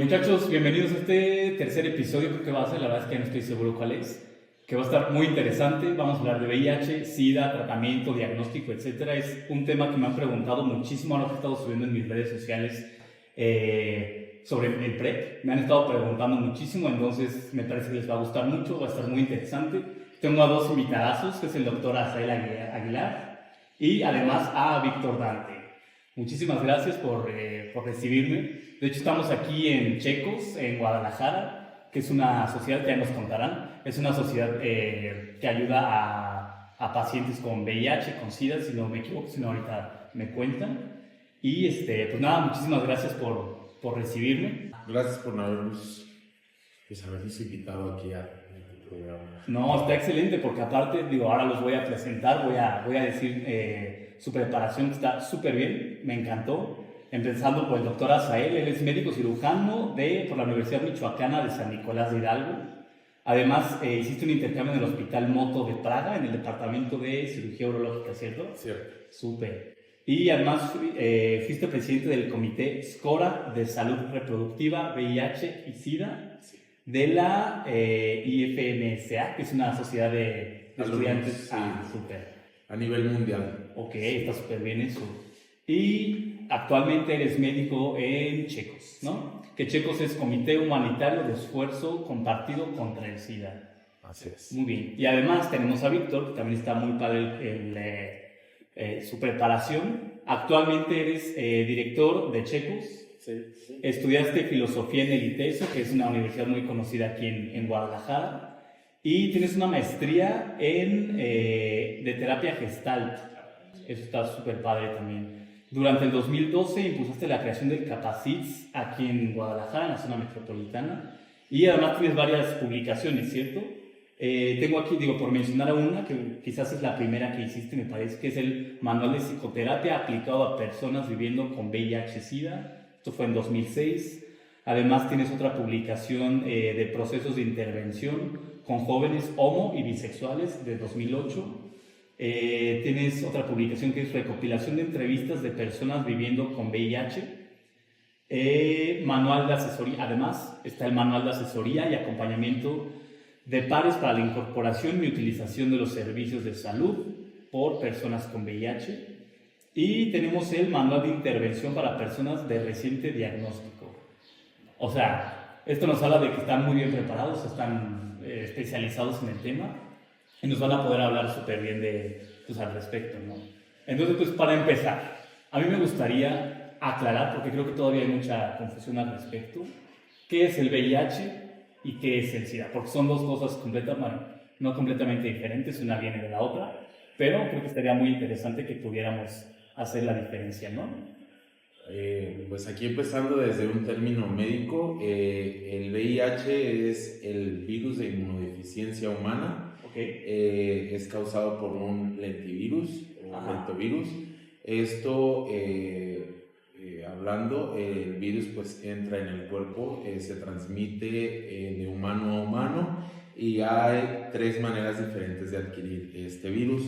Muchachos, bienvenidos a este tercer episodio. Creo que va a ser, la verdad es que no estoy seguro cuál es, que va a estar muy interesante. Vamos a hablar de VIH, SIDA, tratamiento, diagnóstico, etcétera. Es un tema que me han preguntado muchísimo a lo que he estado subiendo en mis redes sociales sobre el PrEP. Me han estado preguntando muchísimo, entonces me parece que les va a gustar mucho, va a estar muy interesante. Tengo a dos invitadazos, que es el doctor Azael Aguilar y además a Víctor Dante. Muchísimas gracias por recibirme. De hecho, estamos aquí en Checos, en Guadalajara, que es una sociedad que ya nos contarán. Es una sociedad que ayuda a pacientes con VIH, con SIDA, si no me equivoco, si no ahorita me cuentan. Y pues nada, muchísimas gracias por recibirme. Gracias por habernos invitado aquí a tu programa. No, está excelente porque aparte, digo, ahora los voy a presentar, voy a decir su preparación que está súper bien, me encantó. Empezando por el doctor Azael, él es médico cirujano por la Universidad Michoacana de San Nicolás de Hidalgo. Además, hiciste un intercambio en el Hospital Moto de Praga, en el departamento de cirugía urológica, ¿cierto? Cierto. Súper. Y además fuiste presidente del Comité SCORA de Salud Reproductiva, VIH y SIDA, Sí. de la IFMSA, que es una sociedad de estudiantes. Sí. Súper. A nivel mundial. Ok, está súper bien eso. Y actualmente eres médico en Checos, ¿no? Que Checos es Comité Humanitario de Esfuerzo Compartido contra el SIDA. Así es. Muy bien. Y además tenemos a Víctor, que también está muy padre su preparación. Actualmente eres director de Checos. Sí. Estudiaste filosofía en el ITESO, que es una universidad muy conocida aquí en Guadalajara. Y tienes una maestría de terapia gestalt. Eso está súper padre también. Durante el 2012 impulsaste la creación del Capacits aquí en Guadalajara, en la zona metropolitana. Y además tienes varias publicaciones, ¿cierto? Tengo aquí, por mencionar una, que quizás es la primera que hiciste, me parece, que es el Manual de Psicoterapia aplicado a personas viviendo con VIH-Sida. Esto fue en 2006. Además tienes otra publicación de procesos de intervención con jóvenes homo y bisexuales de 2008. Tienes otra publicación que es recopilación de entrevistas de personas viviendo con VIH. Manual de asesoría. Además está el manual de asesoría y acompañamiento de pares para la incorporación y utilización de los servicios de salud por personas con VIH. Y tenemos el manual de intervención para personas de reciente diagnóstico. O sea, esto nos habla de que están muy bien preparados, están especializados en el tema y nos van a poder hablar súper bien al respecto, ¿no? Entonces, pues para empezar, a mí me gustaría aclarar, porque creo que todavía hay mucha confusión al respecto, qué es el VIH y qué es el SIDA, porque son dos cosas no completamente diferentes, una viene de la otra, pero creo que estaría muy interesante que pudiéramos hacer la diferencia, ¿no? Pues aquí empezando desde un término médico, el VIH es el virus de inmunodeficiencia humana. Es causado por un lentivirus o lentivirus. Esto, hablando, el virus pues entra en el cuerpo, se transmite de humano a humano y hay tres maneras diferentes de adquirir este virus.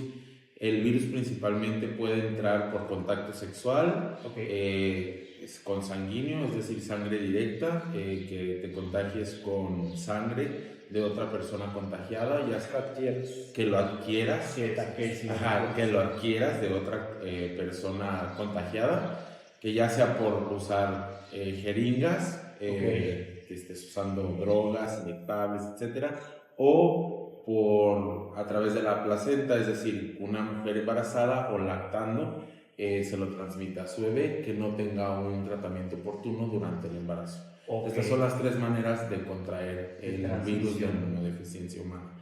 El virus principalmente puede entrar por contacto sexual, es consanguíneo, es decir, sangre directa, que te contagies con sangre de otra persona contagiada, ya sea que lo adquieras, que lo adquieras de otra persona contagiada, que ya sea por usar jeringas, que estés usando drogas, inyectables, etcétera, o a través de la placenta, es decir, una mujer embarazada o lactando se lo transmite a su bebé que no tenga un tratamiento oportuno durante el embarazo. Estas son las tres maneras de contraer el virus de inmunodeficiencia humana.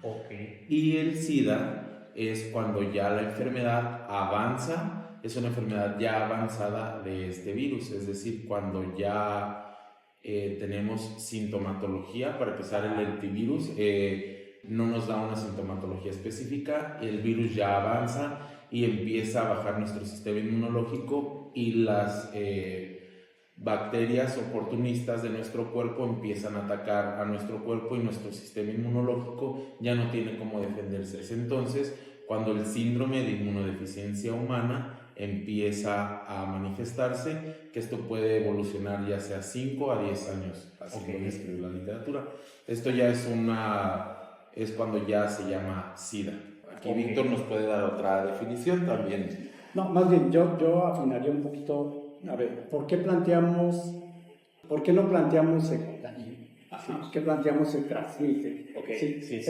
Y el SIDA es cuando ya la enfermedad avanza, es una enfermedad ya avanzada de este virus, es decir, cuando ya tenemos sintomatología. Para empezar, el lentivirus no nos da una sintomatología específica, el virus ya avanza y empieza a bajar nuestro sistema inmunológico y las bacterias oportunistas de nuestro cuerpo empiezan a atacar a nuestro cuerpo y nuestro sistema inmunológico ya no tiene cómo defenderse. Es entonces cuando el síndrome de inmunodeficiencia humana empieza a manifestarse, que esto puede evolucionar ya sea 5 a 10 años, así lo describe la literatura. Esto ya es cuando ya se llama SIDA. Aquí Víctor nos puede dar otra definición también. No, más bien, yo afinaría un poquito, a ver, ¿por qué no planteamos se contagia? ¿Sí? ¿Por qué planteamos se transmite? ¿Sí?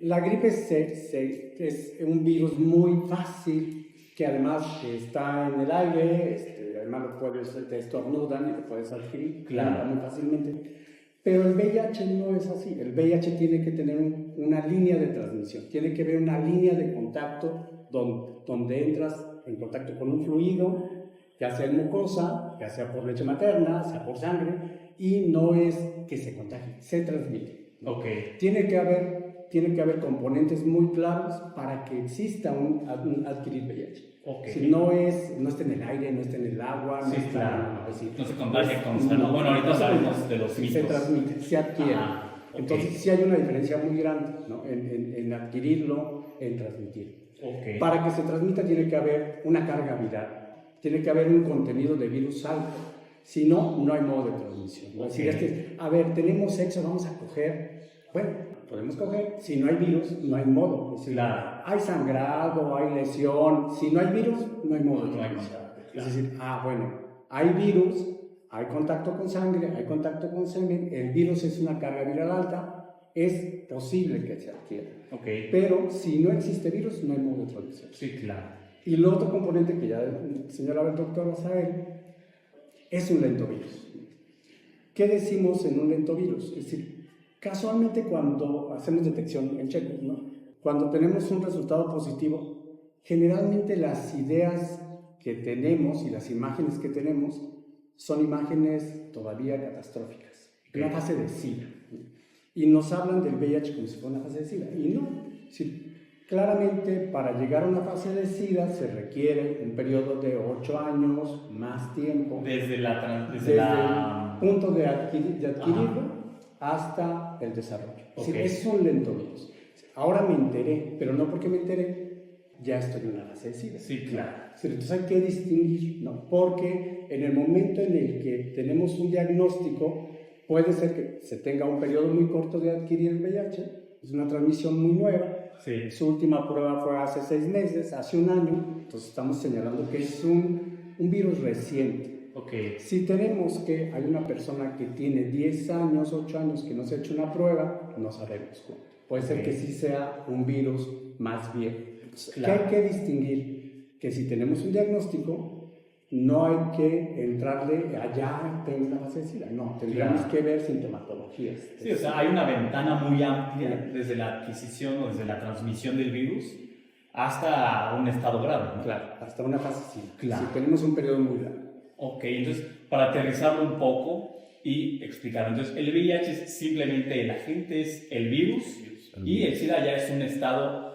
La gripe es un virus muy fácil, que además está en el aire, además te estornudan y lo puedes adquirir muy fácilmente. Pero el VIH no es así. El VIH tiene que tener una línea de transmisión, tiene que haber una línea de contacto donde entras en contacto con un fluido, ya sea en mucosa, ya sea por leche materna, sea por sangre, y no es que se contagie, se transmite. Tiene que haber componentes muy claros para que exista un adquirir VIH. Si no está en el aire, no está en el agua, no se contagia con salud. Bueno, ahorita sabemos de los mitos. Se transmite, se adquiere. Entonces sí hay una diferencia muy grande, ¿no? en adquirirlo, en transmitirlo. Para que se transmita tiene que haber una carga viral, tiene que haber un contenido de virus alto. Si no, no hay modo de transmisión. ¿No? Es decir, tenemos sexo, vamos a coger. Bueno, podemos coger. Si no hay virus, no hay modo. Es decir, hay sangrado, hay lesión. Si no hay virus, no hay modo de transmisión. Es decir, hay virus, hay contacto con sangre, hay contacto con semen. El virus es una carga viral alta. Es posible que se adquiera. Pero si no existe virus, no hay modo de transmisión. Y el otro componente que ya señalaba el doctor Azael es un lentovirus. ¿Qué decimos en un lentovirus? Es decir, casualmente cuando hacemos detección en check, ¿no? Cuando tenemos un resultado positivo, generalmente las ideas que tenemos y las imágenes que tenemos son imágenes todavía catastróficas, una fase de SIDA. Y nos hablan del VIH como si fuera una fase de SIDA. Y no, claramente para llegar a una fase de SIDA se requiere un periodo de 8 años, más tiempo. Desde el punto de adquirirlo hasta el desarrollo. Es un lento virus. Ahora me enteré, pero no porque me enteré, ya estoy en una fase de SIDA. Entonces hay que distinguir, ¿no? Porque en el momento en el que tenemos un diagnóstico, puede ser que se tenga un periodo muy corto de adquirir el VIH, es una transmisión muy nueva. Su última prueba fue hace 6 meses, hace un año, entonces estamos señalando que es un virus reciente. Si tenemos que hay una persona que tiene 10 años, 8 años que no se ha hecho una prueba, no sabemos. Puede ser que sí sea un virus más viejo. ¿Qué hay que distinguir? Que si tenemos un diagnóstico, no hay que entrarle allá en la fase de SIDA, no, tendríamos que ver sintomatologías. Sí, o sea, hay una ventana muy amplia desde la adquisición o desde la transmisión del virus hasta un estado grave, ¿no? Hasta una fase SIDA. Si tenemos un periodo muy largo. Entonces, para aterrizarlo un poco y explicarlo, entonces, el VIH es simplemente el agente, es el virus, y el SIDA ya es un estado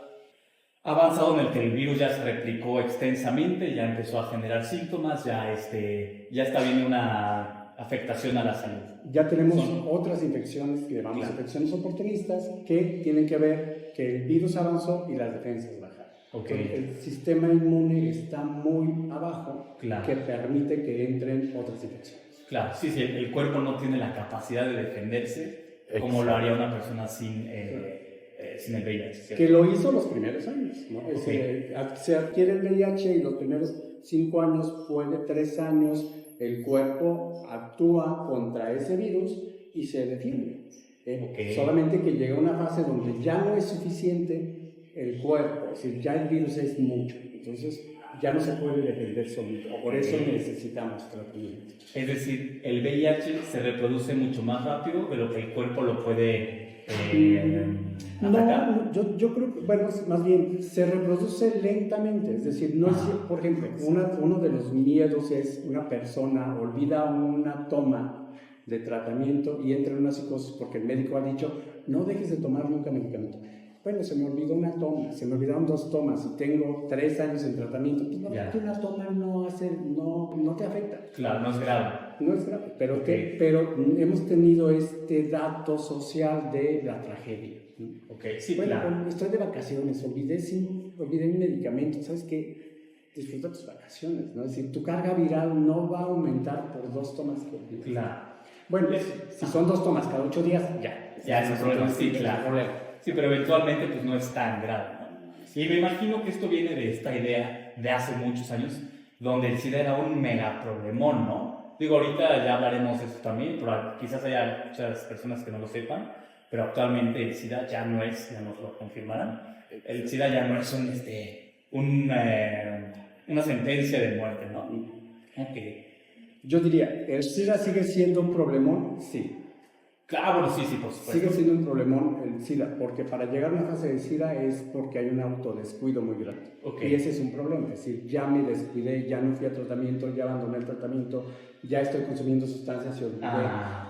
avanzado en el que el virus ya se replicó extensamente, ya empezó a generar síntomas, ya está viendo una afectación a la salud. Ya tenemos otras infecciones que llamamos infecciones oportunistas que tienen que ver que el virus avanzó y las defensas bajaron. El sistema inmune está muy abajo, que permite que entren otras infecciones. El cuerpo no tiene la capacidad de defenderse como lo haría una persona sin el VIH. ¿Cierto? Que lo hizo los primeros años, ¿no? Se adquiere el VIH y los primeros 5 años, 3 años, el cuerpo actúa contra ese virus y se defiende. Solamente que llega una fase donde ya no es suficiente el cuerpo, es decir, ya el virus es mucho, entonces ya no se puede defender solito, por eso necesitamos tratamiento. Es decir, el VIH se reproduce mucho más rápido de lo que el cuerpo lo puede atacar. No, yo creo que, más bien, se reproduce lentamente, es decir, no es, por ejemplo, uno de los miedos es una persona olvida una toma de tratamiento y entra en una psicosis porque el médico ha dicho, no dejes de tomar nunca medicamento. Bueno, se me olvidó una toma, se me olvidaron 2 tomas y tengo 3 años en tratamiento. Pues no, que una toma no te afecta. No es grave. No es grave, pero hemos tenido este dato social de la tragedia. Estoy de vacaciones, olvidé mi medicamento, ¿sabes qué? disfruta tus vacaciones, ¿no? Es decir, tu carga viral no va a aumentar por 2 tomas por día. Claro. Bueno, si son 2 tomas cada 8 días, ya es un problema, sí, claro. Sí, pero eventualmente pues no es tan grave, ¿no? Y me imagino que esto viene de esta idea de hace muchos años, donde el SIDA era un mega problemón, ¿no? Digo, ahorita ya hablaremos de eso también, pero quizás haya muchas personas que no lo sepan, pero actualmente el SIDA ya no es, ya nos lo confirmarán, el SIDA ya no es una sentencia de muerte, ¿no? Ok. Yo diría, ¿el SIDA sigue siendo un problemón? Sí. Claro, bueno, sí, por supuesto. Sigue siendo un problemón el SIDA, porque para llegar a una fase de SIDA es porque hay un autodescuido muy grande. Okay. Y ese es un problema, es decir, ya me descuidé, ya no fui a tratamiento, ya abandoné el tratamiento, ya estoy consumiendo sustancias y olvidé.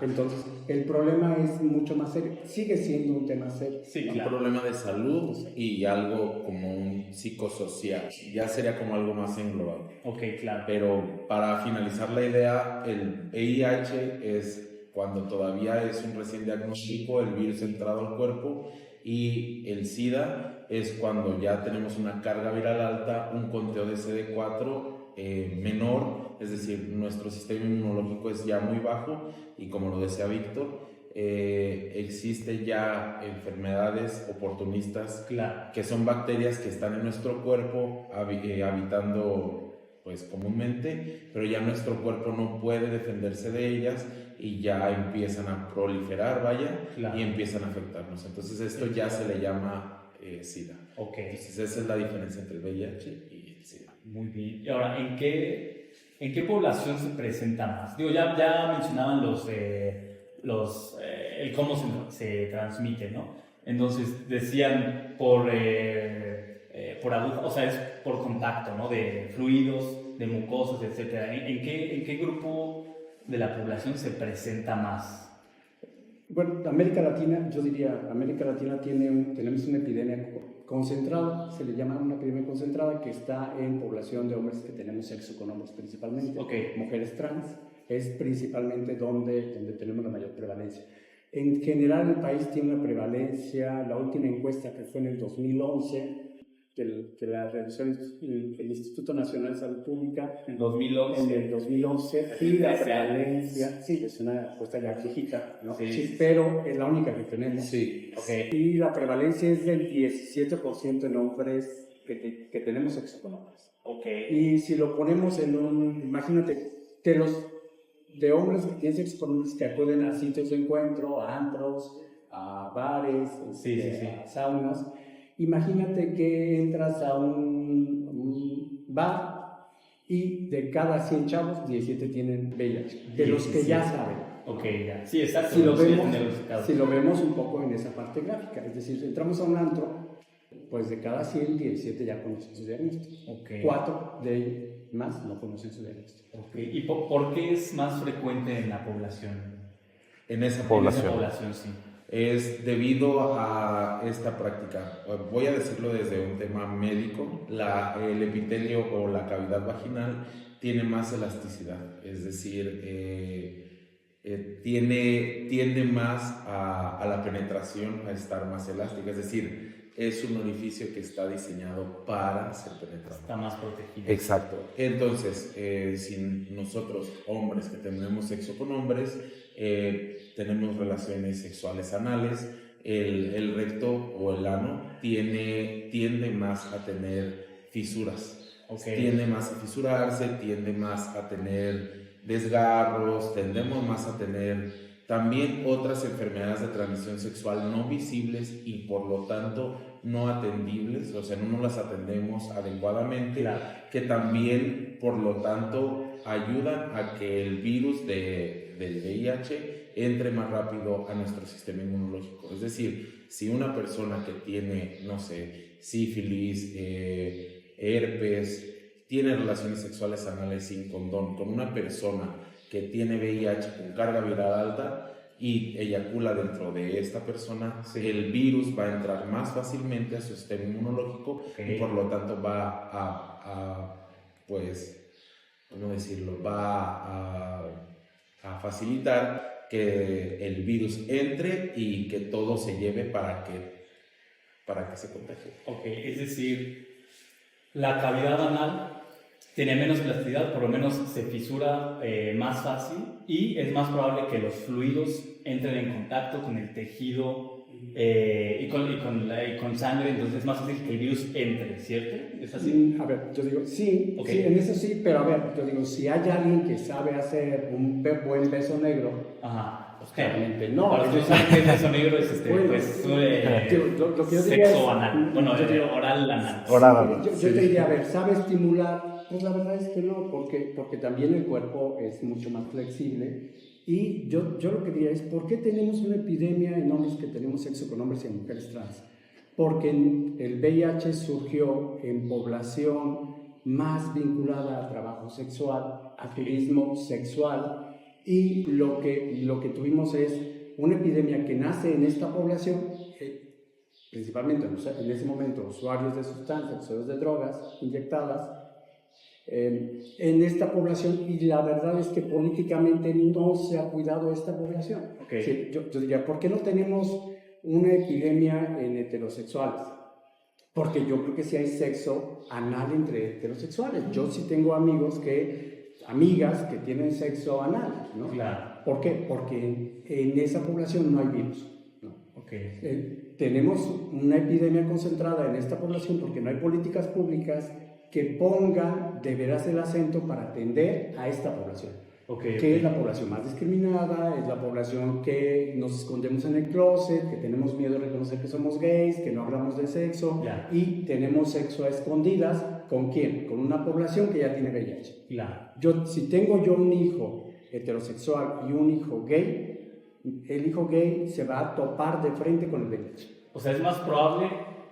Entonces, el problema es mucho más serio. Sigue siendo un tema serio. Sí, un problema de salud y algo como un psicosocial. Ya sería como algo más englobado. Ok, claro. Pero para finalizar la idea, el VIH es cuando todavía es un recién diagnóstico, el virus ha entrado al cuerpo, y el SIDA es cuando ya tenemos una carga viral alta, un conteo de CD4 menor, es decir, nuestro sistema inmunológico es ya muy bajo, y como lo decía Víctor, existe ya enfermedades oportunistas, claro, que son bacterias que están en nuestro cuerpo habitando pues comúnmente, pero ya nuestro cuerpo no puede defenderse de ellas y ya empiezan a proliferar, claro, y empiezan a afectarnos. Entonces esto ya se le llama SIDA. Ok. Entonces esa es la diferencia entre el VIH y el SIDA. Muy bien. Y ahora, ¿en qué población se presenta más? Digo, ya mencionaban el cómo se transmite, ¿no? Entonces decían por aguja, o sea, es por contacto, ¿no? De fluidos, de mucosas, etc. ¿En qué grupo de la población se presenta más? Bueno, América Latina, yo diría, América Latina tenemos una epidemia concentrada, se le llama una epidemia concentrada, que está en población de hombres que tenemos sexo con hombres principalmente, mujeres trans, es principalmente donde tenemos la mayor prevalencia. En general el país tiene una prevalencia, la última encuesta que fue en el 2011, que la realizó el Instituto Nacional de Salud Pública en 2011. En el 2011, y la prevalencia, sí, es una encuesta ya viejita, ¿no? Sí, pero es la única que tenemos. Sí. Okay. Y la prevalencia es del 17% en hombres que tenemos sexo con hombres. Okay. Y si lo ponemos imagínate, de hombres que tienen sexo con hombres que acuden a sitios de encuentro, a antros, a bares, a saunas. Imagínate que entras a un bar y de cada 100 chavos, 17 tienen VIH. De los que ya saben. Ok, ya. Sí, exacto. Si lo vemos un poco en esa parte gráfica, es decir, entramos a un antro, pues de cada 100, 17 ya conocen su diagnóstico. Okay. 4 de ellos más no conocen su diagnóstico. Okay. ¿Y por qué es más frecuente en la población? En esa población. En esa población, sí. Es debido a esta práctica. Voy a decirlo desde un tema médico. El epitelio o la cavidad vaginal tiene más elasticidad, es decir, tiende más a la penetración, a estar más elástica, es decir, es un orificio que está diseñado para ser penetrado. Está más protegido. Exacto. Entonces, si nosotros, hombres que tenemos sexo con hombres, tenemos relaciones sexuales anales, el recto o el ano tiende más a tener fisuras. Tiende más a fisurarse, tiende más a tener desgarros, tendemos más a tener también otras enfermedades de transmisión sexual no visibles y por lo tanto no atendibles, o sea, no las atendemos adecuadamente, claro, que también por lo tanto ayudan a que el virus del VIH entre más rápido a nuestro sistema inmunológico. Es decir, si una persona que tiene, no sé, sífilis, herpes, tiene relaciones sexuales anales sin condón con una persona que tiene VIH con carga viral alta y eyacula dentro de esta persona, el virus va a entrar más fácilmente a su sistema inmunológico y por lo tanto va a pues, ¿cómo decirlo? Va a facilitar que el virus entre y que todo se lleve para que se contagie. Es decir, la cavidad anal tiene menos elasticidad, por lo menos se fisura más fácil y es más probable que los fluidos entren en contacto con el tejido y con sangre, entonces es más fácil que el virus entre, ¿cierto? ¿Es así? A ver, yo digo, sí, Okay. sí, en eso sí, pero a ver, yo digo, si hay alguien que sabe hacer un buen beso negro, Ajá. pues claramente no. Para los que saben que el beso negro es Bueno, pues, lo que yo diría sexo es, anal, bueno, yo digo, oral anal. Oral. Yo te diría, a ver, ¿sabe estimular? Pues la verdad es que no, porque también el cuerpo es mucho más flexible. Y yo lo que diría es, ¿por qué tenemos una epidemia en hombres que tenemos sexo con hombres y en mujeres trans? Porque el VIH surgió en población más vinculada a trabajo sexual, a turismo sexual, y lo que tuvimos es una epidemia que nace en esta población, principalmente en ese momento usuarios de sustancias, usuarios de drogas inyectadas, en esta población, y la verdad es que políticamente no se ha cuidado esta población. Okay. Sí, yo diría, ¿por qué no tenemos una epidemia en heterosexuales? Porque yo creo que sí hay sexo anal entre heterosexuales. Yo sí tengo amigas que tienen sexo anal, ¿no? Claro. ¿Por qué? Porque en esa población no hay virus, ¿no? Okay. Tenemos una epidemia concentrada en esta población porque no hay políticas públicas que pongan de veras el acento para atender a esta población, que es la población más discriminada, es la población que nos escondemos en el closet, que tenemos miedo de reconocer que somos gays, que no hablamos de sexo, y tenemos sexo a escondidas. ¿Con quién? Con una población que ya tiene VIH. Si tengo yo un hijo heterosexual y un hijo gay, el hijo gay se va a topar de frente con el VIH. O sea, es más probable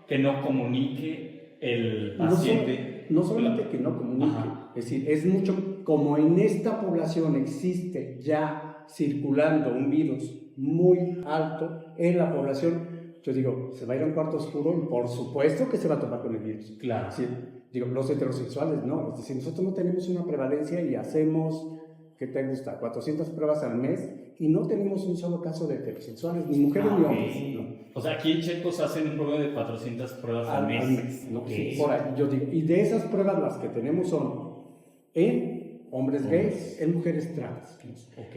que no comunique el paciente. No solamente que no comunique, es decir, es mucho, como en esta población existe ya circulando un virus muy alto en la población, yo digo, se va a ir a un cuarto oscuro y por supuesto que se va a topar con el virus. Claro. Es decir, digo, los heterosexuales no, es decir, nosotros no tenemos una prevalencia y hacemos, ¿qué te gusta? 400 pruebas al mes y no tenemos un solo caso de heterosexuales, ni mujeres ni hombres. ¿No? O sea, aquí en Checos hacen un promedio de 400 pruebas al mes. ¿No? Sí, por ahí, yo digo, y de esas pruebas las que tenemos son en hombres gays, en mujeres trans.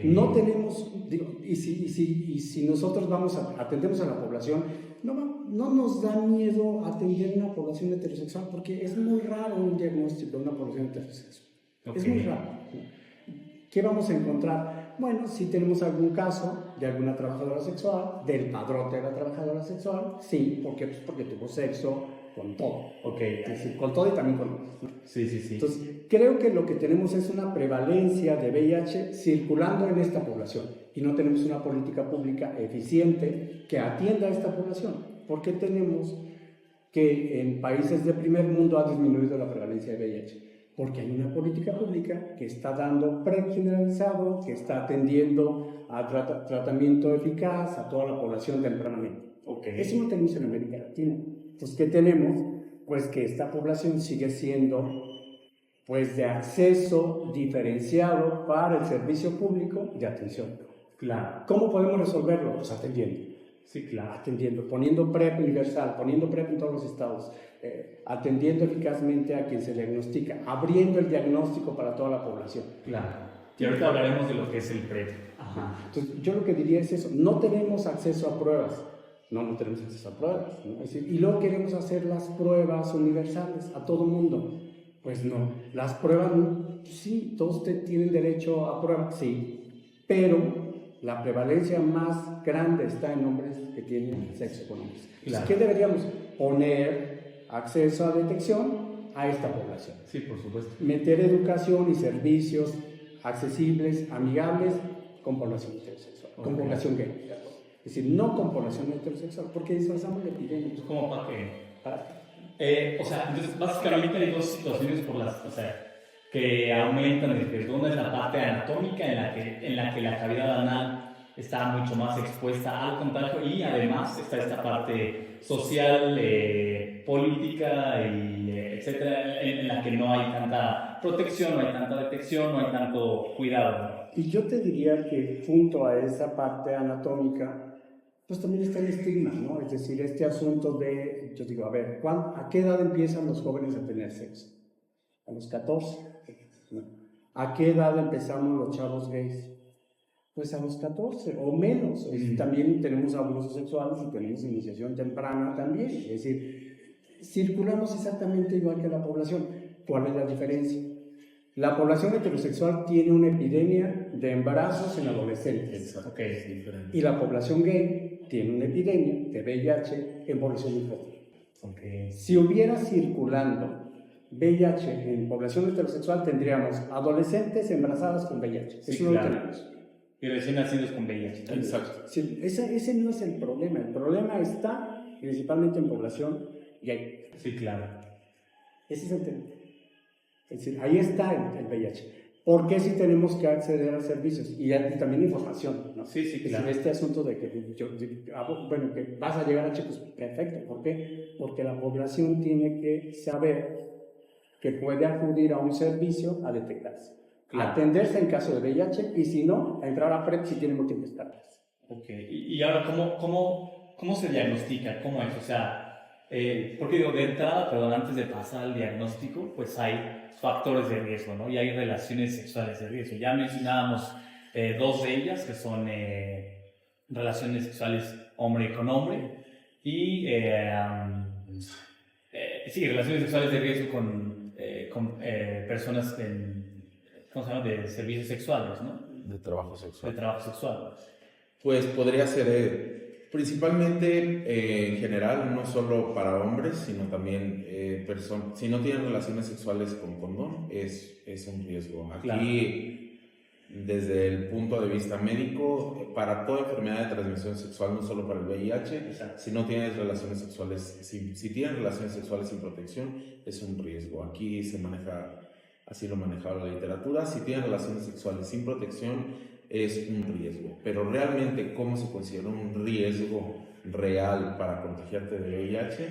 No tenemos, digo, y si nosotros atendemos a la población, no nos da miedo atender a una población heterosexual porque es muy raro un diagnóstico de una población heterosexual. Es muy raro. ¿Qué vamos a encontrar? Bueno, si tenemos algún caso de alguna trabajadora sexual, del padrote de la trabajadora sexual, sí, ¿por qué? Pues porque tuvo sexo con todo. Es decir, con todo y también con hombres, ¿no? Sí. Entonces, creo que lo que tenemos es una prevalencia de VIH circulando en esta población y no tenemos una política pública eficiente que atienda a esta población. ¿Por qué tenemos que en países de primer mundo ha disminuido la prevalencia de VIH? Porque hay una política pública que está dando PrEP generalizado, que está atendiendo a tratamiento eficaz a toda la población tempranamente. Eso no tenemos en América Latina. Entonces, ¿qué tenemos? Pues que esta población sigue siendo pues de acceso diferenciado para el servicio público de atención. Claro. ¿Cómo podemos resolverlo? Pues atendiendo. Sí, claro. Atendiendo, poniendo PrEP universal, poniendo PrEP en todos los estados, atendiendo eficazmente a quien se diagnostica, abriendo el diagnóstico para toda la población. Claro. Y ahorita hablaremos de lo que es el PrEP. Entonces, yo lo que diría es eso, no tenemos acceso a pruebas. No tenemos acceso a pruebas, ¿no? Es decir, y luego queremos hacer las pruebas universales a todo mundo. Pues no, las pruebas, sí, todos tienen derecho a pruebas, sí, pero la prevalencia más grande está en hombres que tienen sexo con hombres. Claro. ¿Qué deberíamos? Poner acceso a detección a esta población. Sí, por supuesto. Meter educación y servicios accesibles, amigables con población heterosexual, con población gay. Es decir, no con población heterosexual, porque disfrazamos la epidemia. ¿Cómo para qué? O sea, entonces básicamente hay dos situaciones que aumentan el riesgo. Una es la parte anatómica en la que la cavidad anal está mucho más expuesta al contagio y además está esta parte social, política y etcétera, en la que no hay tanta protección, no hay tanta detección, no hay tanto cuidado, ¿no? Y yo te diría que junto a esa parte anatómica pues también está el estigma, ¿no? Es decir, este asunto de, yo digo, a ver, ¿a qué edad empiezan los jóvenes a tener sexo? a los 14. ¿No? ¿A qué edad empezamos los chavos gays? Pues a los 14 o menos. También tenemos abusos sexuales y tenemos iniciación temprana también. Es decir, circulamos exactamente igual que la población. ¿Cuál es la diferencia? La población heterosexual tiene una epidemia de embarazos en adolescentes. Exacto. Ok, es diferente. Y la población gay tiene una epidemia de VIH en población infantil. Okay. Si hubiera circulando VIH en población heterosexual, tendríamos adolescentes embarazadas con VIH. Sí, Eso no claro. lo tenemos. Y recién nacidos con VIH. Exacto. Sí, ese no es el problema. El problema está principalmente en población gay. Sí, claro. Ese es el tema. Es decir, ahí está el VIH. ¿Por qué si tenemos que acceder a servicios? Y también información, ¿no? Sí, sí, claro. Este asunto de que, bueno, que vas a llegar a chicos, perfecto. ¿Por qué? Porque la población tiene que saber que puede acudir a un servicio a detectarse. Claro. Atenderse en caso de VIH y si no, a entrar a PrEP si tiene múltiples tareas. Ok, y ahora, ¿cómo se diagnostica? ¿Cómo es? O sea, porque digo, de entrada, perdón, antes de pasar al diagnóstico, pues hay factores de riesgo, ¿no? Y hay relaciones sexuales de riesgo. Ya mencionábamos dos de ellas, que son relaciones sexuales hombre con hombre y, sí, relaciones sexuales de riesgo con personas ¿cómo se llama? De servicios sexuales, ¿no? De trabajo De sexual. trabajo sexual. Pues podría ser principalmente en general, no solo para hombres, sino también personas. Si no tienen relaciones sexuales con condón, es un riesgo. Aquí, desde el punto de vista médico, para toda enfermedad de transmisión sexual, no solo para el VIH, Exacto. si no tienes relaciones sexuales, si tienes relaciones sexuales sin protección, es un riesgo. Aquí se maneja, así lo manejaba la literatura, si tienes relaciones sexuales sin protección, es un riesgo. Pero realmente, ¿cómo se considera un riesgo real para contagiarte de VIH?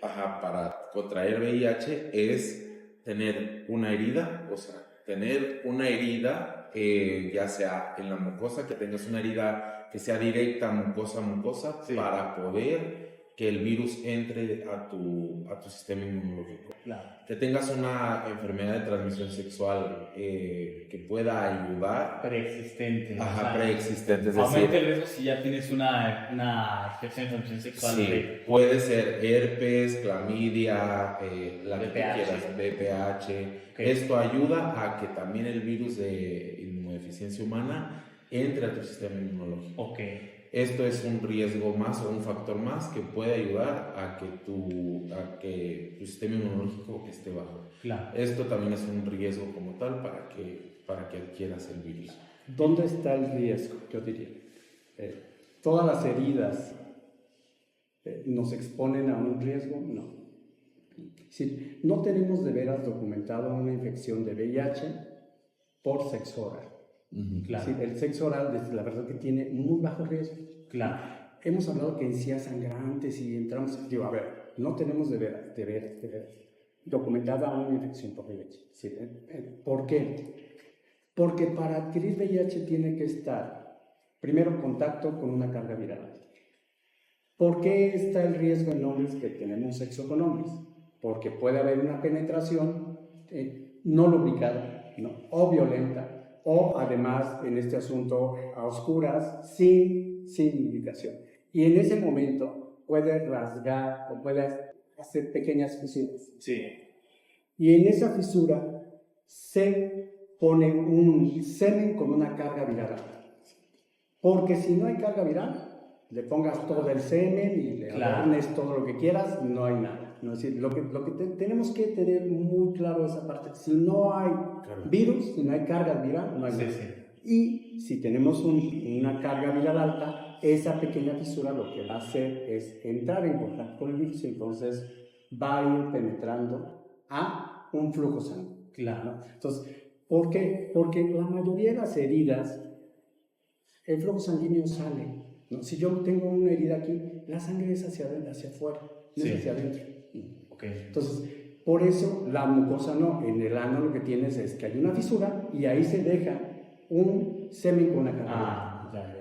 Para contraer VIH es tener una herida, o sea, tener una herida, ya sea en la mucosa, que tengas una herida que sea directa mucosa a mucosa, sí, para poder que el virus entre a tu sistema inmunológico. Claro. Que tengas una enfermedad de transmisión sexual que pueda ayudar. Preexistente. Ajá, o sea, preexistente. Es aumenta decir, el riesgo si ya tienes una infección de transmisión sexual. Sí, puede ser herpes, clamidia, la que tú VPH. quieras, VPH. Okay. Esto ayuda a que también el virus de inmunodeficiencia humana entre a tu sistema inmunológico. Okay. Esto es un riesgo más o un factor más que puede ayudar a que tu sistema inmunológico esté bajo. Claro. Esto también es un riesgo como tal para que adquieras el virus. ¿Dónde está el riesgo? Yo diría. ¿Todas las heridas nos exponen a un riesgo? No. Sí, no tenemos de veras documentado una infección de VIH por sexo oral. Claro. Sí, el sexo oral, la verdad que tiene muy bajo riesgo. Claro. Hemos hablado que encías sangrantes y entramos, digo, a ver, no tenemos de veras documentada una infección por VIH. ¿Sí? ¿Por qué? Porque para adquirir VIH tiene que estar, primero, en contacto con una carga viral. ¿Por qué está el riesgo en hombres que tenemos sexo con hombres? Porque puede haber una penetración no lubricada, ¿no? O violenta, o además en este asunto a oscuras, sin lubricación. Y en ese momento puede rasgar o puede hacer pequeñas fisuras. Sí. Y en esa fisura se pone un semen con una carga viral alta. Porque si no hay carga viral, le pongas todo el semen y le adornes todo lo que quieras, no hay nada. ¿No? Es decir, lo que tenemos que tener muy claro esa parte. Si no hay virus, si no hay carga viral, no hay nada. Sí. Y si tenemos una carga viral alta, esa pequeña fisura lo que va a hacer es entrar en contacto con el virus y entonces va a ir penetrando a un flujo sanguíneo. Claro. ¿No? Entonces, ¿por qué? Porque la mayoría de las heridas, el flujo sanguíneo sale, ¿no? Si yo tengo una herida aquí, la sangre es hacia afuera, no es hacia adentro. Okay. Entonces, por eso la mucosa no. En el ano lo que tienes es que hay una fisura y ahí se deja un semen con una carga.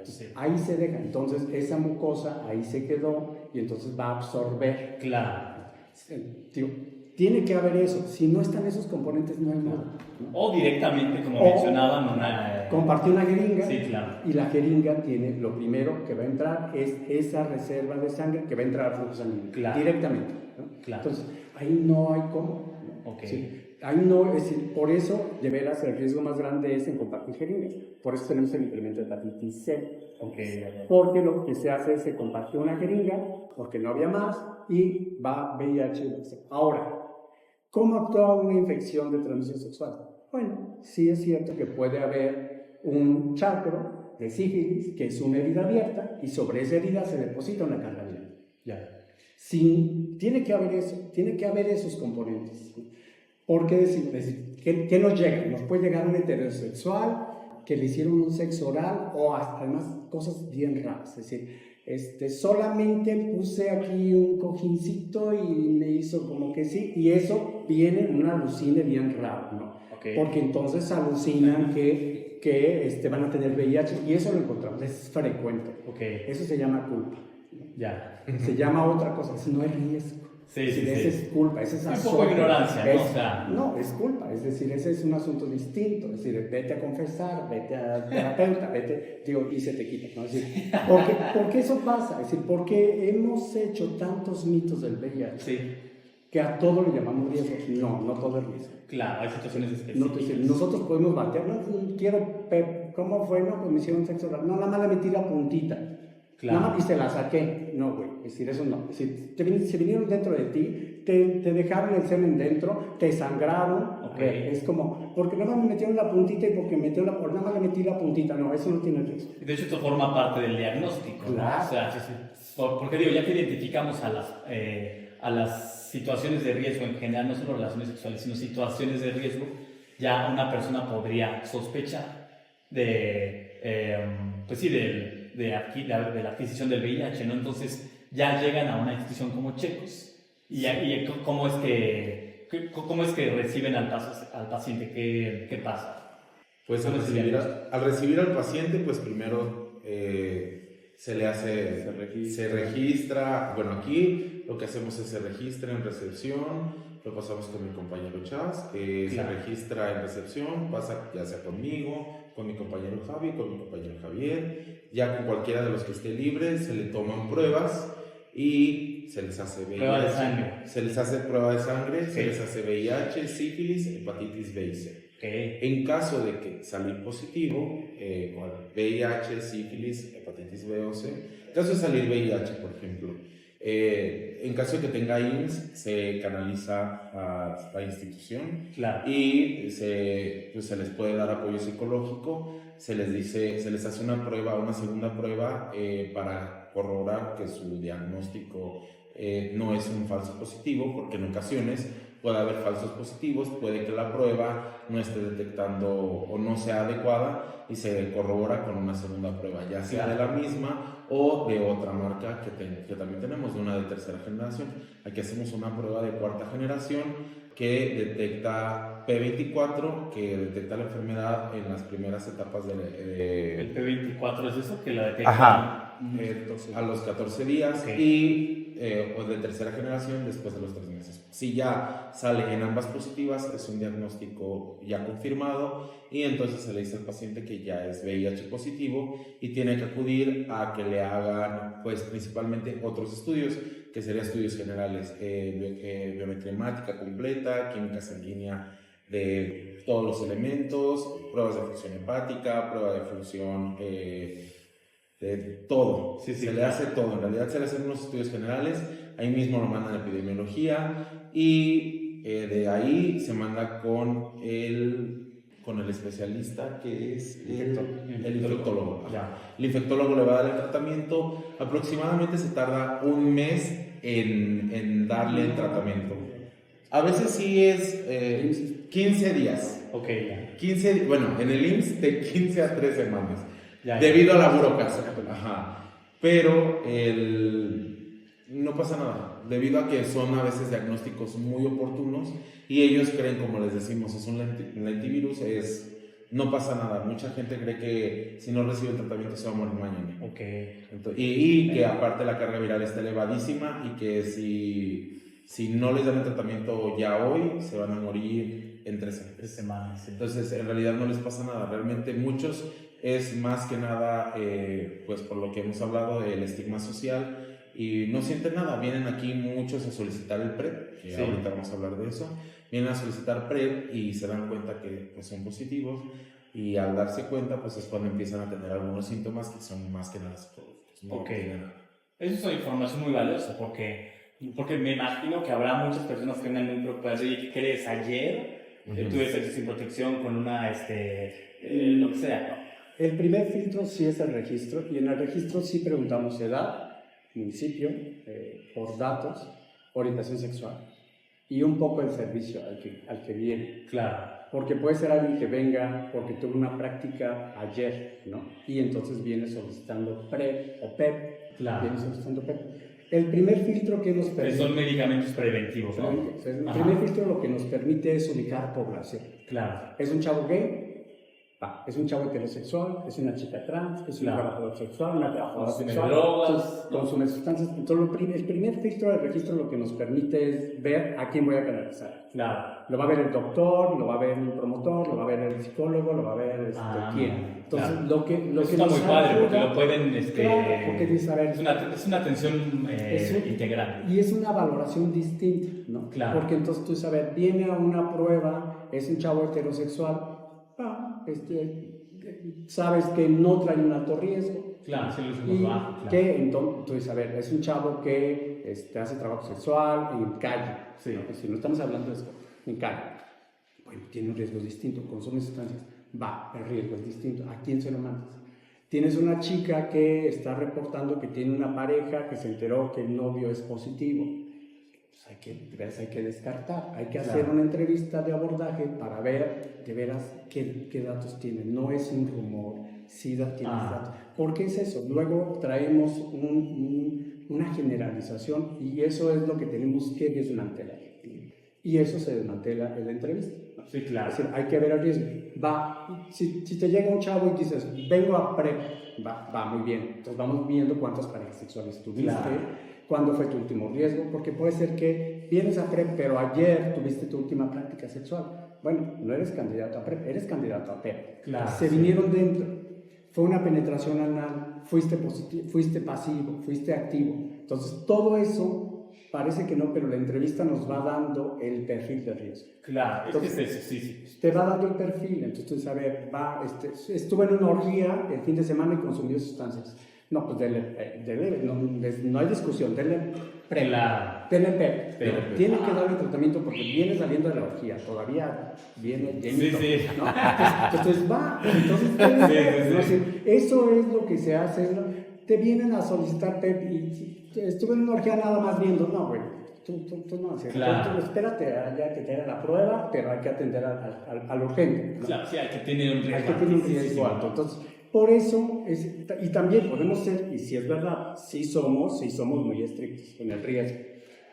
Sí. Ahí se deja. Entonces, esa mucosa ahí se quedó y entonces va a absorber. Claro. tiene que haber eso. Si no están esos componentes, no hay nada, ¿no? O directamente, como mencionaban, compartir una jeringa. Sí, claro. Y la jeringa tiene, lo primero que va a entrar es esa reserva de sangre que va a entrar al flujo sanguíneo. Claro. Directamente, ¿no? Claro. Entonces, ahí no hay cómo, ¿no? Okay. Sí. Ahí no, es decir, por eso, de veras, el riesgo más grande es en compartir jeringas. Por eso tenemos el incremento de hepatitis C. Okay. Porque lo que se hace es se compartió una jeringa, porque no había más, y va VIH. Ahora, ¿cómo actúa una infección de transmisión sexual? Bueno, sí es cierto que puede haber un chakro de sífilis, que es una herida abierta, y sobre esa herida se deposita una carga viral. Ya. Sí, tiene que haber eso, tiene que haber esos componentes. ¿Por qué decir? ¿Qué nos llega? Nos puede llegar un heterosexual que le hicieron un sexo oral o hasta además cosas bien raras. Es decir, solamente puse aquí un cojincito y me hizo como que sí, y eso viene en una alucine bien raro, ¿no? Okay. Porque entonces alucinan que van a tener VIH, y eso lo encontramos, es frecuente. Okay. Eso se llama culpa. Ya. Se llama otra cosa, eso no es riesgo. Sí, es decir, sí, esa es culpa, esa es un poco de ignorancia, ¿no? O sea, no, es culpa, es decir, ese es un asunto distinto, es decir, vete a confesar, vete a terapeuta, y se te quita, ¿no? Es decir, porque eso pasa, es decir, porque hemos hecho tantos mitos del VIH, sí, que a todo le llamamos riesgo. No todo es riesgo. Claro, hay situaciones específicas. No, es decir, nosotros podemos batear, no, ¿cómo fue? No, pues me hicieron sexo oral, no, nada más le metí la puntita. Claro. Nada más y se la saqué. No, güey. Es decir, eso no. Es decir, se vinieron dentro de ti, te dejaron el semen dentro, te sangraron. Okay. Es como, porque nada más me metieron la puntita y porque nada más le metí la puntita. No, eso no tiene riesgo. De hecho, esto forma parte del diagnóstico, ¿no? Claro. O sea, porque digo, ya que identificamos a las situaciones de riesgo en general, no solo relaciones sexuales, sino situaciones de riesgo, ya una persona podría sospechar de la adquisición del VIH, ¿no? Entonces ya llegan a una institución como Checos y ¿cómo es que reciben al paciente? ¿Qué pasa? Pues al recibir al paciente, pues primero se registra, bueno, aquí lo que hacemos es se registra en recepción, lo pasamos con mi compañero Chas, claro. Se registra en recepción, pasa ya sea conmigo, con mi compañero Javi, con mi compañero Javier, ya con cualquiera de los que esté libre, se le toman pruebas y se les hace VIH. Prueba de sangre. Se les hace prueba de sangre, okay. Se les hace VIH, sífilis, hepatitis B y C. Okay. En caso de que salir positivo, con VIH, sífilis, hepatitis B o C, en caso de salir VIH, por ejemplo, en caso de que tenga IMSS, se canaliza a la institución, claro. Y se les puede dar apoyo psicológico, se les hace una segunda prueba para corroborar que su diagnóstico no es un falso positivo, porque en ocasiones puede haber falsos positivos, puede que la prueba no esté detectando o no sea adecuada y se corrobora con una segunda prueba, ya sea de la misma o de otra marca que también tenemos, de una de tercera generación. Aquí hacemos una prueba de cuarta generación que detecta P24, que detecta la enfermedad en las primeras etapas ¿El P24 es eso? Que la detecta. Ajá. A los 14 días, okay. Y o de tercera generación después de los 3 meses. Si ya sale en ambas positivas, es un diagnóstico ya confirmado y entonces se le dice al paciente que ya es VIH positivo y tiene que acudir a que le hagan, pues, principalmente otros estudios, que serían estudios generales, biometría hemática completa, química sanguínea de todos los elementos, pruebas de función hepática, prueba de función de todo. Sí, se le hace todo. En realidad se le hacen unos estudios generales, ahí mismo lo mandan a epidemiología y de ahí se manda con el especialista, que es el infectólogo. El infectólogo le va a dar el tratamiento. Aproximadamente se tarda un mes en darle el tratamiento. A veces sí es 15 días. Okay. 15, bueno, en el IMSS de 15 a 3 semanas. Debido a la burocracia. Ajá. Pero no pasa nada, debido a que son a veces diagnósticos muy oportunos y ellos creen, como les decimos, es un lentivirus, no pasa nada. Mucha gente cree que si no recibe el tratamiento se va a morir mañana. Okay. Entonces, y que aparte la carga viral está elevadísima y que si si no les dan el tratamiento ya hoy, se van a morir en 3 semanas. Sí. Entonces, en realidad no les pasa nada. Realmente muchos es más que nada, pues por lo que hemos hablado del estigma social, y no sienten nada. Vienen aquí muchos a solicitar el PrEP, que ahorita vamos a hablar de eso. Vienen a solicitar PrEP y se dan cuenta que pues, son positivos, y al darse cuenta pues es cuando empiezan a tener algunos síntomas que son más que nada psicológicos. No tienen nada. Eso es una información muy valiosa porque me imagino que habrá muchas personas que andan muy preocupadas. Oye, ¿qué crees? Ayer tuve sexo sin protección con una, lo que sea, ¿no? El primer filtro sí es el registro, y en el registro sí preguntamos edad, municipio, por datos, orientación sexual y un poco el servicio al que viene. Claro. Porque puede ser alguien que venga porque tuvo una práctica ayer, ¿no? Y entonces viene solicitando PrEP o PEP. Claro. Viene solicitando PEP. El primer filtro que nos permite... Son medicamentos preventivos, ¿no? El primer filtro lo que nos permite es ubicar población. Claro. ¿Es un chavo gay? Es un chavo heterosexual, es una chica trans, es un trabajador sexual, una trabajadora sexual, drogas, consume sustancias. Entonces, el primer filtro del registro lo que nos permite es ver a quién voy a canalizar. Claro. Lo va a ver el doctor, lo va a ver el promotor, lo va a ver el psicólogo, lo va a ver quién. Entonces, claro. lo que está muy padre porque lo pueden... Claro, porque dice, a ver, es una atención integral. Y es una valoración distinta, ¿no? Claro. Porque entonces tú sabes, viene a una prueba, es un chavo heterosexual, sabes que no trae un alto riesgo. Claro, sí, lo Y bajo, claro. que entonces, a ver, es un chavo que hace trabajo sexual en calle. Sí. ¿No? Si no estamos hablando de eso, en calle. Bueno, tiene un riesgo distinto, consume sustancias, el riesgo es distinto. ¿A quién se lo mandas? Tienes una chica que está reportando que tiene una pareja que se enteró que el novio es positivo. Pues hay que descartar, hay que hacer una entrevista de abordaje para ver de veras qué datos tiene. No es un rumor, sí tienes datos. ¿Por qué es eso? Luego traemos una generalización, y eso es lo que tenemos que desmantelar. Y eso se desmantela en la entrevista. Sí, claro. Es decir, hay que ver el riesgo. Si te llega un chavo y dices, vengo a PrEP, va muy bien. Entonces vamos viendo cuántas parejas sexuales tuviste, cuándo fue tu último riesgo, porque puede ser que vienes a PrEP, pero ayer tuviste tu última práctica sexual. Bueno, no eres candidato a PrEP, eres candidato a PEP. Claro, se vinieron dentro, fue una penetración anal, fuiste pasivo, fuiste activo. Entonces todo eso parece que no, pero la entrevista nos va dando el perfil de riesgo. Claro, entonces, sí. Te va dando el perfil, entonces, a ver, estuvo en una orgía el fin de semana y consumió sustancias. No, pues no hay discusión, dele PrEP. Tiene que darle tratamiento porque viene saliendo de la orgía, todavía viene llenito. Sí. ¿No? Entonces, eso es lo que se hace. Te vienen a solicitar PEP y estuve en una orgía nada más viendo, no, güey, tú no haces. Tú espérate ya que te haga la prueba, pero hay que atender al urgente, ¿no? Claro, sí, al que tiene un riesgo. Al que tiene un riesgo alto. Entonces, por eso, y también podemos ser, y si es verdad, sí somos muy estrictos con el riesgo,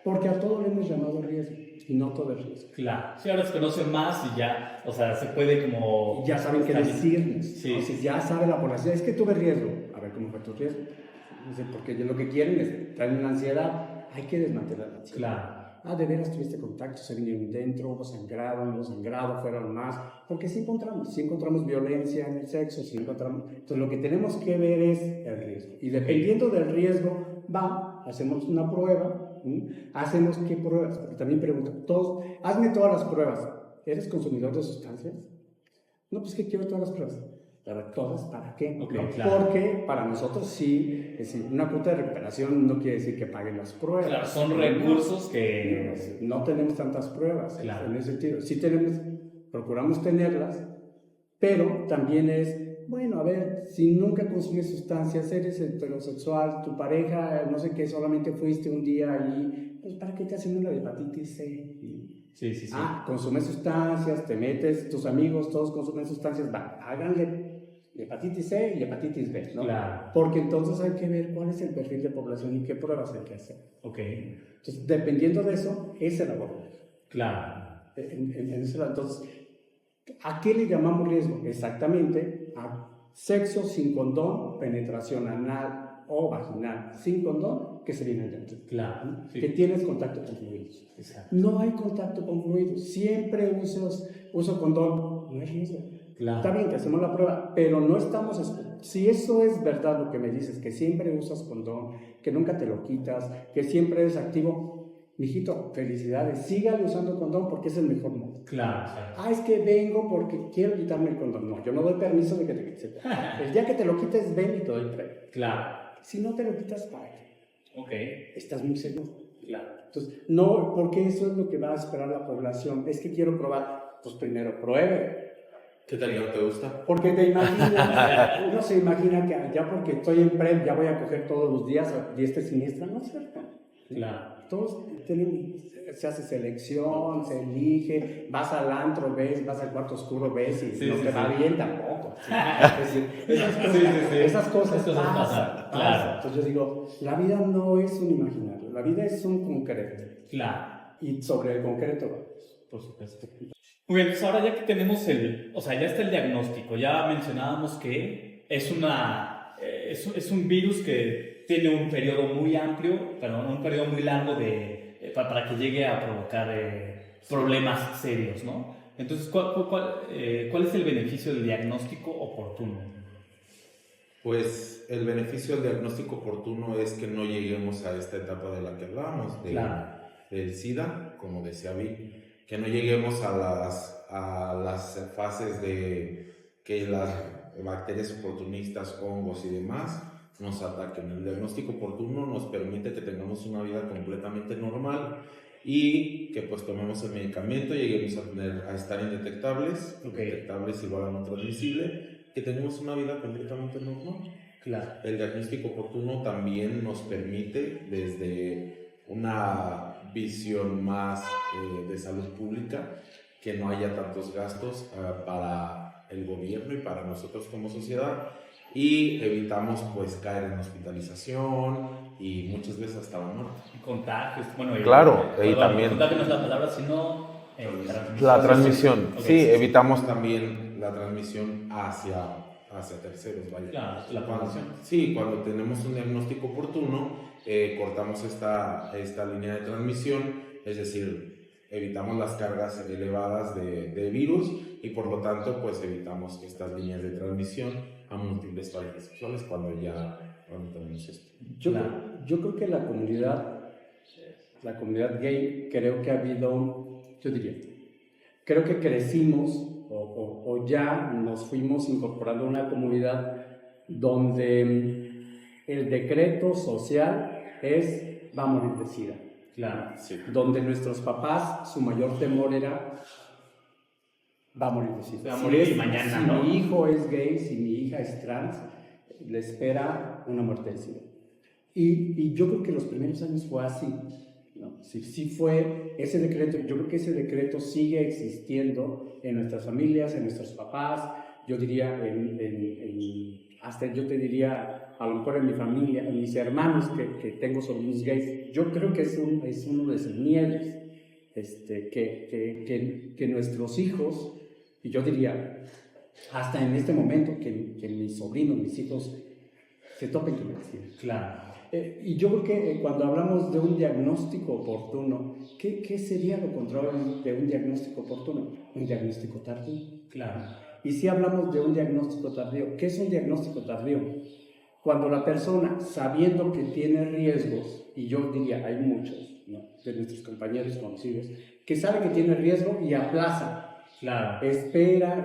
porque a todo le hemos llamado riesgo, y no todo es riesgo. Claro, sí, ahora se conoce más y ya, o sea, se puede como... Y ya saben qué decirnos, sí. Entonces ya sabe la población, es que tuve riesgo, a ver cómo fue tu riesgo, porque lo que quieren es traer una ansiedad, hay que desmantelar la ansiedad. Claro. De veras tuviste contacto, se vinieron dentro, hubo sangrado, fueron más, porque sí encontramos violencia en el sexo, entonces lo que tenemos que ver es el riesgo, y dependiendo del riesgo, hacemos una prueba, hacemos qué pruebas, porque también preguntan, hazme todas las pruebas, ¿eres consumidor de sustancias? No, pues que quiero todas las pruebas. Todas, ¿para qué? Claro. Porque para nosotros sí, es decir, una cuota de recuperación no quiere decir que paguen las pruebas. Claro, son recursos que... No tenemos tantas pruebas, claro. En ese sentido. Sí procuramos tenerlas, pero también bueno, a ver, si nunca consumes sustancias, eres heterosexual, tu pareja, no sé qué, solamente fuiste un día ahí, pues ¿para qué te hacen una hepatitis C? Sí. Consumes sustancias, te metes, tus amigos todos consumen sustancias, háganle hepatitis C y hepatitis B, ¿no? Claro. Porque entonces hay que ver cuál es el perfil de población y qué pruebas hay que hacer. Entonces, dependiendo de eso, ese es el abordaje. Claro. Entonces, ¿a qué le llamamos riesgo? Exactamente a sexo sin condón, penetración anal o vaginal sin condón que se viene dentro. Claro. ¿No? Sí. Que tienes contacto con fluidos. Exacto. No hay contacto con fluidos. Siempre uso condón. No hay riesgo. Claro. Está bien que hacemos la prueba, pero no estamos... Si eso es verdad lo que me dices, que siempre usas condón, que nunca te lo quitas, que siempre eres activo, mijito, felicidades, sígale usando condón porque es el mejor modo. Claro. Es que vengo porque quiero quitarme el condón. No, yo no doy permiso de que te quites. El día que te lo quites, ven y te doy premio. Claro. Si no te lo quitas, ¿para qué? Ok. Estás muy seguro. Claro. Entonces, no, porque eso es lo que va a esperar la población. Es que quiero probar. Pues primero pruebe. ¿Qué tal no te gusta? Porque te imaginas, uno se imagina que ya porque estoy en PrEP ya voy a coger todos los días diestra y siniestra. No es cierto. Claro. Todos se hace selección, se elige, vas al antro, ves, vas al cuarto oscuro, ves y no te va bien tampoco. Es decir, esas cosas pasan. Claro. Entonces yo digo, la vida no es un imaginario, la vida es un concreto. Claro. Y sobre el concreto, por supuesto. Muy bien, pues ahora ya que tenemos ya está el diagnóstico, ya mencionábamos que es un virus que tiene un periodo muy amplio, pero un periodo muy largo para que llegue a provocar problemas serios, ¿no? Entonces, ¿cuál es el beneficio del diagnóstico oportuno? Pues el beneficio del diagnóstico oportuno es que no lleguemos a esta etapa de la que hablábamos, del SIDA, como decía Vi, que no lleguemos a las fases de que las bacterias oportunistas, hongos y demás nos ataquen. El diagnóstico oportuno nos permite que tengamos una vida completamente normal y que pues tomemos el medicamento, lleguemos a estar indetectables, detectables igual a no transmisible, que tenemos una vida completamente normal. Claro. El diagnóstico oportuno también nos permite, desde una visión más de salud pública, que no haya tantos gastos para el gobierno y para nosotros como sociedad, y evitamos pues caer en hospitalización y muchas veces hasta la muerte. Contagios, bueno, claro, y también contagio no es la palabra, sino la transmisión. Okay. Sí, evitamos también la transmisión hacia terceros, vaya. Claro, la población. Cuando tenemos un diagnóstico oportuno, cortamos esta línea de transmisión, es decir, evitamos las cargas elevadas de virus y por lo tanto pues evitamos estas líneas de transmisión a múltiples parejas sexuales cuando tenemos esto. Yo creo que la comunidad gay, creo que ha habido, creo que crecimos o ya nos fuimos incorporando a una comunidad donde el decreto social es va a morir de SIDA. Claro. Sí. Donde nuestros papás, su mayor temor era va a morir de SIDA. Va a morir mañana, si ¿no? mi hijo es gay, si mi hija es trans, le espera una muerte de SIDA. Y yo creo que los primeros años fue así, ¿no? Sí fue ese decreto. Yo creo que ese decreto sigue existiendo en nuestras familias, en nuestros papás. Yo diría, hasta yo te diría, a lo mejor en mi familia, en mis hermanos que tengo sobrinos gays. Yo creo que es uno de esos miedos que nuestros hijos, y yo diría, hasta en este momento, que mis sobrinos, mis hijos, se topen con el SIDA. Claro. Y yo creo que cuando hablamos de un diagnóstico oportuno, ¿qué sería lo contrario de un diagnóstico oportuno? Un diagnóstico tardío. Claro. Y si hablamos de un diagnóstico tardío, ¿qué es un diagnóstico tardío? Cuando la persona, sabiendo que tiene riesgos, y yo diría, hay muchos, ¿no?, de nuestros compañeros conocidos, que sabe que tiene riesgo y aplaza. Claro. Espera,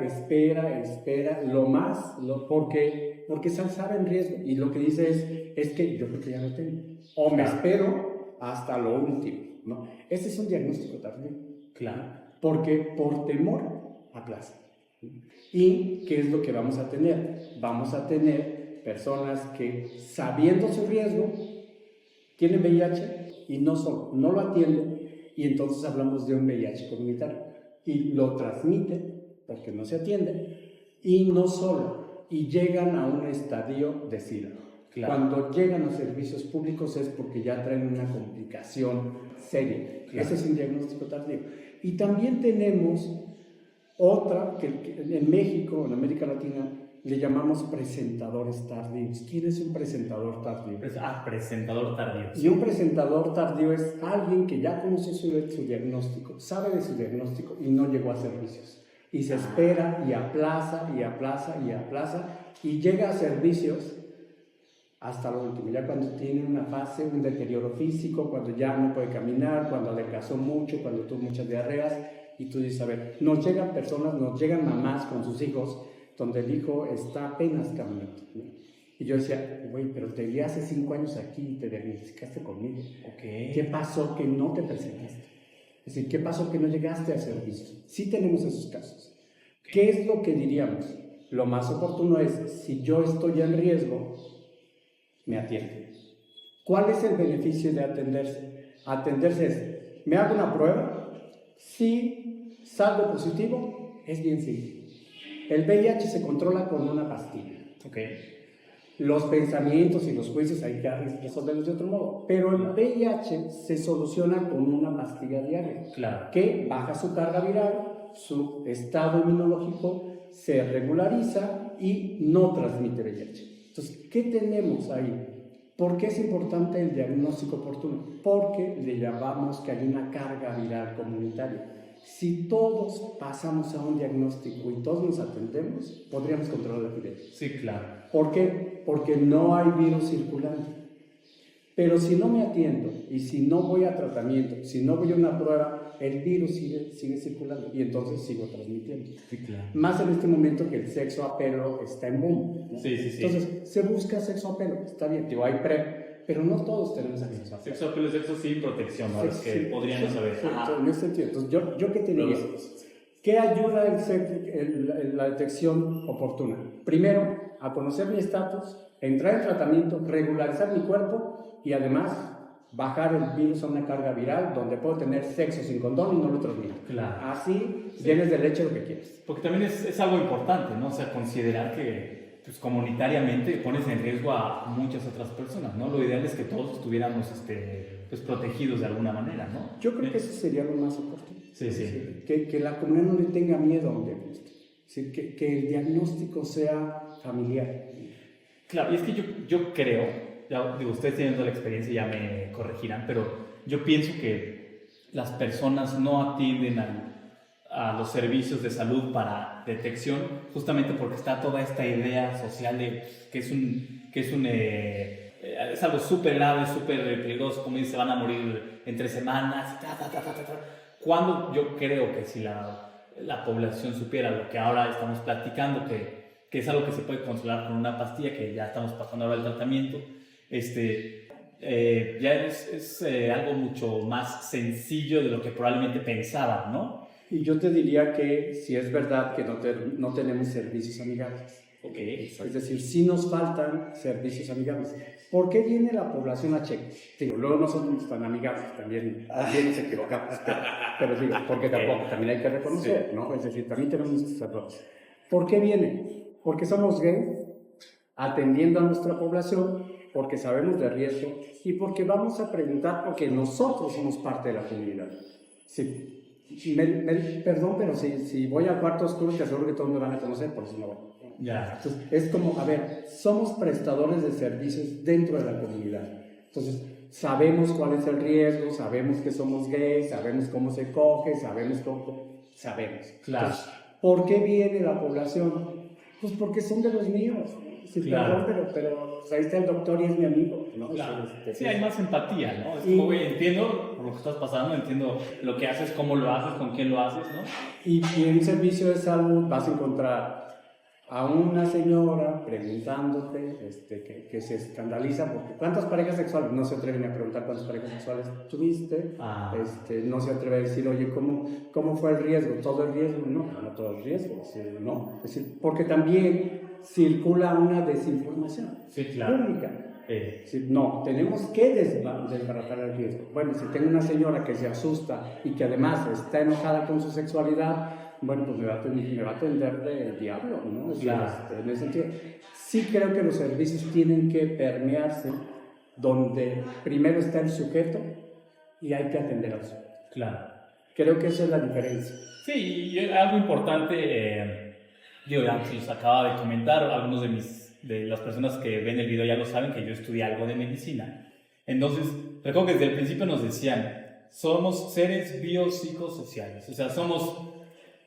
porque sabe en riesgo. Y lo que dice es que yo creo que ya lo tengo. O me espero hasta lo último, ¿no? Ese es un diagnóstico tardío. Claro. Porque por temor aplaza. ¿Y qué es lo que vamos a tener? Vamos a tener personas que, sabiendo su riesgo, tienen VIH y no lo atienden, y entonces hablamos de un VIH comunitario. Y lo transmiten porque no se atiende, y no solo, y llegan a un estadio de SIDA. Claro. Cuando llegan a servicios públicos es porque ya traen una complicación seria. Claro. Ese es un diagnóstico tardío. Y también tenemos otra, que en México, en América Latina, le llamamos presentadores tardíos. ¿Quién es un presentador tardío? Presentador tardío. Y un presentador tardío es alguien que ya conoce su diagnóstico, sabe de su diagnóstico y no llegó a servicios. Y se espera y aplaza y aplaza y aplaza y llega a servicios hasta lo último, ya cuando tiene una fase, un deterioro físico, cuando ya no puede caminar, cuando adelgazó mucho, cuando tuvo muchas diarreas, y tú dices, a ver, nos llegan personas, nos llegan mamás con sus hijos, donde el hijo está apenas caminando, ¿no? Y yo decía, güey, pero te vi hace 5 años aquí y te diagnosticaste conmigo. Okay. ¿Qué pasó que no te presentaste? Es decir, ¿qué pasó que no llegaste a servicio? Sí tenemos esos casos. ¿Qué es lo que diríamos? Lo más oportuno es, si yo estoy en riesgo, me atiende. ¿Cuál es el beneficio de atenderse? Atenderse es, me hago una prueba, si salgo positivo, es bien simple. El VIH se controla con una pastilla. Okay. Los pensamientos y los juicios hay que resolverlos de otro modo, pero el VIH se soluciona con una pastilla diaria, claro, que baja su carga viral, su estado inmunológico se regulariza y no transmite VIH. Entonces, ¿qué tenemos ahí? ¿Por qué es importante el diagnóstico oportuno? Porque le llamamos que hay una carga viral comunitaria. Si todos pasamos a un diagnóstico y todos nos atendemos, podríamos controlar la epidemia. Sí, claro. ¿Por qué? Porque no hay virus circulante. Pero si no me atiendo y si no voy a tratamiento, si no voy a una prueba, el virus sigue circulando y entonces sigo transmitiendo. Sí, claro. Más en este momento que el sexo a pelo está en boom, ¿no? Sí. Entonces, se busca sexo a pelo, está bien, digo, hay PrEP, pero no todos tenemos acceso a PrEP. Sexo a pelo es sexo sin protección, ¿no? Es que podrían no saber. En ese sentido, entonces, ¿yo qué te diría? ¿Qué ayuda la detección oportuna? Primero, a conocer mi estatus, entrar en tratamiento, regularizar mi cuerpo y además bajar el virus a una carga viral donde puedo tener sexo sin condón y no lo transmito. Claro. Así llenes de leche lo que quieres. Porque también es algo importante, ¿no? O sea, considerar que pues, comunitariamente pones en riesgo a muchas otras personas, ¿no? Lo ideal es que todos estuviéramos pues, protegidos de alguna manera, ¿no? Yo creo que eso sería lo más oportuno. Sí. Que la comunidad no le tenga miedo a un diagnóstico. Que el diagnóstico sea familiar. Claro, y es que yo creo, ya digo, ustedes teniendo la experiencia ya me corregirán, pero yo pienso que las personas no atienden a los servicios de salud para detección justamente porque está toda esta idea social de que es algo súper grave, súper peligroso, como dice, van a morir entre semanas, cuando yo creo que si la población supiera lo que ahora estamos platicando, que es algo que se puede controlar con una pastilla, que ya estamos pasando ahora el tratamiento, ya es algo mucho más sencillo de lo que probablemente pensaban, ¿no? Y yo te diría que si es verdad que no tenemos servicios amigables. Okay. Es decir, sí nos faltan servicios amigables. ¿Por qué viene la población a cheque? Digo, luego no somos tan amigables, también nos equivocamos, pero digo, porque también hay que reconocer, ¿no? Es decir, también tenemos nuestros errores. ¿Por qué viene? Porque somos gays, atendiendo a nuestra población, porque sabemos de riesgo y porque vamos a preguntar porque nosotros somos parte de la comunidad. Sí. Perdón, pero si voy a cuarto oscuro, te aseguro que todos me van a conocer, por eso no voy. Ya. Entonces, es como, a ver, somos prestadores de servicios dentro de la comunidad. Entonces, sabemos cuál es el riesgo, sabemos que somos gays, sabemos cómo se coge, sabemos. Claro. Entonces, ¿por qué viene la población? Pues porque son de los míos. Sí, claro. pero ahí está el doctor y es mi amigo, ¿no? Claro. Sí, hay más empatía, ¿no? Es como, güey, entiendo por lo que estás pasando, entiendo lo que haces, cómo lo haces, con quién lo haces, ¿no? Y en un servicio de salud vas a encontrar a una señora preguntándote que se escandaliza porque ¿cuántas parejas sexuales? No se atreven a preguntar cuántas parejas sexuales tuviste, no se atreve a decir, oye, ¿cómo fue el riesgo? ¿Todo el riesgo? No todo el riesgo, no. Es decir, porque también circula una desinformación pública. Es decir, no, tenemos que desbaratar el riesgo. Bueno, si tengo una señora que se asusta y que además está enojada con su sexualidad, bueno, pues me va a atender del diablo, ¿no? Claro. En ese sentido, sí creo que los servicios tienen que permearse donde primero está el sujeto y hay que atender al sujeto. Claro. Creo que esa es la diferencia. Sí, y algo importante, Yo ya se los acaba de comentar, algunos de las personas que ven el video ya lo saben, que yo estudié algo de medicina. Entonces, recuerdo que desde el principio nos decían, somos seres biopsicosociales, o sea, somos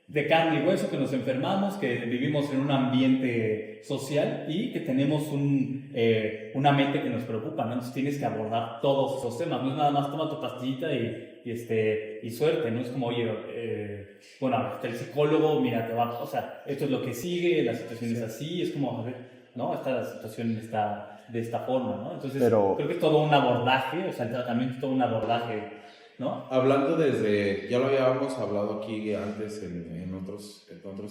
de carne y hueso, que nos enfermamos, que vivimos en un ambiente social y que tenemos una mente que nos preocupa, ¿no? Entonces tienes que abordar todos esos temas, no es nada más toma tu pastillita y suerte, ¿no? Es como, oye, bueno, el psicólogo, mira, o sea, esto es lo que sigue, la situación es así, es como, a ver, ¿no? La situación está de esta forma, ¿no? Entonces, creo que es todo un abordaje, o sea, el tratamiento es todo un abordaje, ¿no? Hablando ya lo habíamos hablado aquí antes en otros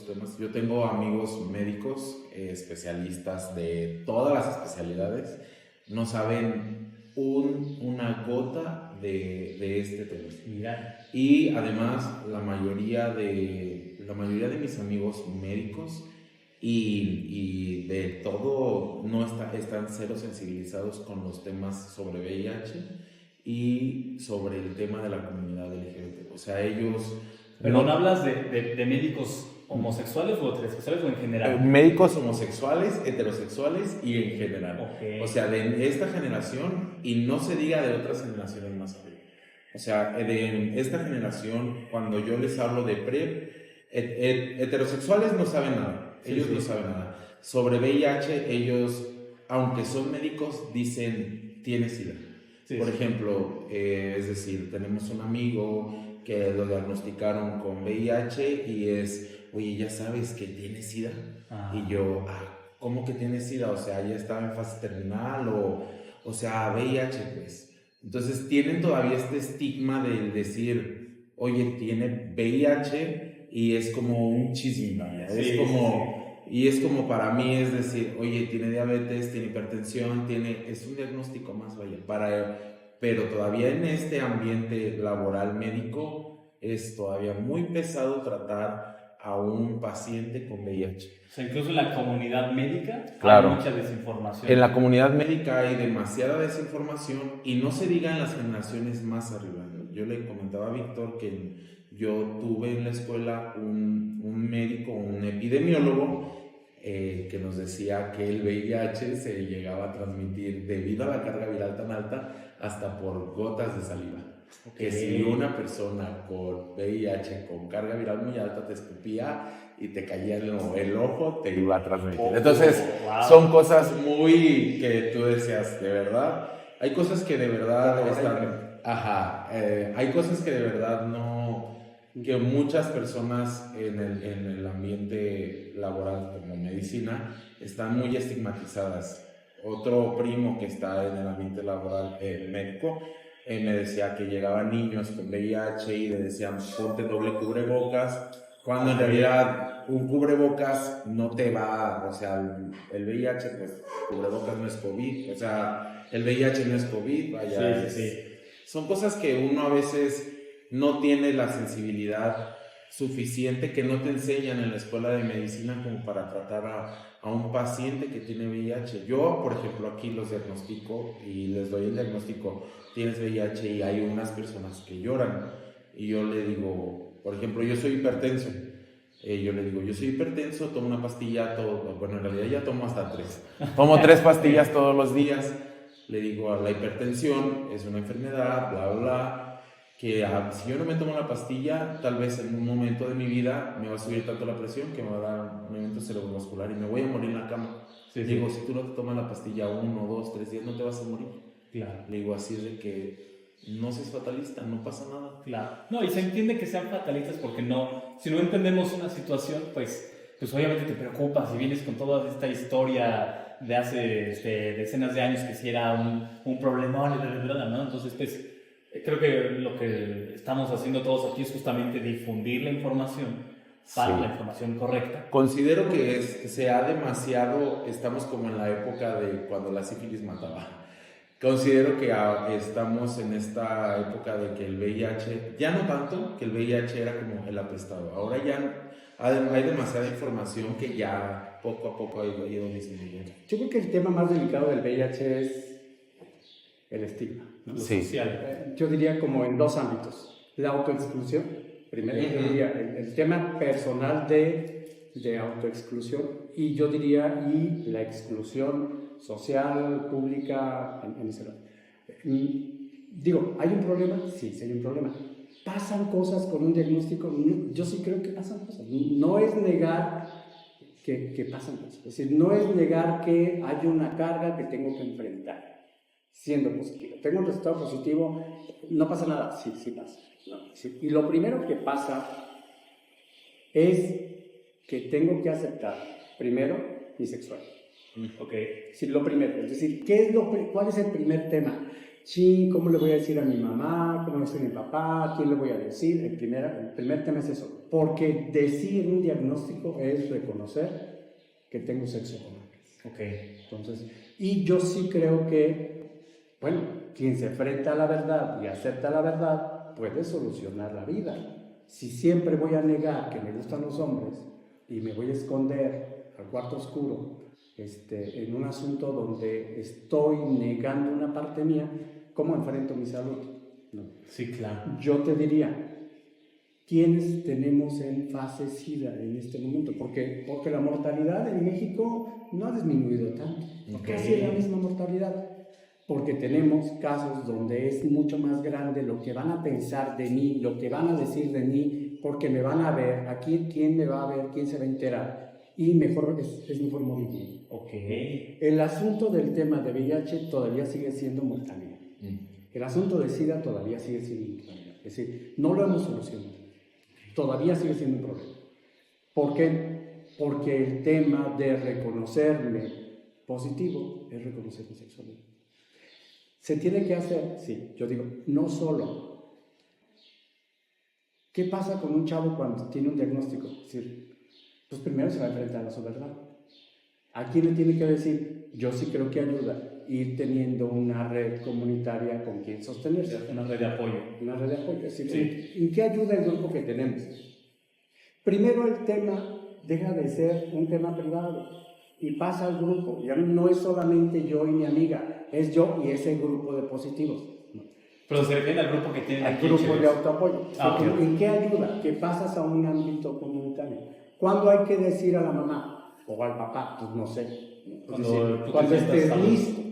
temas, yo tengo amigos médicos, especialistas de todas las especialidades, no saben una gota de este tema. Mira. Y además la mayoría de mis amigos médicos y de todo están cero sensibilizados con los temas sobre VIH y sobre el tema de la comunidad LGBT. O sea, ellos... ¿Perdón, hablas de médicos homosexuales o heterosexuales o en general? Médicos homosexuales, heterosexuales y en general. Okay. O sea, de esta generación y no se diga de otras generaciones más arriba. O sea, de esta generación, cuando yo les hablo de PrEP, heterosexuales no saben nada. Ellos no saben nada. Sobre VIH, ellos, aunque son médicos, dicen, tienes SIDA. Por ejemplo, es decir, tenemos un amigo que lo diagnosticaron con VIH y oye, ¿ya sabes que tiene SIDA? Y yo, ¿cómo que tiene SIDA? O sea, ya estaba en fase terminal o sea, VIH, pues. Entonces tienen todavía este estigma de decir, oye, tiene VIH y es como un chisme, y es como para mí es decir, oye, tiene diabetes, tiene hipertensión, es un diagnóstico más, pero todavía en este ambiente laboral médico es todavía muy pesado tratar a un paciente con VIH. O sea, incluso en la comunidad médica hay mucha desinformación. En la comunidad médica hay demasiada desinformación y no se diga en las generaciones más arriba. Yo le comentaba a Víctor que yo tuve en la escuela un médico, un epidemiólogo, que nos decía que el VIH se llegaba a transmitir debido a la carga viral tan alta hasta por gotas de saliva. Que si una persona con VIH con carga viral muy alta te escupía y te caía el ojo, te iba a transmitir. Entonces, son cosas muy que tú decías, de verdad, hay cosas que de verdad están... hay cosas que de verdad no... que muchas personas en el ambiente laboral como medicina están muy estigmatizadas. Otro primo que está en el ambiente laboral médico me decía que llegaban niños con VIH y le decían ponte doble cubrebocas, cuando en realidad un cubrebocas no te va, o sea, el VIH, pues cubrebocas no es COVID, o sea, el VIH no es COVID, son cosas que uno a veces no tiene la sensibilidad suficiente, que no te enseñan en la escuela de medicina como para tratar a un paciente que tiene VIH. Yo, por ejemplo, aquí los diagnostico y les doy el diagnóstico, tienes VIH, y hay unas personas que lloran y yo le digo, por ejemplo, yo soy hipertenso, yo le digo, yo soy hipertenso, tomo una pastilla, bueno, en realidad ya tomo hasta 3, tomo 3 pastillas todos los días, le digo, la hipertensión es una enfermedad, bla, bla, bla, que si yo no me tomo la pastilla, tal vez en un momento de mi vida me va a subir tanto la presión que me va a dar un evento cerebrovascular y me voy a morir en la cama. Digo, si tú no te tomas la pastilla 1, 2, 3 días, no te vas a morir. Claro. Le digo, así es de que no seas fatalista, no pasa nada. Claro. No, y se entiende que sean fatalistas porque si no entendemos una situación, pues obviamente te preocupas y vienes con toda esta historia de hace decenas de años que si era un problemón, ¿no? Entonces, pues, creo que lo que estamos haciendo todos aquí es justamente difundir la información para la información correcta. Considero que estamos como en la época de cuando la sífilis mataba. Considero que estamos en esta época de que el VIH, ya no tanto, que el VIH era como el apestado. Ahora ya hay demasiada información que ya poco a poco ha ido disminuyendo. Yo creo que el tema más delicado del VIH es el estigma, ¿no? Lo social. Yo diría como en 2 ámbitos. La autoexclusión, primero, yo diría el tema personal de de autoexclusión y yo diría y la exclusión social, pública en ese lado. Digo, ¿hay un problema? Sí, sí hay un problema. ¿Pasan cosas con un diagnóstico? Yo sí creo que pasan cosas. No es negar que pasan cosas. Es decir, no es negar que hay una carga que tengo que enfrentar, siendo positivo. Tengo un resultado positivo, no pasa nada. Sí, sí pasa. No, sí. Y lo primero que pasa es que tengo que aceptar, primero, mi sexualidad. Sí, lo primero. Es decir, ¿cuál es el primer tema? Sí, ¿cómo le voy a decir a mi mamá? ¿Cómo le voy a decir a mi papá? ¿Quién le voy a decir? El primer tema es eso. Porque decir un diagnóstico es reconocer que tengo sexo con hombres. Entonces, y yo sí creo que, bueno, quien se enfrenta a la verdad y acepta la verdad puede solucionar la vida. Si siempre voy a negar que me gustan los hombres y me voy a esconder al cuarto oscuro en un asunto donde estoy negando una parte mía, ¿cómo enfrento mi salud? No. Sí, claro. Yo te diría, ¿quiénes tenemos en fase SIDA en este momento? Porque la mortalidad en México no ha disminuido tanto. Casi es la misma mortalidad. Porque tenemos casos donde es mucho más grande lo que van a pensar de mí, lo que van a decir de mí, porque me van a ver, aquí quién me va a ver, quién se va a enterar, y mejor es mejor morir bien. El asunto del tema de VIH todavía sigue siendo mortalidad. El asunto de SIDA todavía sigue siendo mortalidad. Es decir, no lo hemos solucionado. Todavía sigue siendo un problema. ¿Por qué? Porque el tema de reconocerme positivo es reconocer mi sexualidad. ¿Se tiene que hacer? Sí, yo digo, no solo. ¿Qué pasa con un chavo cuando tiene un diagnóstico? Es decir, pues primero se va a enfrentar a su verdad. ¿A quién le tiene que decir? Yo sí creo que ayuda ir teniendo una red comunitaria con quien sostenerse. Una red de apoyo. Una red de apoyo. Es decir, ¿en qué ayuda el grupo que tenemos? Primero el tema deja de ser un tema privado y pasa al grupo. Ya no es solamente yo y mi amiga, es yo y ese grupo de positivos. Pero se refiere al grupo que tiene al grupo de autoapoyo. ¿En qué ayuda? Que pasas a un ámbito comunitario. ¿Cuándo hay que decir a la mamá o al papá? Pues no sé. Cuando estés listo.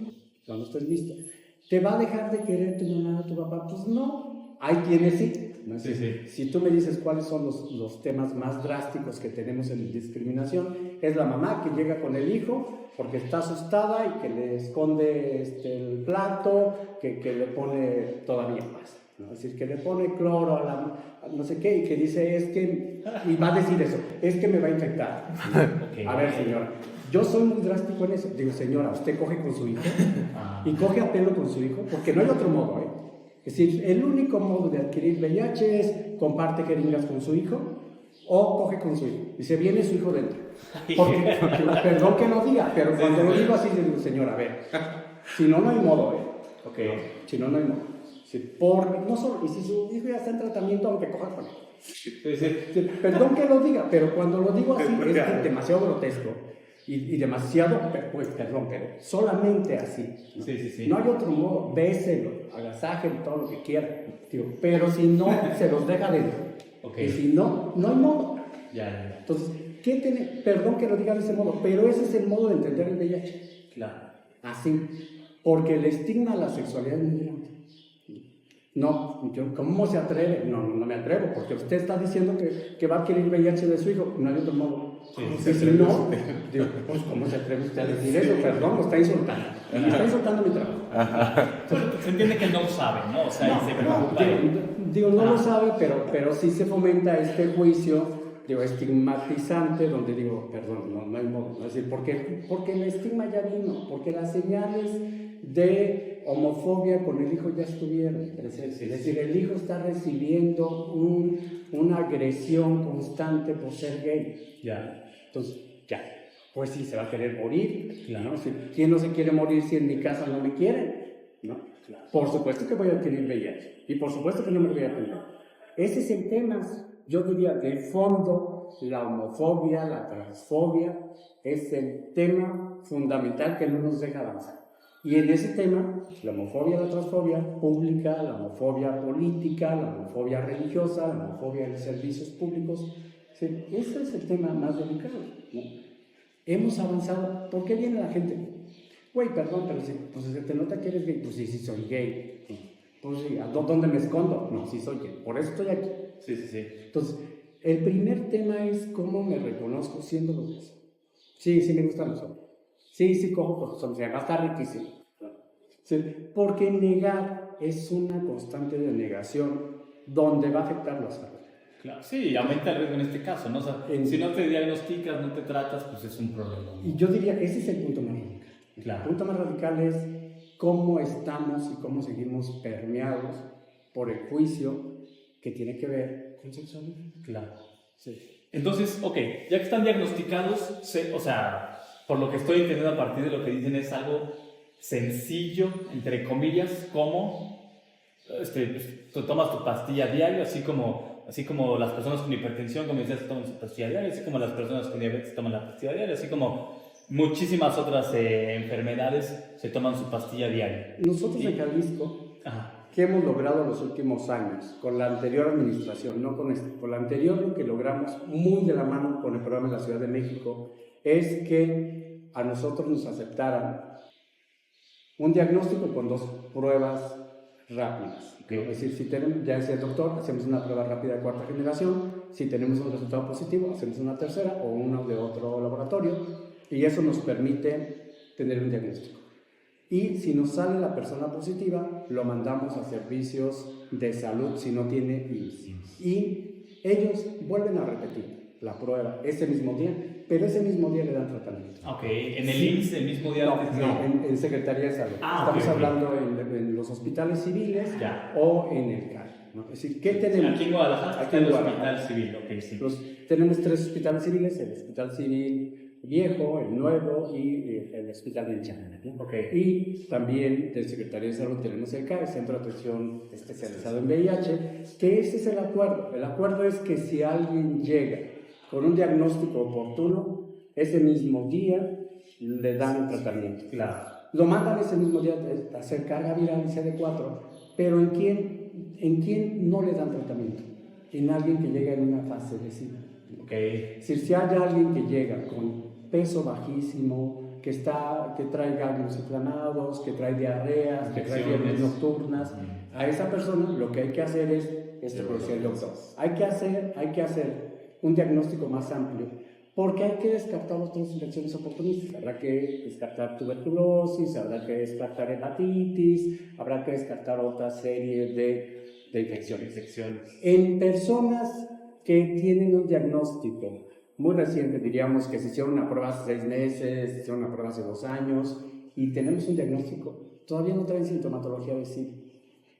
Cuando estés listo. ¿Te va a dejar de querer tu mamá o tu papá? Pues no. Hay quienes sí. ¿No? Sí, sí. Si tú me dices cuáles son los temas más drásticos que tenemos en discriminación, es la mamá que llega con el hijo porque está asustada y que le esconde el plato, que le pone todavía más, ¿no? Es decir, que le pone cloro a no sé qué y que dice y va a decir eso, es que me va a infectar. A ver, señora, yo soy muy drástico en eso. Digo, señora, usted coge con su hijo y coge a pelo con su hijo porque no hay otro modo, ¿eh? Es decir, el único modo de adquirir VIH es comparte jeringas con su hijo o coge con su hijo. Dice, viene su hijo dentro. Porque, perdón que lo diga, pero cuando lo digo así, le digo, señora, a ver, si no, no hay modo, ¿eh? Si no, no hay modo. No solo, y si su hijo ya está en tratamiento, aunque coja con él. Perdón que lo diga, pero cuando lo digo así, es demasiado grotesco. Y demasiado, pues, perdón, pero solamente así. ¿No? Sí. No hay otro modo, béselo, agasájenlo, todo lo que quieran. Pero si no, se los deja dentro. Y si no, no hay modo. Ya. Entonces, ¿qué tiene? Perdón que lo diga de ese modo, pero ese es el modo de entender el VIH. Claro. Así. Porque el estigma a la sexualidad es muy grande. No, ¿cómo se atreve? No me atrevo, porque usted está diciendo que va a adquirir VIH de su hijo. No hay otro modo. Si no, digo, pues, ¿cómo se atreve usted a decir eso? Perdón, me está insultando. Me está insultando mi trabajo. Se entiende que no lo sabe, ¿no? O sea, no, se preocupa. Digo, no lo sabe, pero sí se fomenta este juicio, estigmatizante, donde digo, perdón, no hay modo. Es decir, porque el estigma ya vino, porque las señales de homofobia con el hijo ya estuvieron. Es decir, el hijo está recibiendo una agresión constante por ser gay. Ya. Entonces, ya. Pues sí, se va a querer morir. Claro. ¿No? ¿Quién no se quiere morir si en mi casa no me quieren? ¿No? Claro. Por supuesto que voy a adquirir VIH. Y por supuesto que no me voy a tener. Ese es el tema, yo diría, de fondo, la homofobia, la transfobia, es el tema fundamental que no nos deja avanzar. Y en ese tema, la homofobia, la transfobia pública, la homofobia política, la homofobia religiosa, la homofobia de servicios públicos, Sí, ese es el tema más delicado, ¿no? Hemos avanzado. ¿Por qué viene la gente? Güey, perdón, pero si pues, se te nota que eres gay. Pues sí, sí soy gay. Pues sí, ¿dónde me escondo? No, sí soy gay. Por eso estoy aquí. Sí. Entonces, el primer tema es cómo me reconozco siendo lo que soy. Sí, sí me gustan los hombres. Sí, cojo porque son, se está riquísimo. Sí, porque negar es una constante de negación donde va a afectar la salud. Claro, sí, aumenta el riesgo en este caso, ¿no? O sea, si no te diagnosticas, no te tratas, pues es un problema, ¿no? Y yo diría que ese es el punto más radical. Claro. El punto más radical es cómo estamos y cómo seguimos permeados por el juicio que tiene que ver con sexualidad. Claro. Sí. Entonces, ok, ya que están diagnosticados, o sea, por lo que estoy entendiendo a partir de lo que dicen es algo sencillo, entre comillas, como tú tomas tu pastilla diario, así como las personas con hipertensión, como decías, toman su pastilla diaria, así como las personas con diabetes toman la pastilla diaria, así como muchísimas otras enfermedades se toman su pastilla diaria. Nosotros en Jalisco, ¿qué hemos logrado en los últimos años? Con la anterior administración, no con esta. Con la anterior, lo que logramos muy de la mano con el programa de la Ciudad de México es que a nosotros nos aceptaran un diagnóstico con 2 pruebas rápidas. Okay. Es decir, si tenemos, ya decía el doctor, hacemos una prueba rápida de 4ª generación, si tenemos un resultado positivo, hacemos una tercera o una de otro laboratorio, y eso nos permite tener un diagnóstico. Y si nos sale la persona positiva, lo mandamos a servicios de salud si no tiene IMSS. Y ellos vuelven a repetir la prueba ese mismo día, pero ese mismo día le dan tratamiento. Ok, ¿en el IMSS el mismo día? No, en Secretaría de Salud. Estamos hablando en los hospitales civiles o en el CAR, ¿no? Es decir, ¿qué tenemos? Aquí en Guadalajara, aquí en el Hospital Civil, ok, sí. Tenemos 3 hospitales civiles, el Hospital Civil Viejo, el Nuevo y el Hospital de Chalana, ¿no? Okay. Y también de Secretaría de Salud tenemos el CAR, el Centro de Atención Especializado en VIH, que ese es el acuerdo. El acuerdo es que si alguien llega con un diagnóstico oportuno, ese mismo día le dan el tratamiento. Claro. Lo mandan ese mismo día a hacer carga viral y CD4, pero ¿en quién no le dan tratamiento? En alguien que llega en una fase de SIDA. Okay. Es decir, si hay alguien que llega con peso bajísimo, que trae ganglios inflamados, que trae diarreas, que trae diarreas nocturnas, a esa persona lo que hay que hacer es esto que decía el doctor. Hay que hacer un diagnóstico más amplio, porque hay que descartar otras infecciones oportunistas. Habrá que descartar tuberculosis, habrá que descartar hepatitis, habrá que descartar otra serie de infecciones. En personas que tienen un diagnóstico muy reciente, diríamos que se hicieron una prueba hace 6 meses, se hicieron una prueba hace 2 años, y tenemos un diagnóstico, todavía no traen sintomatología de SIDA.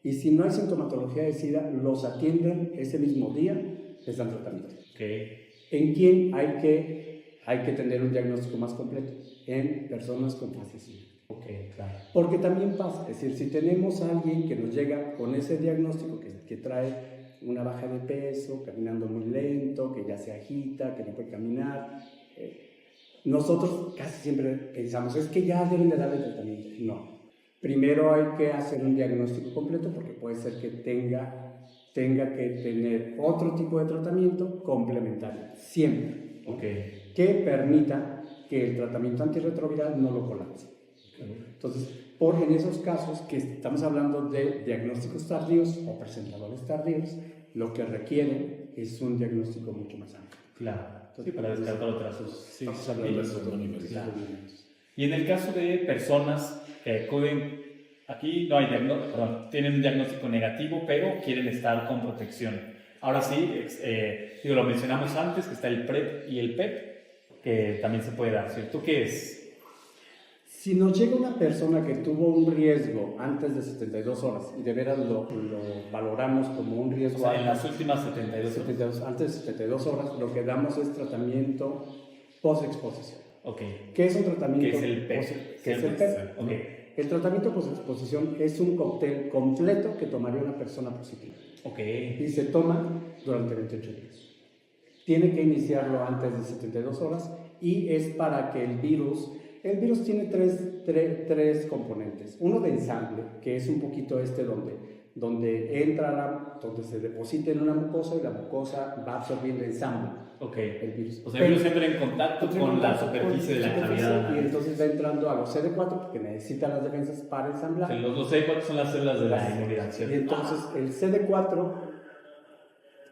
Y si no hay sintomatología de SIDA, los atienden ese mismo día, les dan tratamiento. Okay. ¿En quién hay que tener un diagnóstico más completo? En personas con fase SIDA. Okay, claro. Porque también pasa, es decir, si tenemos a alguien que nos llega con ese diagnóstico que trae una baja de peso, caminando muy lento, que ya se agita, que no puede caminar, nosotros casi siempre pensamos, es que ya deben de darle tratamiento. No. Primero hay que hacer un diagnóstico completo porque puede ser que tenga que tener otro tipo de tratamiento complementario, siempre, okay, que permita que el tratamiento antirretroviral no lo colapse. Okay. Entonces, en esos casos que estamos hablando de diagnósticos tardíos o presentadores tardíos, lo que requieren es un diagnóstico mucho más amplio. Claro. Entonces, para descartar otras sí, claro. Y en el caso de personas que acuden, aquí no hay tienen un diagnóstico negativo, pero quieren estar con protección. Ahora sí, lo mencionamos antes, que está el PrEP y el PEP, que también se puede dar, ¿cierto? ¿Qué es? Si nos llega una persona que tuvo un riesgo antes de 72 horas y de veras lo valoramos como un riesgo, o sea, en las últimas 72 horas, antes de 72 horas, lo que damos es tratamiento post-exposición. Okay. ¿Qué es un tratamiento? ¿Qué es el PEP? ¿Qué es el PEP? Okay. El tratamiento post-exposición es un cóctel completo que tomaría una persona positiva. Okay. Y se toma durante 28 días. Tiene que iniciarlo antes de 72 horas y es para que el virus tiene tres componentes. Uno de ensamble, que es un poquito donde donde entra, donde se deposita en una mucosa y la mucosa va absorbiendo ensamble el virus. O sea, el virus entra en contacto con la superficie de la cavidad. Y entonces va entrando a los CD4 porque necesitan las defensas para ensamblar. Los CD4 son las células de la inmunidad, ¿cierto? Y entonces el CD4,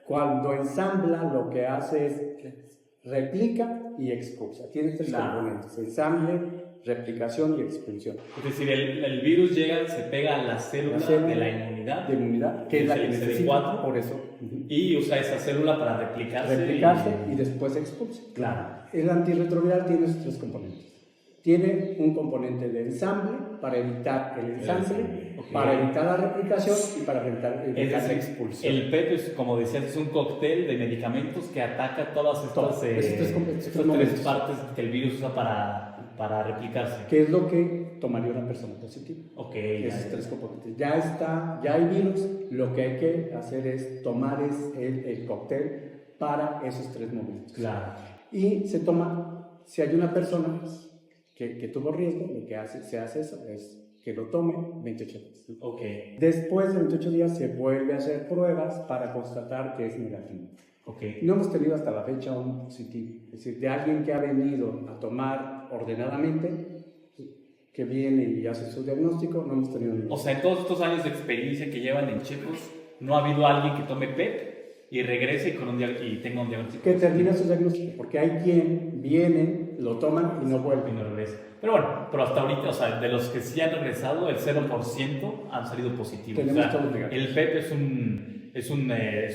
cuando ensambla, lo que hace es replica y expulsa. Tiene tres componentes: ensamble, replicación y expulsión. Es decir, el virus llega, se pega a la célula de la inmunidad, que es la que el necesita, CD4, por eso. Y usa esa célula para replicarse. Y después expulsa. Claro. El antirretroviral tiene esos tres componentes. Tiene un componente de ensamble para evitar el ensamble, para evitar la replicación y para evitar la expulsión. El PEP es, como decías, es un cóctel de medicamentos que ataca todas estas tres partes que el virus usa para replicarse. ¿Qué es lo que tomaría una persona positiva? Esos tres componentes. Ya hay virus, lo que hay que hacer es tomar el cóctel para esos tres momentos. Claro. Y se toma, si hay una persona que tuvo riesgo, lo que se hace eso es que lo tome 28 días. Después de 28 días se vuelve a hacer pruebas para constatar que es negativo. No hemos tenido hasta la fecha un positivo, es decir, de alguien que ha venido a tomar ordenadamente, que viene y hace su diagnóstico, no hemos tenido ningún. O sea, en todos estos años de experiencia que llevan en Checos, no ha habido alguien que tome PEP y regrese y tenga un diagnóstico. Que termina su diagnóstico, porque hay quien viene, lo toman y no vuelve. Y no regresa. Pero bueno, hasta ahorita, o sea, de los que sí han regresado, el 0% han salido positivos. Tenemos todo el PEP es un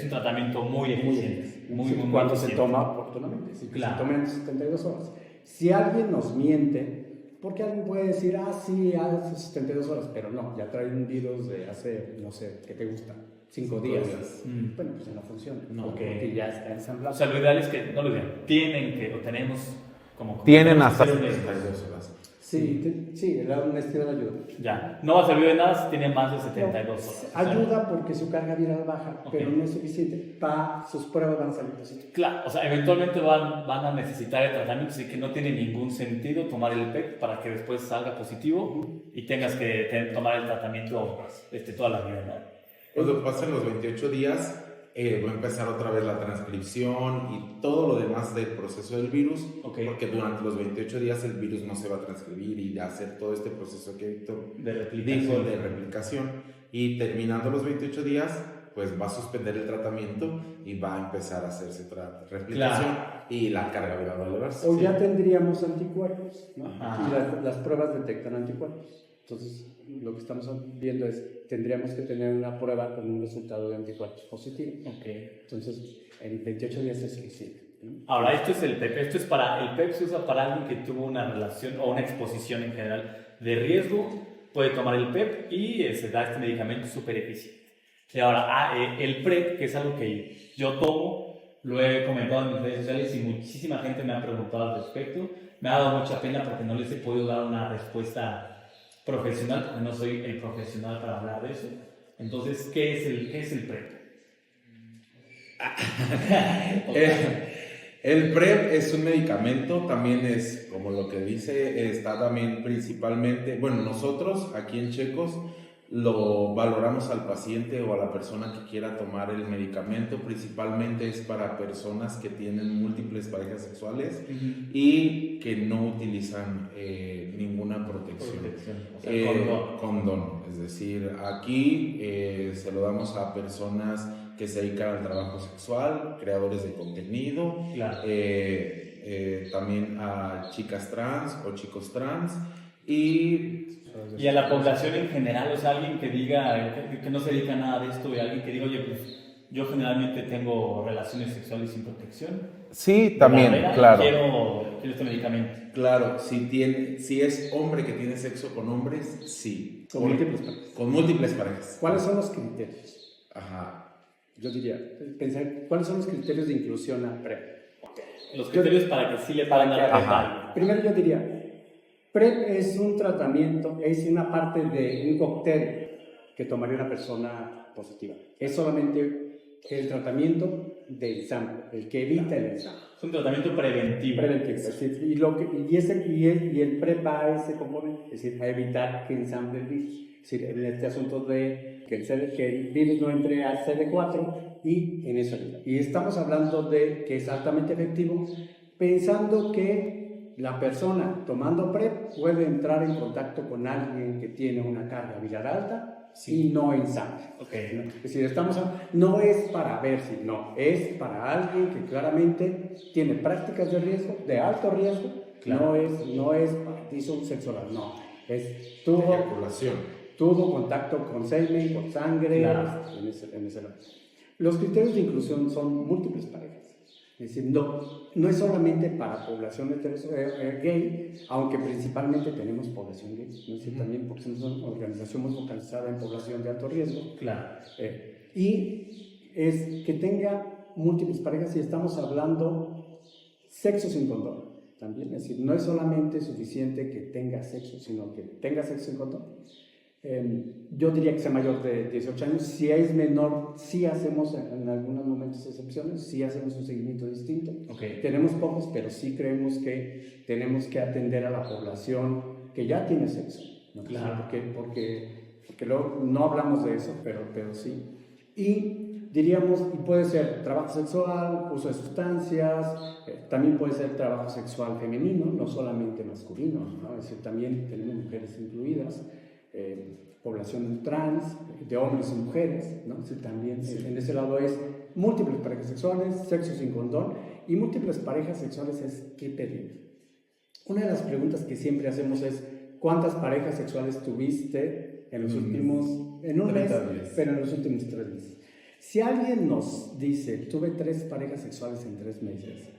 tratamiento muy eficiente. Muy cuando eficiente. se toma oportunamente. Se toma en 72 horas. Si alguien nos miente, porque alguien puede decir, sí, hace 72 horas, pero no, ya trae un virus de hace, no sé, ¿qué te gusta? 5 días. Bueno, pues no funciona. Porque ya está ensamblado. O sea, lo ideal es que, no lo ideal, tenemos como... Tienen hasta 72 horas. Sí, la honestidad ayuda. Ya, no va a servir de nada si tiene más de 72 horas. Ayuda porque su carga viral baja, pero no es suficiente. Sus pruebas van a salir positivas. Claro, o sea, eventualmente van a necesitar el tratamiento, así que no tiene ningún sentido tomar el PEP para que después salga positivo y tengas que tomar el tratamiento toda la vida, ¿no? Cuando pasen los 28 días, va a empezar otra vez la transcripción y todo lo demás del proceso del virus, porque durante los 28 días el virus no se va a transcribir y hacer todo este proceso que Héctor dijo de replicación. Y terminando los 28 días, pues va a suspender el tratamiento y va a empezar a hacerse otra replicación y la carga viral va a elevarse. O ya tendríamos anticuerpos, ¿no? Y las pruebas detectan anticuerpos. Entonces, lo que estamos viendo es, tendríamos que tener una prueba con un resultado de anticuerpos positivo. Entonces, en 28 días es suficiente. Ahora, esto es el PEP. El PEP se usa para alguien que tuvo una relación o una exposición en general de riesgo. Puede tomar el PEP y se da este medicamento súper eficiente. Y ahora, el PrEP, que es algo que yo tomo, lo he comentado en mis redes sociales y muchísima gente me ha preguntado al respecto. Me ha dado mucha pena porque no les he podido dar una respuesta profesional, porque no soy el profesional para hablar de eso. Entonces, ¿qué es el PrEP? El PrEP es un medicamento, también es, como lo que dice, está también principalmente, bueno, nosotros aquí en Checos lo valoramos al paciente o a la persona que quiera tomar el medicamento, principalmente es para personas que tienen múltiples parejas sexuales y que no utilizan ninguna protección. O sea, condón. Es decir, aquí se lo damos a personas que se dedican al trabajo sexual, creadores de contenido, también a chicas trans o chicos trans y a la población en general, o sea, alguien que diga que no se dedica a nada de esto y alguien que diga, oye, pues yo generalmente tengo relaciones sexuales sin protección. Sí, también, claro. Quiero este medicamento. Claro, si es hombre que tiene sexo con hombres, sí. Con múltiples parejas. ¿Cuáles son los criterios? Yo diría, pensar, ¿cuáles son los criterios de inclusión a PrEP? Los criterios para que sí le puedan dar a Primero yo diría, PrEP es un tratamiento, es una parte de un cóctel que tomaría una persona positiva. Es solamente el tratamiento de ensamble, el que evita el ensamble. Es un tratamiento preventivo. Y el PrEP va a ese componente, es decir, a evitar que ensamble el virus. Es decir, en este asunto de que el virus no entre al CD4 y en eso. Y estamos hablando de que es altamente efectivo, pensando que la persona tomando PrEP puede entrar en contacto con alguien que tiene una carga viral alta y no en sangre. Okay. Es decir, no es para ver si no, es para alguien que claramente tiene prácticas de riesgo, de alto riesgo. Claro. No es hizo un sexo oral, no. Es tuvo contacto con semen, con sangre, claro. en ese lado. Los criterios de inclusión son múltiples parejas. Es decir, no es solamente para población gay, aunque principalmente tenemos población gay, ¿no? Es decir, también porque somos una organización muy focalizada en población de alto riesgo. Claro. Y es que tenga múltiples parejas, y estamos hablando sexo sin condón. También, es decir, no es solamente suficiente que tenga sexo, sino que tenga sexo sin condón. Yo diría que sea mayor de 18 años. Si es menor, sí hacemos en algunos momentos excepciones, sí hacemos un seguimiento distinto. Okay. Tenemos pocos, pero sí creemos que tenemos que atender a la población que ya tiene sexo, ¿no? Claro. Porque luego no hablamos de eso, pero sí. Y diríamos, y puede ser trabajo sexual, uso de sustancias, también puede ser trabajo sexual femenino, no solamente masculino, ¿no? Es decir, también tenemos mujeres incluidas. Población trans, de hombres y mujeres, ¿no? Sí, también sí. En ese lado es múltiples parejas sexuales, sexo sin condón, y múltiples parejas sexuales es ¿qué pedir? Una de las preguntas que siempre hacemos es ¿cuántas parejas sexuales tuviste en los últimos, en un mes, pero en los últimos 3 meses? Si alguien nos dice tuve 3 parejas sexuales en 3 meses,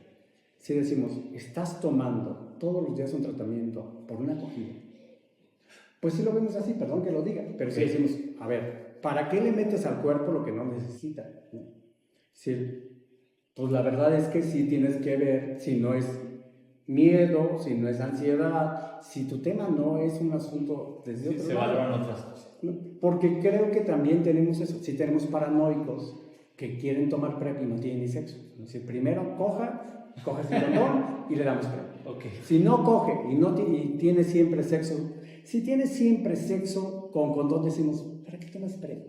si decimos estás tomando todos los días un tratamiento por una acogida, pues sí lo vemos así, perdón que lo diga, pero sí decimos, a ver, ¿para qué le metes al cuerpo lo que no necesita? ¿No? Sí, pues la verdad es que sí tienes que ver si no es miedo, si no es ansiedad, si tu tema no es un asunto desde otro lado. Se valoran otras cosas. Porque creo que también tenemos eso, sí tenemos paranoicos que quieren tomar PrEP y no tienen ni sexo. Entonces, primero coge sin condón y le damos PrEP. Okay. Si no coge y tiene siempre sexo, si tienes siempre sexo con condón, decimos, ¿para qué tomas PrEP?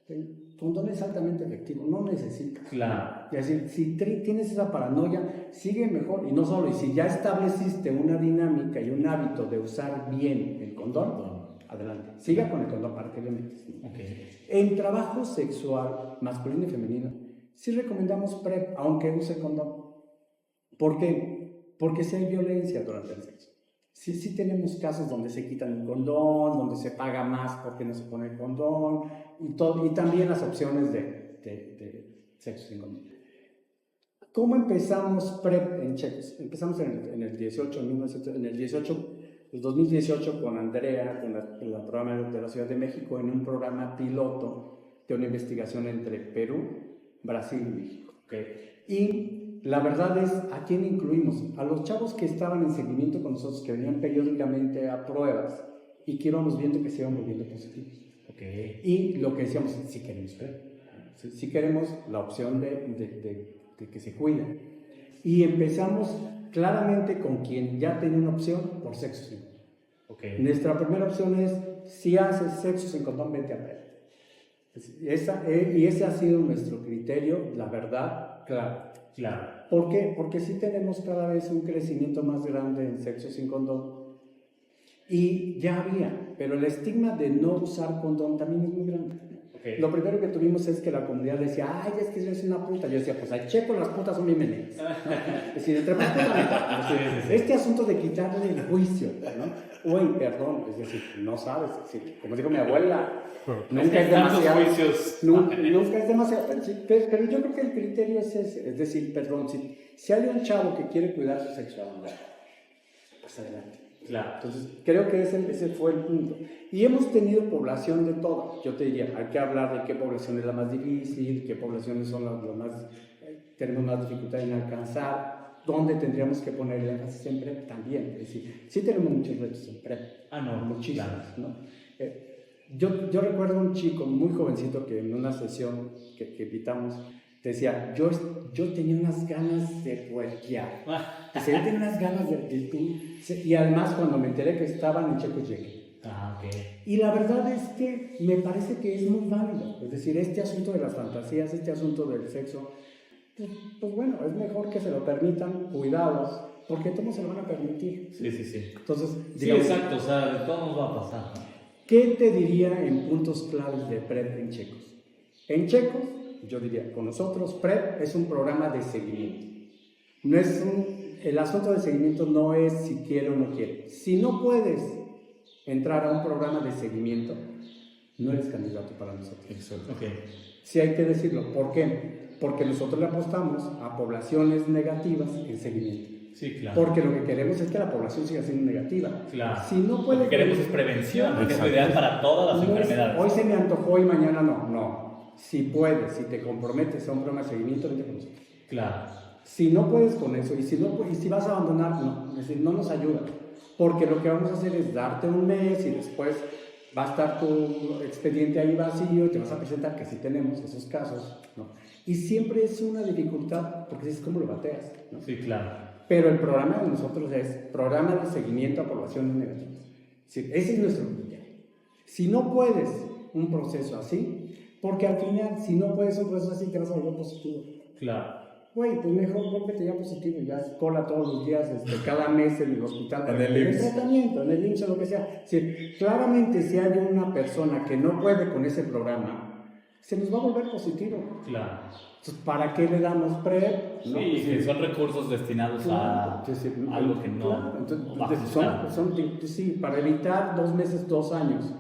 El condón es altamente efectivo, no necesitas. Claro. Es decir, si tienes esa paranoia, sigue mejor. Y no solo, y si ya estableciste una dinámica y un hábito de usar bien el condón, adelante. Siga con el condón para que le metes. Okay. En trabajo sexual, masculino y femenino, sí recomendamos PrEP, aunque use condón. ¿Por qué? Porque si hay violencia durante el sexo. Sí tenemos casos donde se quitan el condón, donde se paga más porque no se pone el condón, y también las opciones de sexo sin condón. ¿Cómo empezamos PrEP en Checos? Empezamos en el 2018 con Andrea, con el programa de la Ciudad de México, en un programa piloto de una investigación entre Perú, Brasil y México. Okay. Y la verdad es, ¿a quién incluimos? A los chavos que estaban en seguimiento con nosotros, que venían periódicamente a pruebas y que íbamos viendo que se iban volviendo positivos. Okay. Y lo que decíamos, sí queremos PrEP, sí queremos la opción de que se cuiden. Y empezamos claramente con quien ya tenía una opción por sexo sin condón. Okay. Nuestra primera opción es, si haces sexo sin condón, vete a PrEP. Y ese ha sido nuestro criterio, la verdad, claro. ¿Por qué? Porque sí tenemos cada vez un crecimiento más grande en sexo sin condón. Y ya había, pero el estigma de no usar condón también es muy grande. Okay. Lo primero que tuvimos es que la comunidad decía, ay, es que eres una puta. Yo decía, pues al Checo las putas son bienvenidas. Es decir, entre más putas, este asunto de quitarle el juicio, ¿no? Uy, perdón, es decir, no sabes. Es decir, como dijo mi abuela, nunca es demasiado. Nunca es demasiado. Pero yo creo que el criterio es ese. Es decir, perdón, si hay un chavo que quiere cuidar su sexualidad, pues adelante. Claro. Entonces, creo que ese fue el punto. Y hemos tenido población de todo. Yo te diría, hay que hablar de qué población es la más difícil, qué poblaciones son las más, tenemos más dificultad en alcanzar, dónde tendríamos que poner el énfasis en PrEP también. Es decir, sí tenemos muchos retos en PrEP. Muchísimos, claro. ¿No? Yo recuerdo un chico muy jovencito que en una sesión que invitamos decía, yo tenía unas ganas de puerquear. Yo tenía unas ganas de y además cuando me enteré que estaban en Checo llegué. Ok. Y la verdad es que me parece que es muy válido. Es decir, este asunto de las fantasías, este asunto del sexo, pues bueno, es mejor que se lo permitan, cuidados, porque todos se lo van a permitir. Sí. Entonces, Sí, digamos, exacto, o sea, de todo nos va a pasar, ¿no? ¿qué te diría en puntos claves de PrEP en Checos? En Checos, yo diría, con nosotros, PrEP es un programa de seguimiento. El asunto de seguimiento no es si quiere o no quiere. Si no puedes entrar a un programa de seguimiento, no eres candidato para nosotros. Exacto. Ok. Sí hay que decirlo. ¿Por qué? Porque nosotros le apostamos a poblaciones negativas en seguimiento. Sí, claro. Porque lo que queremos es que la población siga siendo negativa. Claro. Si no puede, Lo que queremos es prevención, que es lo ideal para todas las no es, enfermedades. hoy se me antojó y mañana no. No. Si puedes, si te comprometes a un programa de seguimiento, vete con nosotros. Claro. Si no puedes con eso y si vas a abandonar, no. Es decir, no nos ayuda. Porque lo que vamos a hacer es darte un mes y después va a estar tu expediente ahí vacío y te vas a presentar, que sí tenemos esos casos, ¿no? Y siempre es una dificultad porque dices, ¿cómo lo bateas? ¿No? Sí, claro. Pero el programa de nosotros es programa de seguimiento a poblaciones negativas. Sí, ese es nuestro criterio. Si no puedes un proceso así, porque al final, si no puedes un proceso así, te vas a volver positivo. Claro. Güey, pues mejor vuélvete ya positivo y ya cola todos los días, cada mes en el hospital. En el IMSS. Tratamiento, en el IMSS o lo que sea. Sí, claramente, si hay una persona que no puede con ese programa, se nos va a volver positivo. Claro. Entonces, ¿para qué le damos PrEP? ¿No? Sí, que son recursos destinados a algo que no claro. Entonces, va a funcionar. sí, para evitar 2 meses, 2 años.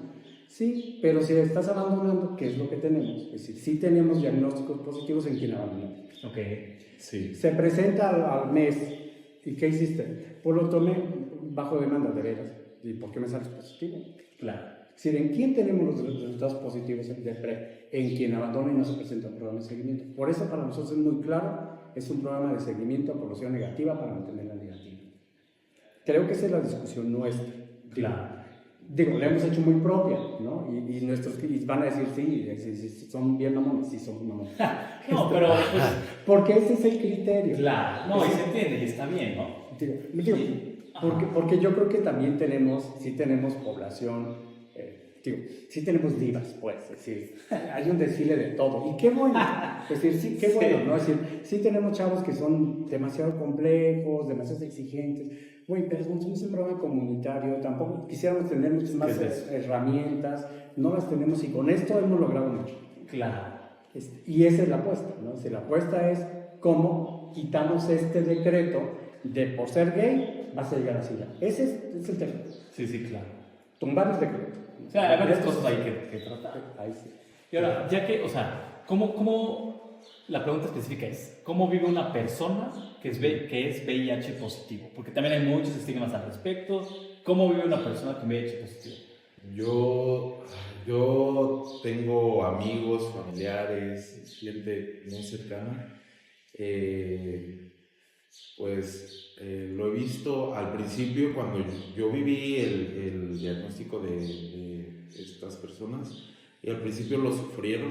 Sí, pero si estás abandonando, ¿qué es lo que tenemos? Es decir, sí tenemos diagnósticos positivos en quien abandonó. Ok. Sí. Se presenta al mes. ¿Y qué hiciste? Pues lo tomé bajo demanda, de veras. ¿Y por qué me sales positivo? Claro. Es decir, ¿en quién tenemos los resultados positivos de PrEP? En quien abandona y no se presenta un programa de seguimiento. Por eso para nosotros es muy claro, es un programa de seguimiento a población negativa para mantenerla negativa. Creo que esa es la discusión nuestra. Claro. Digo, la hemos hecho muy propia, ¿no? Y nuestros y van a decir, sí, son bien mamones, sí, son mamones. No, pero pues, porque ese es el criterio. claro, no, y se entiende y está bien, ¿no? Digo, porque yo creo que también sí tenemos población, sí tenemos divas, pues, es decir, hay un desfile de todo, y qué bueno, es decir, sí, qué bueno, ¿no? Es decir, sí tenemos chavos que son demasiado complejos, demasiado exigentes. Güey, pero somos un programa comunitario, tampoco quisiéramos tener muchas más herramientas, no las tenemos y con esto hemos logrado mucho. Claro. Y esa es la apuesta, ¿no? Si la apuesta es cómo quitamos este decreto de por ser gay vas a llegar a SIDA. Ese es el tema. Sí, claro. Tumbar el decreto. O sea, hay varias cosas ahí que tratar. Ahí sí. Y ahora, ya que, o sea, la pregunta específica es, ¿cómo vive una persona que es VIH positivo? Porque también hay muchos estigmas al respecto. ¿Cómo vive una persona con VIH positivo? Yo tengo amigos, familiares, gente muy cercana. Lo he visto al principio cuando yo viví el diagnóstico de estas personas y al principio lo sufrieron.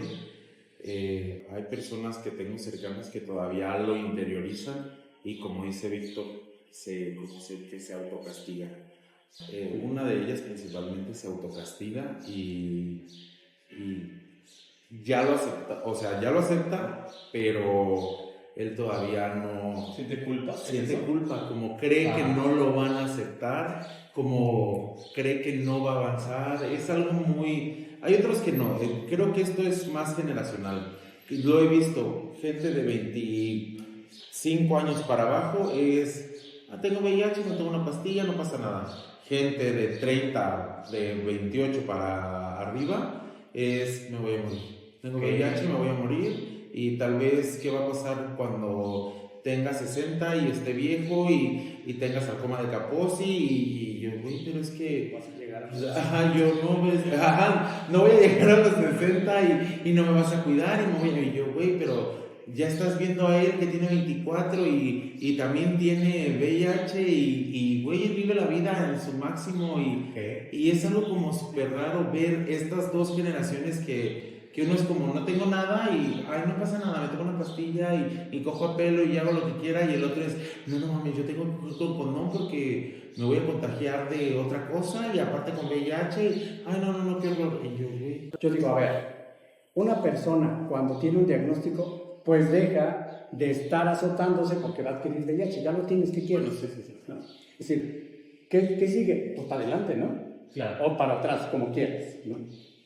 Hay personas que tengo cercanas que todavía lo interiorizan y como dice Víctor, que se autocastiga. Una de ellas principalmente se autocastiga y ya lo acepta, pero él todavía no siente culpa, como cree que no lo van a aceptar, como cree que no va a avanzar. Es algo hay otros que no. Creo que esto es más generacional. Lo he visto, gente de 25 años para abajo tengo VIH, me tomo una pastilla, no pasa nada. Gente de 30, de 28 para arriba me voy a morir. Tengo VIH, me voy a morir. Y tal vez, ¿qué va a pasar cuando tenga 60 y esté viejo y tenga sarcoma de Kaposi? Y yo, güey, pero es que vas a llegar no voy a llegar a los 60 y no me vas a cuidar. Y yo, güey, pero ya estás viendo a él que tiene 24 y también tiene VIH y güey, él vive la vida en su máximo y es algo como súper raro ver estas dos generaciones que que uno es como, no tengo nada y, ay, no pasa nada, me tomo una pastilla y cojo a pelo y hago lo que quiera, y el otro es, no mames, yo tengo que ir con condón porque me voy a contagiar de otra cosa y aparte con VIH, ay, no, qué horror. Y yo, güey. Yo digo, a ver, una persona cuando tiene un diagnóstico, pues deja de estar azotándose porque va a adquirir VIH, ya lo tienes, ¿qué quieres? ¿No? Es decir, ¿qué sigue? Pues para adelante, ¿no? Claro. O para atrás, como quieras, ¿no?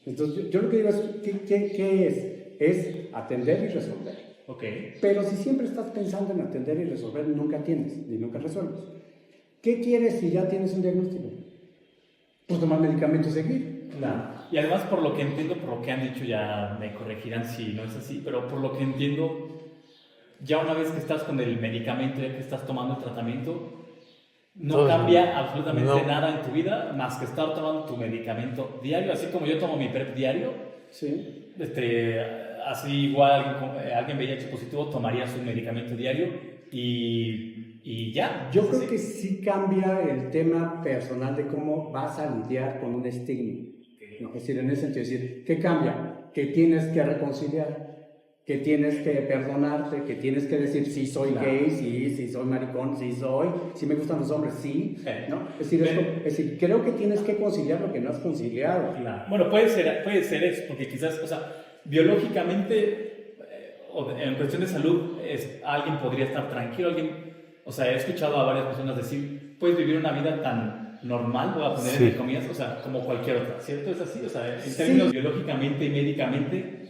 Entonces, yo lo que digo es, ¿qué es? Es atender y resolver. Okay. Pero si siempre estás pensando en atender y resolver, nunca atiendes y nunca resuelves. ¿Qué quieres si ya tienes un diagnóstico? Pues tomar medicamentos y seguir. Claro. Y además, por lo que entiendo, por lo que han dicho, ya me corregirán si no es así, pero por lo que entiendo, ya una vez que estás con el medicamento, ya que estás tomando el tratamiento, no cambia absolutamente nada en tu vida más que estar tomando tu medicamento diario, así como yo tomo mi PrEP diario. Sí. Así igual alguien VIH positivo tomaría su medicamento diario y ya. Yo creo que sí cambia el tema personal de cómo vas a lidiar con un estigma. ¿No? Es decir, en ese sentido, es decir, ¿qué cambia? Que tienes que reconciliar, que tienes que perdonarte, que tienes que decir sí soy gay, sí soy maricón, sí me gustan los hombres, sí, ¿no? Es decir, creo que tienes que conciliar lo que no has conciliado. Claro. Bueno, puede ser eso, porque quizás, o sea, biológicamente, o en cuestión de salud, alguien podría estar tranquilo, o sea, he escuchado a varias personas decir, puedes vivir una vida tan normal, voy a poner entre comillas, o sea, como cualquier otra, ¿cierto? Es así, o sea, en términos biológicamente y médicamente.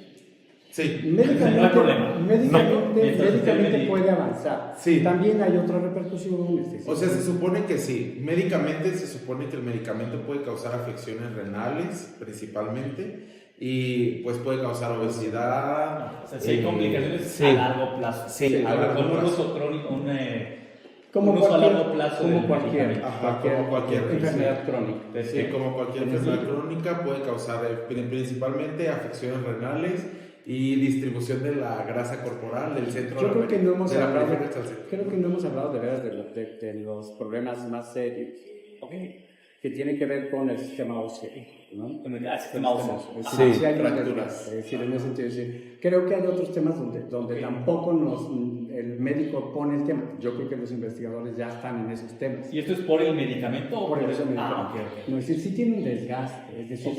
Sí, no hay problema. Médicamente puede avanzar. Sí. También hay otras repercusiones. O sea, se supone que sí. Médicamente se supone que el medicamento puede causar afecciones renales, principalmente, y pues puede causar obesidad. O sea, si hay complicaciones a largo plazo. Sí, a largo plazo. Un uso crónico, como un uso a largo plazo. Como cualquier enfermedad crónica. Sí, como cualquier enfermedad crónica puede causar principalmente afecciones renales y distribución de la grasa corporal del centro. Yo creo que no hemos hablado, creo que no hemos hablado de veras de los problemas más serios, que tienen que ver con el sistema óseo, ¿no? Con el sistema óseo. Sí, hay fracturas. Es decir, en ese sentido, creo que hay otros temas donde tampoco el médico pone el tema. Yo creo que los investigadores ya están en esos temas. ¿Y esto es por el medicamento o por el medicamento? Okay. No, es decir, sí tiene un desgaste. Es decir,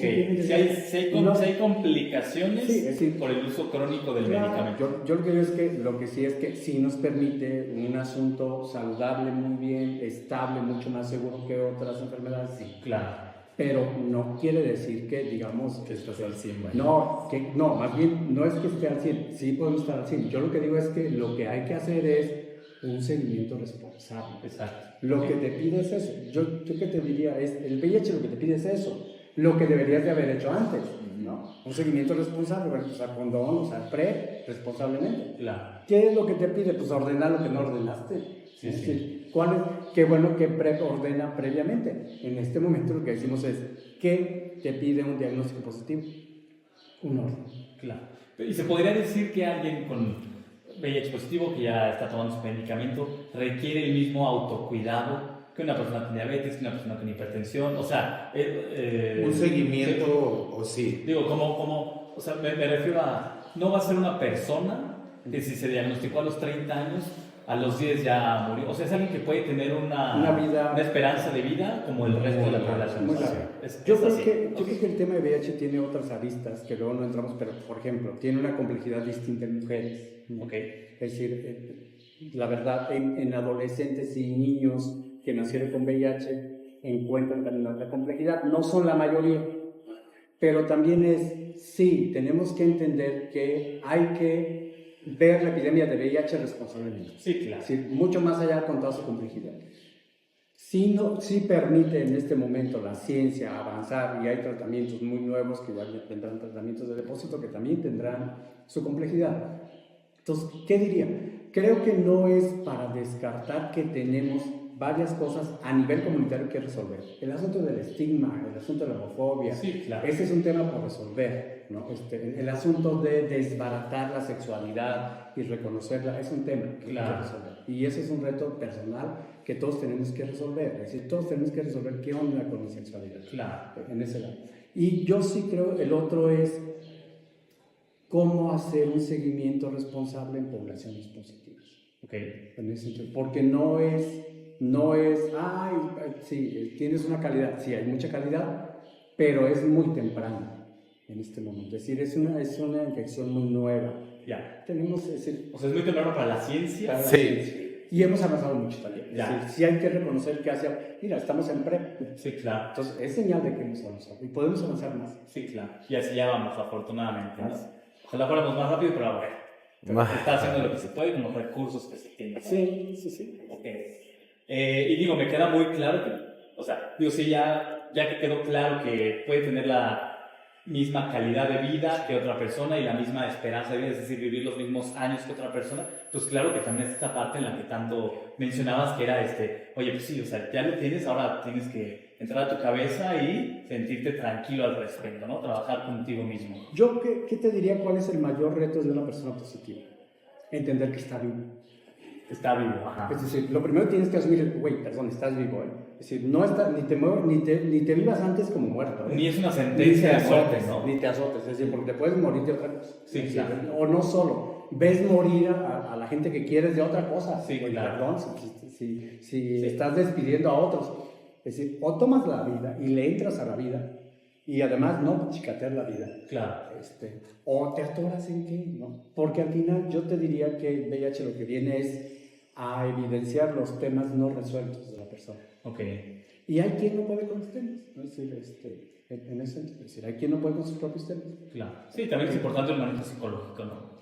si hay complicaciones por el uso crónico del medicamento. Yo lo que digo es que lo que sí es que sí nos permite un asunto saludable, muy bien, estable, mucho más seguro que otras enfermedades. Sí, claro. Pero no quiere decir que, digamos, que estás al 100. No, más bien no es que esté al 100, sí podemos estar al 100. Yo lo que digo es que lo que hay que hacer es un seguimiento responsable. Exacto. Lo que te pide es eso. Yo que te diría es, el VIH lo que te pide es eso, lo que deberías de haber hecho antes, ¿no? Un seguimiento responsable, bueno, usar condón, usar PrEP, responsablemente. Claro. ¿Qué es lo que te pide? Pues ordenar lo que no ordenaste. Sí, es decir, qué bueno que PrEP ordena previamente. En este momento lo que decimos es, ¿qué te pide un diagnóstico positivo? Un orden. Claro. Y se podría decir que alguien con VIH positivo, que ya está tomando su medicamento, requiere el mismo autocuidado que una persona con diabetes, que una persona con hipertensión, o sea... un seguimiento, o sí. Digo, o sea, me refiero a, no va a ser una persona que si se diagnosticó a los 30 años, a los 10 ya murió. O sea, es alguien que puede tener una esperanza de vida como el resto de la población. Muy claro. Yo creo que el tema de VIH tiene otras aristas que luego no entramos, pero por ejemplo, tiene una complejidad distinta en mujeres. Okay. Es decir, la verdad, en adolescentes y niños que nacieron con VIH encuentran la complejidad. No son la mayoría, pero también sí, tenemos que entender que hay que ver la epidemia de VIH responsablemente. Sí, claro. Sí, mucho más allá con toda su complejidad. Sí permite en este momento la ciencia avanzar y hay tratamientos muy nuevos que ya tendrán tratamientos de depósito que también tendrán su complejidad. Entonces, ¿qué diría? Creo que no es para descartar que tenemos varias cosas a nivel comunitario que resolver. El asunto del estigma, el asunto de la homofobia, sí, claro. Ese es un tema por resolver, ¿no? El asunto de desbaratar la sexualidad y reconocerla es un tema que hay que resolver. Y ese es un reto personal que todos tenemos que resolver. Es decir, todos tenemos que resolver qué onda con la sexualidad. Claro. En ese lado. Y yo sí creo, el otro es cómo hacer un seguimiento responsable en poblaciones positivas. Okay. En ese sentido, porque no es, ay, sí, tienes una calidad, sí, hay mucha calidad, pero es muy temprano en este momento. Es decir, es una infección muy nueva. Ya. Tenemos, es decir, o sea, es muy temprano para la ciencia. para la Sí. ciencia. Y hemos avanzado mucho también. Es Ya. decir, sí hay que reconocer que mira, estamos en PrEP. Sí, claro. Entonces, es señal de que hemos avanzado y podemos avanzar más. Sí, claro. Y así ya vamos, afortunadamente, ¿no? Ojalá fuéramos más rápido, pero bueno. Se está haciendo lo que se puede con los recursos que se tienen. Sí. Ok. Y digo, me queda muy claro que, o sea, digo, sí, ya que quedó claro que puede tener la misma calidad de vida que otra persona y la misma esperanza de vida, es decir, vivir los mismos años que otra persona, pues claro que también es esta parte en la que tanto mencionabas que era oye, pues sí, o sea, ya lo tienes, ahora tienes que entrar a tu cabeza y sentirte tranquilo al respecto, ¿no? Trabajar contigo mismo. Yo, ¿qué te diría cuál es el mayor reto de una persona positiva? Entender que está vivo. Está vivo, ajá. Es decir, lo primero que tienes que asumir es, güey, perdón, estás vivo, ¿eh? Es decir, no está, ni te vivas antes como muerto, ¿eh? Ni es una sentencia de muerte, ¿no? Ni te azotes, es decir, porque te puedes morir de otra cosa. Sí, es claro. decir, o no solo, ves morir a la gente que quieres de otra cosa. Sí, Güey, claro. perdón, si estás despidiendo a otros. Es decir, o tomas la vida y le entras a la vida, y además no chicatear la vida. Claro. O te atoras en qué, ¿no? Porque al final yo te diría que el VIH lo que viene es a evidenciar los temas no resueltos de la persona. Ok. Y hay quien no puede con sus temas, ¿no? Es decir, en ese sentido, es decir, hay quien no puede con sus propios temas. Claro. Sí, también es importante el manejo psicológico, ¿no?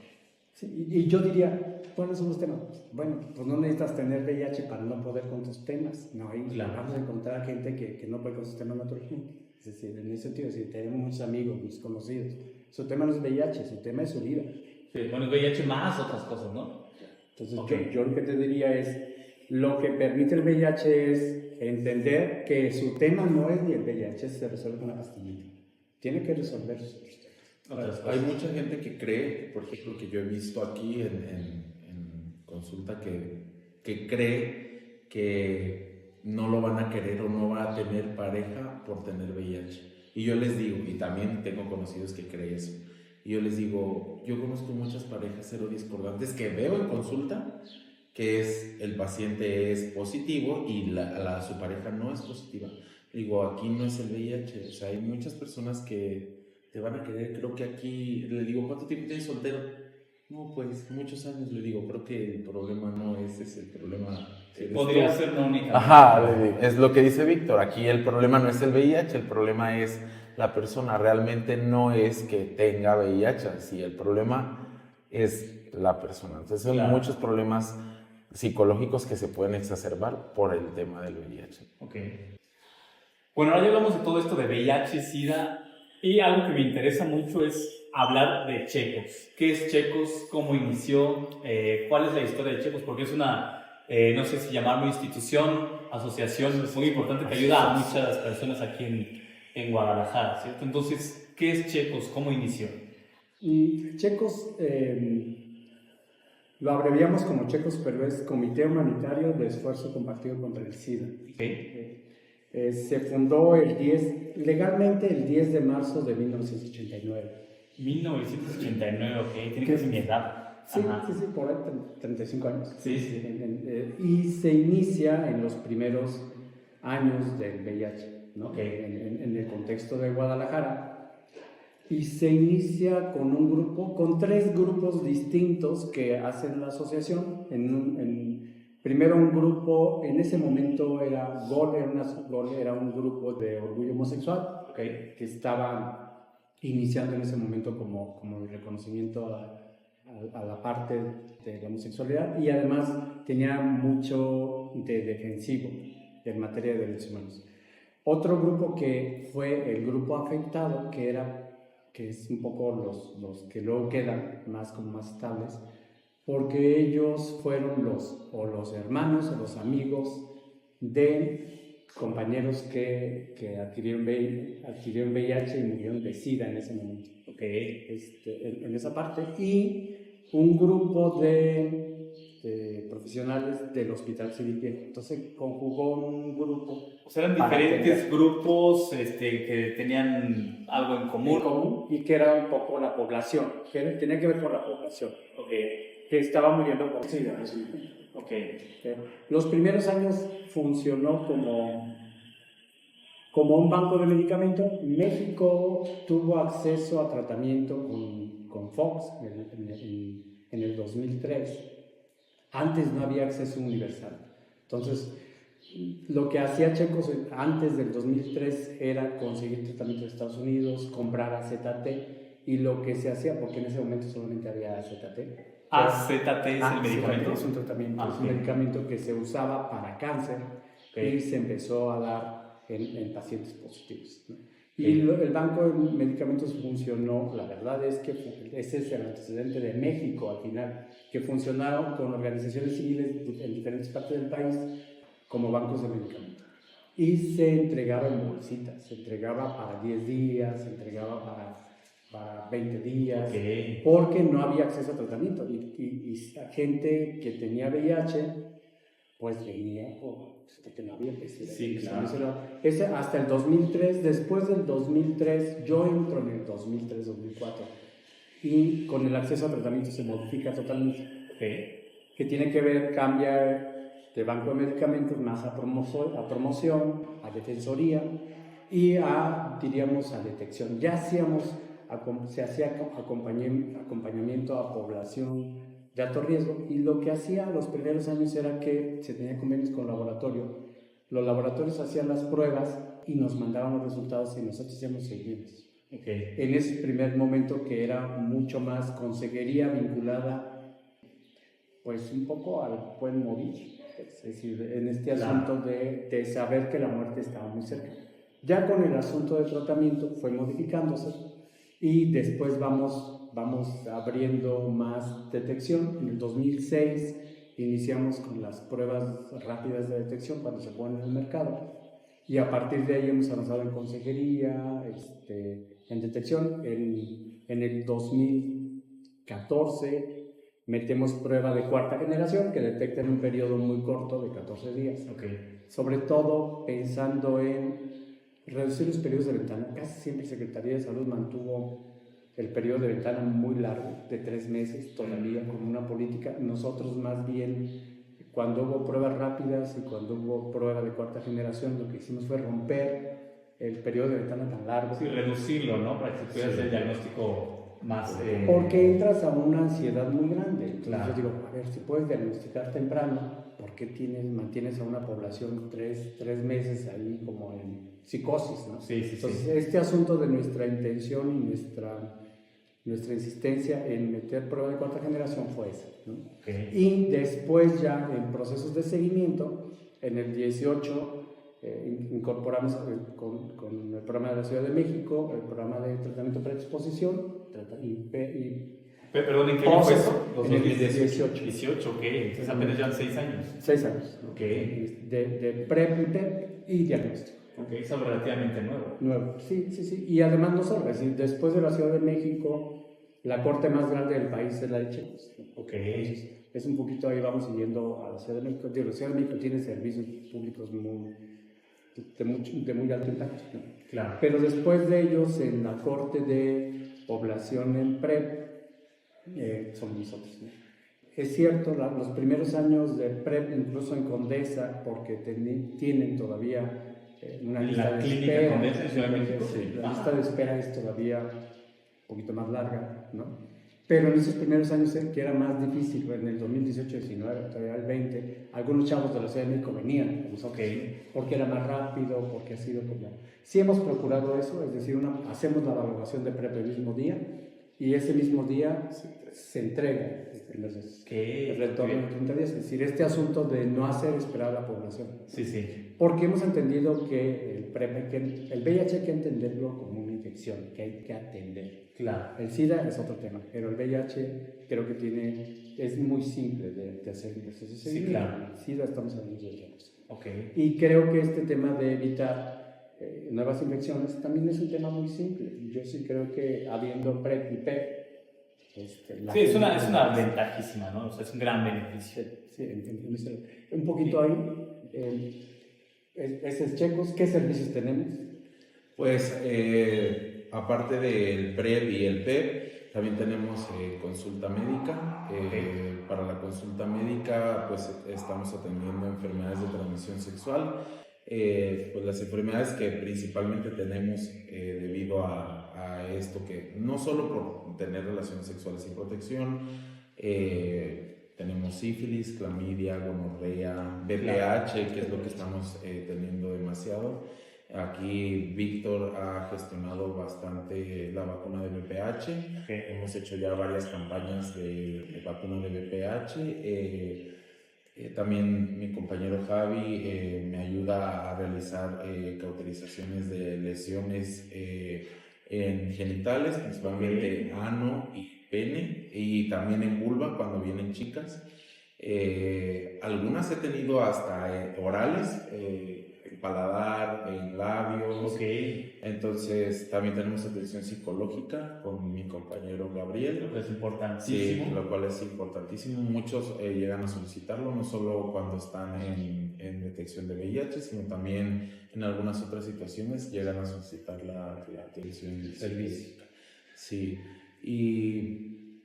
Sí, y yo diría, ¿cuáles son los temas? Bueno, pues no necesitas tener VIH para no poder con tus temas, ¿no? Ahí Claro. vamos a encontrar gente que no puede con sus temas naturalmente. Es decir, en ese sentido, si tenemos muchos amigos, muchos conocidos, su tema no es VIH, su tema es su vida. Sí, bueno, es VIH más otras cosas, ¿no? Entonces, Okay. yo lo que te diría es, lo que permite el VIH es entender que su tema no es ni el VIH, se resuelve con una pastillita. Tiene que resolver sus temas. Hay mucha gente que cree, por ejemplo, que yo he visto aquí en consulta, que cree que no lo van a querer o no va a tener pareja por tener VIH. Y yo les digo, y también tengo conocidos que creen eso, y yo les digo, yo conozco muchas parejas serodiscordantes que veo en consulta, que el paciente es positivo y su pareja no es positiva. Digo, aquí no es el VIH, o sea, hay muchas personas que te van a querer. Creo que aquí, le digo, ¿cuánto tiempo tienes soltero? No, pues muchos años. Le digo, creo que el problema no es ese, el problema podría ser la única. Ajá, es lo que dice Víctor. Aquí el problema no es el VIH, el problema es la persona. Realmente no es que tenga VIH, sí, el problema es la persona. Entonces hay muchos problemas psicológicos que se pueden exacerbar por el tema del VIH. Ok. Bueno, ahora ya hablamos de todo esto de VIH, SIDA, y algo que me interesa mucho es hablar de Checos. ¿Qué es Checos? ¿Cómo inició? ¿Cuál es la historia de Checos? Porque es una, no sé si llamarlo institución, asociación, es muy importante que ayuda a muchas personas aquí en Guadalajara, ¿cierto? Entonces, ¿qué es Checos? ¿Cómo inició? Checos, lo abreviamos como Checos, pero es Comité Humanitario de Esfuerzo Compartido contra el SIDA. Okay. Se fundó legalmente el 10 de marzo de 1989. 1989, ok, tiene que ser mi edad. Sí, por ahí 35 años. Sí. Y se inicia en los primeros años del VIH, ¿no? Okay. En el contexto de Guadalajara. Y se inicia con 3 grupos distintos que hacen la asociación. Primero un grupo, en ese momento era GOL, era un grupo de orgullo homosexual, Okay. que estaba iniciando en ese momento como el reconocimiento a la parte de la homosexualidad, y además tenía mucho de defensivo en materia de derechos humanos. Otro grupo que fue el grupo afectado, que es un poco los que luego quedan más estables, porque ellos fueron los hermanos o los amigos de compañeros que adquirieron VIH y murieron de SIDA en ese momento. Okay. En esa parte. Y un grupo de profesionales del Hospital Civil Viejo. Entonces conjugó un grupo. O sea, eran diferentes grupos que tenían algo en común. Y que era un poco la población, que tenía que ver con la población, que estaba muriendo por SIDA. Los primeros años funcionó como un banco de medicamentos. México tuvo acceso a tratamiento con Fox en el 2003. Antes no había acceso universal. Entonces, lo que hacía Checos antes del 2003 era conseguir tratamiento de Estados Unidos, comprar AZT, y lo que se hacía, porque en ese momento solamente había AZT. ¿AZT es el medicamento? Es un tratamiento, es un medicamento que se usaba para cáncer y se empezó a dar en pacientes positivos, ¿no? Y el banco de medicamentos funcionó, la verdad es que ese es el antecedente de México al final, que funcionaron con organizaciones civiles en diferentes partes del país como bancos de medicamentos. Y se entregaba en bolsitas, se entregaba para 10 días, se entregaba para 20 días, porque no había acceso a tratamiento. Y gente que tenía VIH, pues venía porque no había PCI. Sí, claro. Ese hasta el 2003, después del 2003, yo entro en el 2003-2004, y con el acceso a tratamiento se modifica totalmente. Que tiene que ver, cambia de banco de medicamentos más a promoción, a defensoría y diríamos, a detección. Ya se hacía acompañamiento a población de alto riesgo, y lo que hacía los primeros años era que se tenía convenios con laboratorio. Los laboratorios hacían las pruebas y nos mandaban los resultados y nosotros hacíamos seguimientos. En ese primer momento, que era mucho más consejería vinculada pues un poco al buen morir, es decir, en este asunto de saber que la muerte estaba muy cerca. Ya con el asunto de tratamiento fue modificándose, y después vamos abriendo más detección. En el 2006 iniciamos con las pruebas rápidas de detección cuando se ponen en el mercado, y a partir de ahí hemos avanzado en consejería, en detección. En el 2014 metemos prueba de cuarta generación que detecta en un periodo muy corto de 14 días. Sobre todo pensando en reducir los periodos de ventana. Casi siempre Secretaría de Salud mantuvo el periodo de ventana muy largo, de 3 meses todavía, como una política. Nosotros más bien, cuando hubo pruebas rápidas y cuando hubo prueba de cuarta generación, lo que hicimos fue romper el periodo de ventana tan largo. Sí, reducirlo, ¿no? Para que puedas hacer el diagnóstico más... Porque entras a una ansiedad muy grande. Claro. Yo digo, a ver, si puedes diagnosticar temprano, ¿por qué mantienes a una población 3 meses ahí como en psicosis, ¿no? Entonces, este asunto de nuestra intención y nuestra insistencia en meter prueba de cuarta generación fue esa, ¿no? Y después, ya en procesos de seguimiento, en el 18 incorporamos con el programa de la Ciudad de México, el programa de tratamiento pre-exposición Perdón, ¿en qué año fue eso? En el 18. 18, entonces apenas llevan 6 años. 6 años. De PrEP y PEP y diagnóstico. Es algo relativamente nuevo. Sí. Y además no solo, es decir, después de la Ciudad de México, la corte más grande del país es la de Checos. Entonces, es un poquito, ahí vamos siguiendo a la Ciudad de México. La Ciudad de México tiene servicios públicos de muy alto impacto, ¿no? Claro. Pero después de ellos, en la corte de población en PrEP, somos nosotros, ¿no? Es cierto, los primeros años de PrEP, incluso en Condesa, porque tienen todavía una lista de espera. Condesa, en Ciudad de México. La lista de espera es todavía un poquito más larga, ¿no? Pero en esos primeros años, que era más difícil, en el 2018-19, todavía el 20, algunos chavos de la Ciudad de México venían con nosotros, porque era más rápido, porque ha sido como... Sí hemos procurado eso, es decir, hacemos la evaluación de PrEP el mismo día, y ese mismo día se entrega el retorno de 30 días. Es decir, este asunto de no hacer esperar a la población. Porque hemos entendido que el VIH hay que entenderlo como una infección que hay que atender. Claro. El SIDA es otro tema, pero el VIH creo que es muy simple de hacer el proceso. Sí, claro. El SIDA estamos hablando de otra cosa. Okay. Y creo que este tema de evitar nuevas infecciones también es un tema muy simple. Yo sí creo que habiendo PrEP y PEP, Sí, es una ventajísima, ¿no? O sea, es un gran beneficio. Un poquito ahí, esos checos, ¿qué servicios tenemos? Pues aparte del PrEP y el PEP, también tenemos consulta médica. Para la consulta médica, pues estamos atendiendo enfermedades de transmisión sexual. Pues las enfermedades que principalmente tenemos debido a esto, que no solo por tener relaciones sexuales sin protección, tenemos sífilis, clamidia, gonorrea, VPH, que es lo que estamos teniendo demasiado. Aquí Víctor ha gestionado bastante la vacuna de VPH. Hemos hecho ya varias campañas de vacuna de VPH. También mi compañero Javi me ayuda a realizar cauterizaciones de lesiones en genitales, principalmente ano y pene, y también en vulva cuando vienen chicas. Algunas he tenido hasta orales, en paladar, en labios. Entonces también tenemos atención psicológica con mi compañero Gabriel. Lo que es importantísimo. Sí, lo cual es importantísimo. Muchos llegan a solicitarlo, no solo cuando están en detección de VIH, sino también en algunas otras situaciones llegan a solicitar la atención del servicio. Sí, y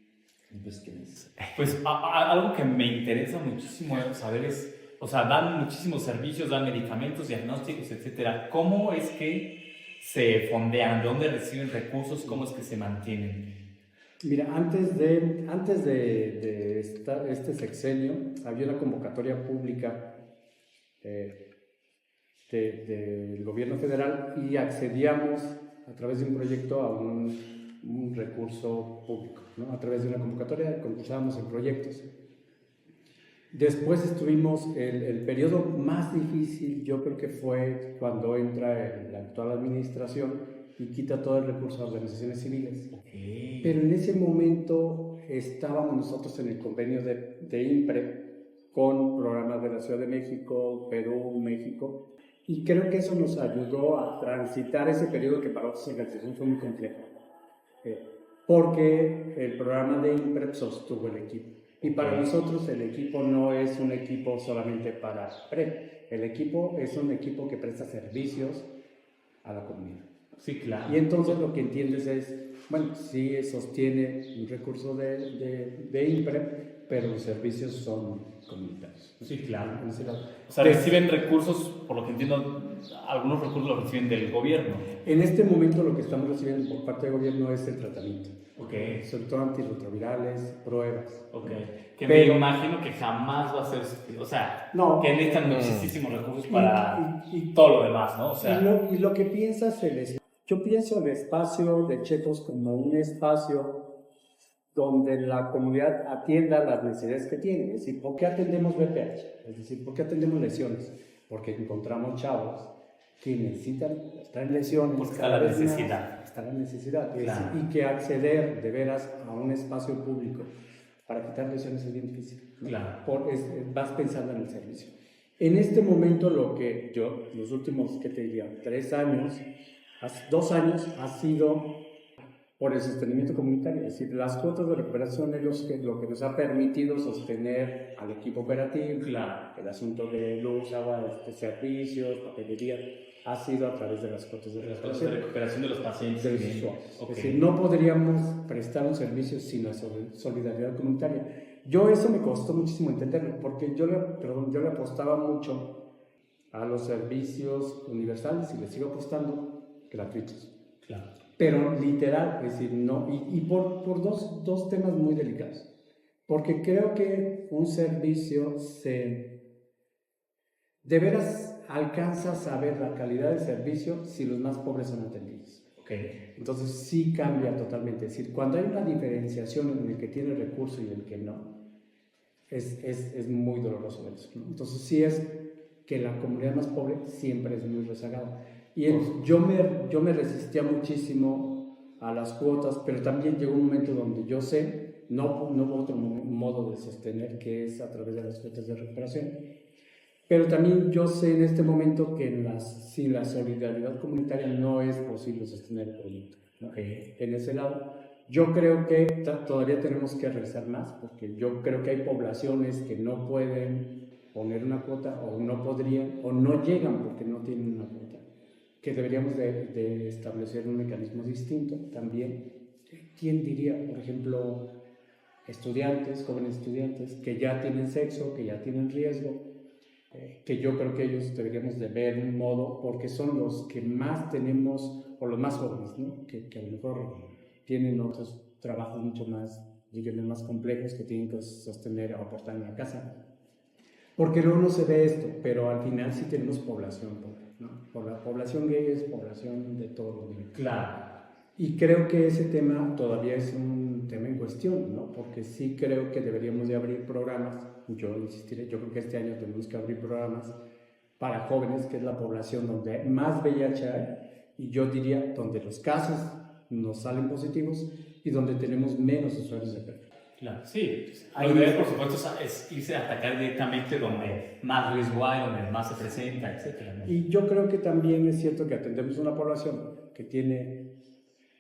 pues, ¿qué es? Pues algo que me interesa muchísimo saber es, o sea, dan muchísimos servicios, dan medicamentos, diagnósticos, etcétera. ¿Cómo es que se fondean? ¿De dónde reciben recursos? ¿Cómo es que se mantienen? Mira, antes de este sexenio había una convocatoria pública del gobierno federal y accedíamos a través de un proyecto a un recurso público, ¿no? A través de una convocatoria concursábamos en proyectos. Después estuvimos, el periodo más difícil yo creo que fue cuando entra la actual administración y quita todo el recurso a organizaciones civiles. Pero en ese momento estábamos nosotros en el convenio de INPRE con programas de la Ciudad de México, Perú, México, y creo que eso nos ayudó a transitar ese periodo que para otras organizaciones fue muy complejo, porque el programa de INPRE sostuvo el equipo. Y para nosotros el equipo no es un equipo solamente para PrEP, el equipo es un equipo que presta servicios a la comunidad. Sí, claro. Y entonces lo que entiendes es, bueno, sí sostiene un recurso de INPRE, pero los servicios son comunitarios. Sí, claro. O sea, reciben recursos, por lo que entiendo, algunos recursos los reciben del gobierno. En este momento lo que estamos recibiendo por parte del gobierno es el tratamiento. Sobre todo antirretrovirales, pruebas. Que me imagino que jamás va a ser, o sea, no, que necesitan muchísimos recursos para todo lo demás, ¿no? O sea, y lo que piensas, yo pienso el espacio de Chetos como un espacio donde la comunidad atienda las necesidades que tiene. Es decir, ¿por qué atendemos VPH? Es decir, ¿por qué atendemos lesiones? Porque encontramos chavos que necesitan, traen lesiones. Porque está la necesidad. Está la necesidad. Claro. Y que acceder de veras a un espacio público para quitar lesiones es bien difícil, ¿no? Claro. Vas pensando en el servicio. En este momento lo que yo, los últimos, ¿qué te diría? 3 años, 2 años, ha sido por el sostenimiento comunitario. Es decir, las cuotas de recuperación es lo que nos ha permitido sostener al equipo operativo. Claro. El asunto de luz, agua, servicios, papelería, ha sido a través de las cuotas de recuperación de los pacientes. De los usuarios. Es decir, no podríamos prestar un servicio sin la solidaridad comunitaria. Yo eso me costó muchísimo entenderlo, porque yo le apostaba mucho a los servicios universales y les sigo apostando gratuitos. Claro. Pero literal, es decir, no, y por dos temas muy delicados. Porque creo que un servicio de veras alcanza a saber la calidad del servicio si los más pobres son atendidos. Entonces sí cambia totalmente. Es decir, cuando hay una diferenciación en el que tiene recurso y el que no, es muy doloroso eso, ¿no? Entonces sí es que la comunidad más pobre siempre es muy rezagada. Y yo me resistía muchísimo a las cuotas, pero también llegó un momento donde yo sé, no otro modo de sostener, que es a través de las cuotas de recuperación, pero también yo sé en este momento que sin la solidaridad comunitaria no es posible sostener el proyecto, ¿no? En ese lado, Yo creo que todavía tenemos que realizar más, porque yo creo que hay poblaciones que no pueden poner una cuota, o no podrían, o no llegan porque no tienen una cuota, que deberíamos de establecer un mecanismo distinto también. ¿Quién diría, por ejemplo, estudiantes, jóvenes estudiantes, que ya tienen sexo, que ya tienen riesgo, que yo creo que ellos deberíamos de ver un modo, porque son los que más tenemos, o los más jóvenes, ¿no? que a lo mejor tienen otros trabajos mucho más, digamos, más complejos que tienen que sostener o aportar en la casa. Porque luego no se ve esto, pero al final sí tenemos población, ¿no? Por la población gay es población de todos los niveles. Claro. Y creo que ese tema todavía es un tema en cuestión, ¿no? Porque sí creo que deberíamos de abrir programas, yo insistiré, yo creo que este año tenemos que abrir programas para jóvenes, que es la población donde más VIH hay, y yo diría donde los casos nos salen positivos y donde tenemos menos usuarios de PrEP. Claro, sí. Lo ideal, por supuesto, es irse a atacar directamente donde más riesgo hay, donde más se presenta, etc. Y yo creo que también es cierto que atendemos una población que tiene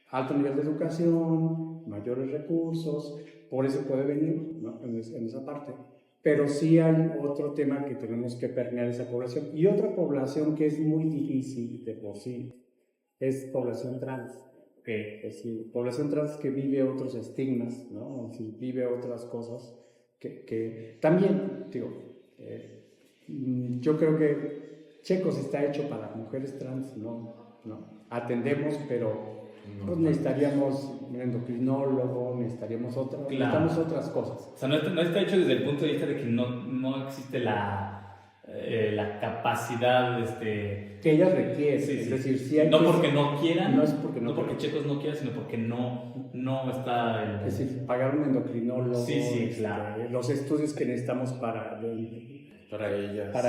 alto nivel de educación, mayores recursos, por eso puede venir, ¿no? en esa parte. Pero sí hay otro tema que tenemos que permear esa población. Y otra población que es muy difícil de por sí es población trans. Es decir, población trans que vive otros estigmas, ¿no? Es decir, vive otras cosas que también, digo, yo creo que Checos está hecho para mujeres trans, no atendemos, pero pues necesitaríamos un endocrinólogo, necesitaríamos otras cosas. O sea, no está hecho desde el punto de vista de que no existe la capacidad que ellas requieren. Sí, es sí. decir, si hay no porque no quieran, no es porque Checos no quieran, sino porque no está es decir, pagar un endocrinólogo, sí, claro. los estudios que necesitamos para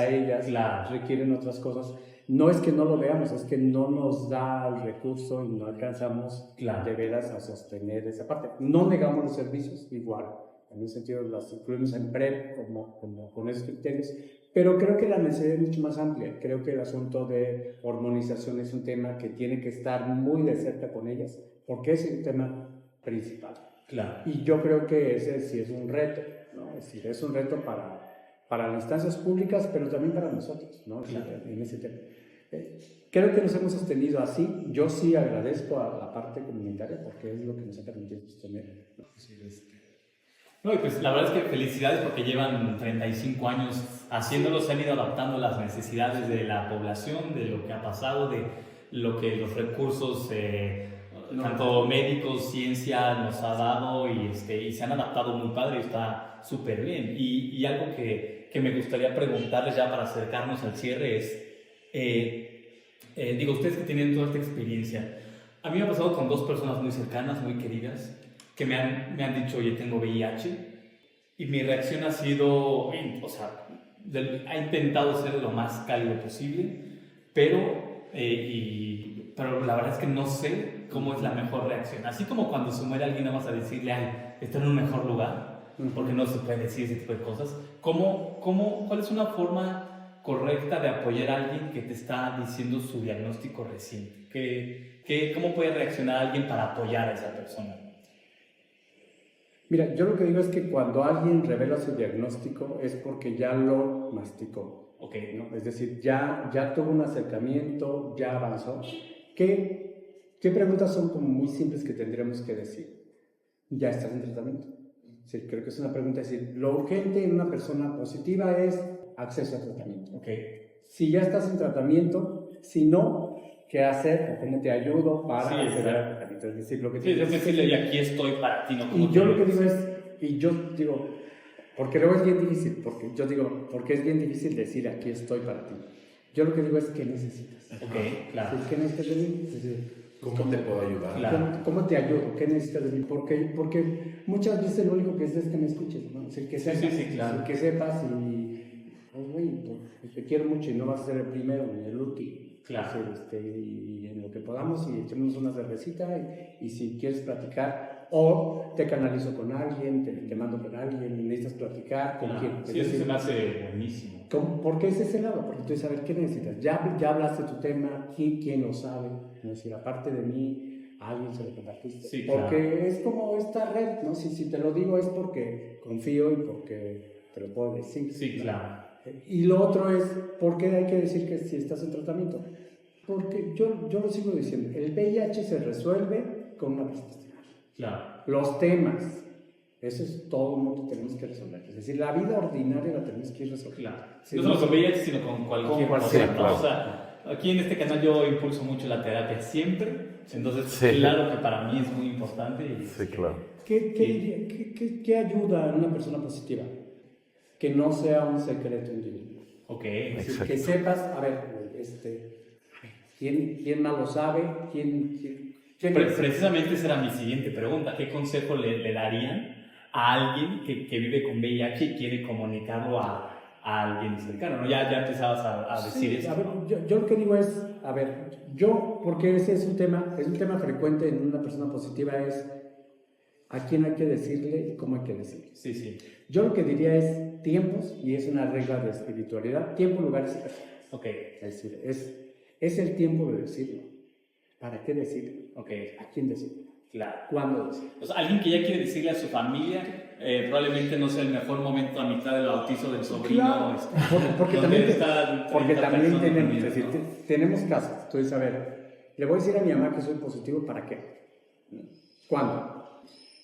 ellas claro. requieren otras cosas. No es que no lo veamos, es que no nos da el recurso y no alcanzamos de veras a sostener esa parte. No negamos los servicios, igual, en ese sentido las incluimos en PrEP como con esos criterios, pero creo que la necesidad es mucho más amplia. Creo que el asunto de hormonización es un tema que tiene que estar muy de cerca con ellas, porque es el tema principal. Claro. Y yo creo que ese sí es un reto, ¿no? Es decir, es un reto para las instancias públicas, pero también para nosotros, ¿no? Claro. En ese tema. Creo que nos hemos sostenido así. Yo sí agradezco a la parte comunitaria porque es lo que nos ha permitido sostener, ¿no? No, y pues la verdad es que felicidades porque llevan 35 años haciéndolo, se han ido adaptando a las necesidades de la población, de lo que ha pasado, de lo que los recursos, tanto médicos, ciencia nos ha dado y se han adaptado muy padre y está súper bien. Y algo que me gustaría preguntarles ya para acercarnos al cierre es, digo, ustedes que tienen toda esta experiencia, a mí me ha pasado con dos personas muy cercanas, muy queridas, que me han dicho, oye, tengo VIH, y mi reacción ha sido, o sea, ha intentado ser lo más cálido posible, pero la verdad es que no sé cómo es la mejor reacción. Así como cuando se muere alguien, no vas a decirle, ay, está en un mejor lugar, porque no se puede decir ese tipo de cosas. ¿Cuál es una forma correcta de apoyar a alguien que te está diciendo su diagnóstico reciente? ¿Cómo puede reaccionar alguien para apoyar a esa persona? Mira, yo lo que digo es que cuando alguien revela su diagnóstico es porque ya lo masticó, ¿no? Es decir, ya tuvo un acercamiento, ya avanzó. ¿Qué preguntas son como muy simples que tendríamos que decir? ¿Ya estás en tratamiento? Sí, creo que es una pregunta, es decir, lo urgente en una persona positiva es acceso a tratamiento. Si ya estás en tratamiamiento, si no, ¿qué hacer? ¿Cómo te ayudo para acceder al tratamiento? Es decir, lo que es decirle, y aquí estoy para ti, ¿no? Y yo lo que digo es, porque luego es bien difícil, porque es bien difícil decir, aquí estoy para ti. Yo lo que digo es, ¿qué necesitas? Claro. ¿Qué necesitas de mí? Es decir, ¿cómo te puedo ayudar? Claro. ¿Cómo te ayudo? ¿Qué necesitas de mí? Porque muchas veces lo único que es que me escuches, ¿no? Es decir, que sepas, claro. Que sepas y, pues, te quiero mucho y no vas a ser el primero ni el último. Claro. Y en lo que podamos, y echemos una cervecita, y si quieres platicar, o te canalizo con alguien, te mando con alguien, necesitas platicar con quién. Sí, eso se me hace buenísimo. Porque es ese lado, porque tú sabes qué necesitas. Ya hablaste tu tema, ¿quién lo sabe? Es decir, aparte de mí, a alguien se lo compartiste. Sí, porque claro. es como esta red, ¿no? Si te lo digo es porque confío y porque te lo puedo decir. Sí, ¿no? claro. Y lo otro es, ¿por qué hay que decir que si estás en tratamiento? Porque yo lo sigo diciendo, el VIH se resuelve con una persona. Claro. Los temas, eso es todo el mundo tenemos que resolver. Es decir, la vida ordinaria la tenemos que ir resolviendo. Claro. Sí, No solo con VIH, sino con cualquier cosa. cualquier ¿no? cosa. O sea, aquí en este canal yo impulso mucho la terapia siempre. Entonces, Sí. claro que para mí es muy importante. Y, Sí, claro. ¿Qué ayuda a una persona positiva? Que no sea un secreto individual. Ok. Es decir, que sepas, a ver, ¿quién más lo sabe? ¿Quién Precisamente esa era mi siguiente pregunta. ¿Qué consejo le darían a alguien que vive con VIH y quiere comunicarlo a alguien cercano? ¿No? Ya empezabas a decir Sí, eso. a ver, yo lo que digo es, a ver, porque ese es un tema frecuente en una persona positiva, es a quién hay que decirle y cómo hay que decirle. Sí, sí. Yo lo que diría es tiempos, y es una regla de espiritualidad, tiempo, lugares y personas. Ok. Es decir, es el tiempo de decirlo. ¿Para qué decirlo? Ok. ¿A quién decirlo? Claro. ¿Cuándo decirlo? O sea, alguien que ya quiere decirle a su familia, probablemente no sea el mejor momento a mitad del bautizo del sobrino. Claro, porque donde también, está porque 30 también personas tenemos, reunidas, es decir, ¿no? tenemos casos. Entonces, a ver, le voy a decir a mi mamá que soy positivo, ¿para qué? ¿Cuándo?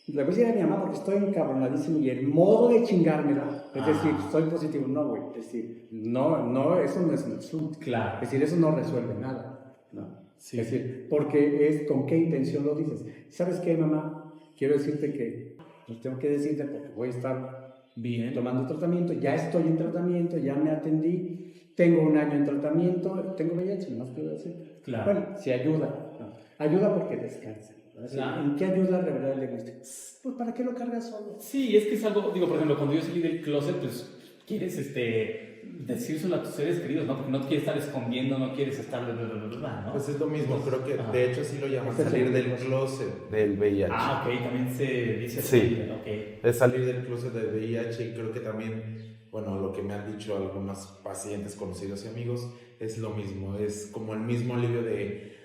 Le voy a decir a mi mamá porque estoy encabronadísimo y el modo de chingármela, es decir, soy positivo, no, güey, es decir, no, eso no es un asunto. Claro. Es decir, eso no resuelve nada, ¿no? Sí. Es decir, porque es con qué intención lo dices. ¿Sabes qué, mamá? Quiero decirte que, pues tengo que decirte porque voy a estar Bien. tomando tratamiento, ya estoy en tratamiento, ya me atendí, tengo 1 año en tratamiento, tengo VIH, no más quiero decir. Claro. Bueno, si ayuda, ¿no? Ayuda porque descansa. Claro. ¿En qué ayuda a revelar el diagnóstico? Pues para qué lo cargas solo. Sí, es que es algo, digo, por ejemplo, cuando yo salí del closet, pues quieres decírselo a tus seres queridos, ¿no? Porque no quieres estar escondiendo, no quieres estar ¿no? Pues es lo mismo, creo que Ajá. de hecho sí lo llaman Ese es salir el del closet. closet. Del VIH. Ah, ok, también se dice Sí. así, ok. Es Salir del closet del VIH y creo que también, bueno, lo que me han dicho algunos pacientes conocidos y amigos es lo mismo, es como el mismo alivio de...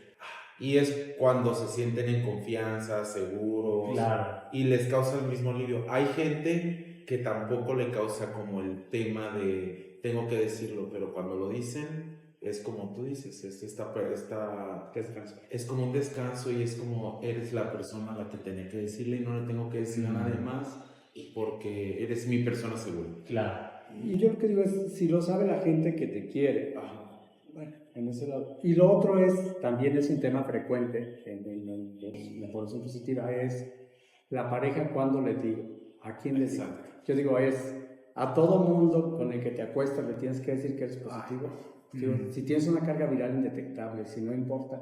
Y es cuando se sienten en confianza, seguros, Claro. y les causa el mismo alivio. Hay gente que tampoco le causa como el tema de tengo que decirlo, pero cuando lo dicen es como tú dices, es como un descanso y es como eres la persona a la que tenía que decirle y no le tengo que decir a nadie más porque eres mi persona segura. Claro. Y yo lo que digo es, si lo sabe la gente que te quiere, bueno, en ese lado. Y lo otro es, también es un tema frecuente en la población positiva, es la pareja cuando le digo, ¿a quién le digo? Exacto. Yo digo, es a todo mundo con el que te acuestas le tienes que decir que eres positivo. Digo, si tienes una carga viral indetectable, si no importa,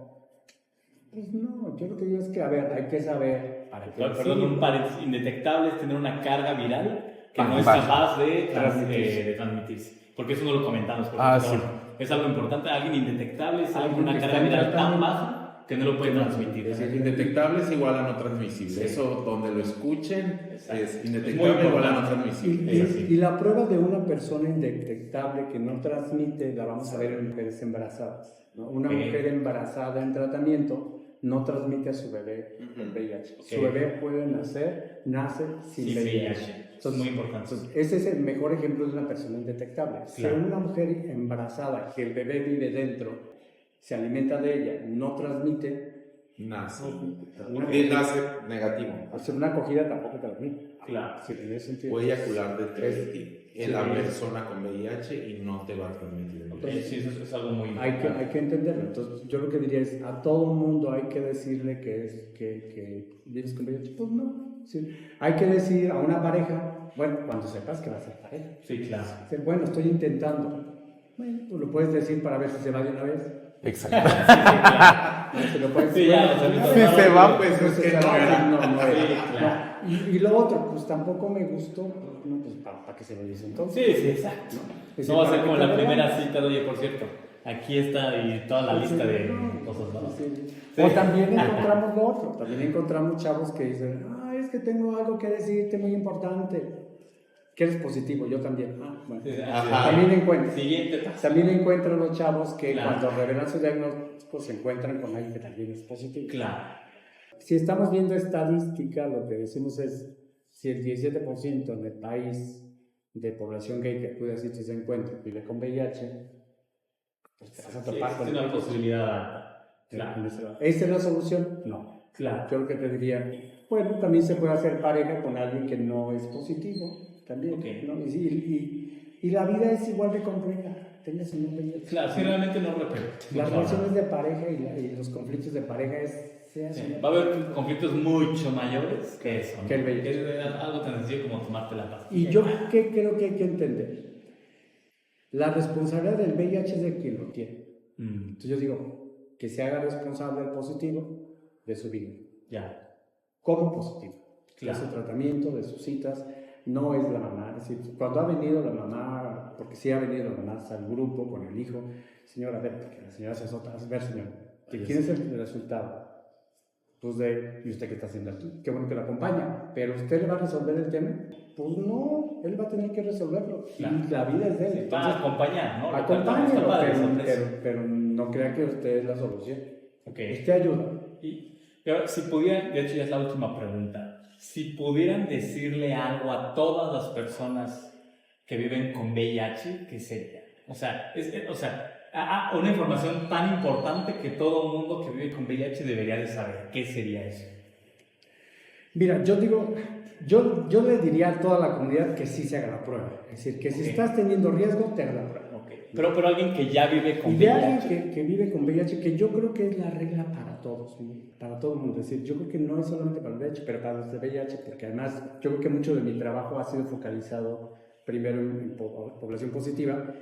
pues no, yo lo que digo es que, a ver, hay que saber para qué Perdón, decirlo. un paréntesis, indetectable es tener una carga viral que no es Baja. capaz de Transmitirse. transmitirse. Porque eso no lo comentamos. Porque Ah, bueno, sí. es algo importante. Alguien indetectable es alguien con Alguien una que carga está viral tan tratando. baja que no lo puede transmitir. Es decir, indetectable es igual a no transmisible. Sí. Eso donde lo escuchen Exacto. es Es indetectable muy igual a no importante. transmisible. Es así. Y la prueba de una persona indetectable que no transmite la vamos a ver en mujeres embarazadas, ¿no? Una Ok. mujer embarazada en tratamiento no transmite a su bebé el VIH. Ok. Su bebé puede nace sin Sí, VIH. Eso es muy importante. Entonces, ese es el mejor ejemplo de una persona indetectable. Si Claro. una mujer embarazada que el bebé vive dentro, se alimenta de ella, no transmite, Nace. una Y acogida, nace negativo. hacer una acogida tampoco transmite. Claro. Sí, en ese sentido. Puede eyacular detrás de ti. En la Sí. persona con VIH y no te va a transmitir. Sí, eso es algo muy Hay importante. que entenderlo. Entonces, yo lo que diría es, a todo mundo hay que decirle que vives con VIH. Pues no. Sí. Hay que decir a una pareja, bueno, cuando sepas que va a ser pareja. Sí, claro. Decir, bueno, estoy intentando. Bueno, pues lo puedes decir para ver si se va de una vez. Exacto. No, se lo puedes Sí, ya, o sea, Si se va, pues Entonces, es que se no va, era. no Sí, era. claro. Y lo otro, pues tampoco me gustó. No, pues para qué se lo dice entonces. Sí, sí, exacto. Es No va a decir, ser como para la que te primera vean. cita de, oye, por cierto, aquí está y toda la lista de cosas, ¿no? Sí. Sí. O también encontramos lo otro, también encontramos chavos que dicen, es que tengo algo que decirte muy importante. Que eres positivo, yo también. Bueno. Ajá. Siguiente paso. También encuentro los chavos que Claro. cuando revelan su diagnóstico se encuentran con alguien que también es positivo. Claro. Si estamos viendo estadística, lo que decimos es, si el 17% en el país de población gay que acude a sitios de encuentro vive con VIH, pues te vas a topar con una posibilidad. Claro. ¿Esa es la solución? No. Claro. Yo lo que te diría, bueno, también se puede hacer pareja con alguien que no es positivo, también, Okay. ¿no? Y la vida es igual de compleja, tengas un nombre. Claro, sí, realmente no repito. Las relaciones de pareja y los conflictos de pareja va a haber conflictos mucho mayores que eso, ¿no? Que el VIH. Es algo tan sencillo como tomarte la pastilla. Y yo ¿qué creo que hay que entender? La responsabilidad del VIH es de quien lo tiene. Entonces yo digo, que se haga responsable el positivo de su vida. Ya. Como positivo. Claro. De su tratamiento, de sus citas. No es la mamá. Es decir, cuando ha venido la mamá, porque sí ha venido la mamá al grupo con el hijo, señora, a ver, porque la señora se azota, a ver, señor, ¿quién es el resultado? Pues ¿y usted qué está haciendo aquí? Qué bueno que lo acompaña, pero ¿usted le va a resolver el tema? Pues no, él va a tener que resolverlo. Claro. Y la vida es de él. Entonces, va a acompañar, ¿no? Acompáñelo, pero no crea que usted es la solución. Okay. Usted ayuda. Pero si pudieran, de hecho ya es la última pregunta, si pudieran decirle algo a todas las personas que viven con VIH, ¿qué sería? O sea, una información tan importante que todo el mundo que vive con VIH debería de saber. ¿Qué sería eso? Mira, yo digo, yo le diría a toda la comunidad que sí se haga la prueba. Es decir, que si estás teniendo riesgo, te haga la prueba. Okay. Pero alguien que ya vive con VIH. VIH. Alguien que vive con VIH, que yo creo que es la regla para todos, para todo el mundo. Es decir, yo creo que no es solamente para el VIH, pero para los de VIH, porque además yo creo que mucho de mi trabajo ha sido focalizado primero en población positiva.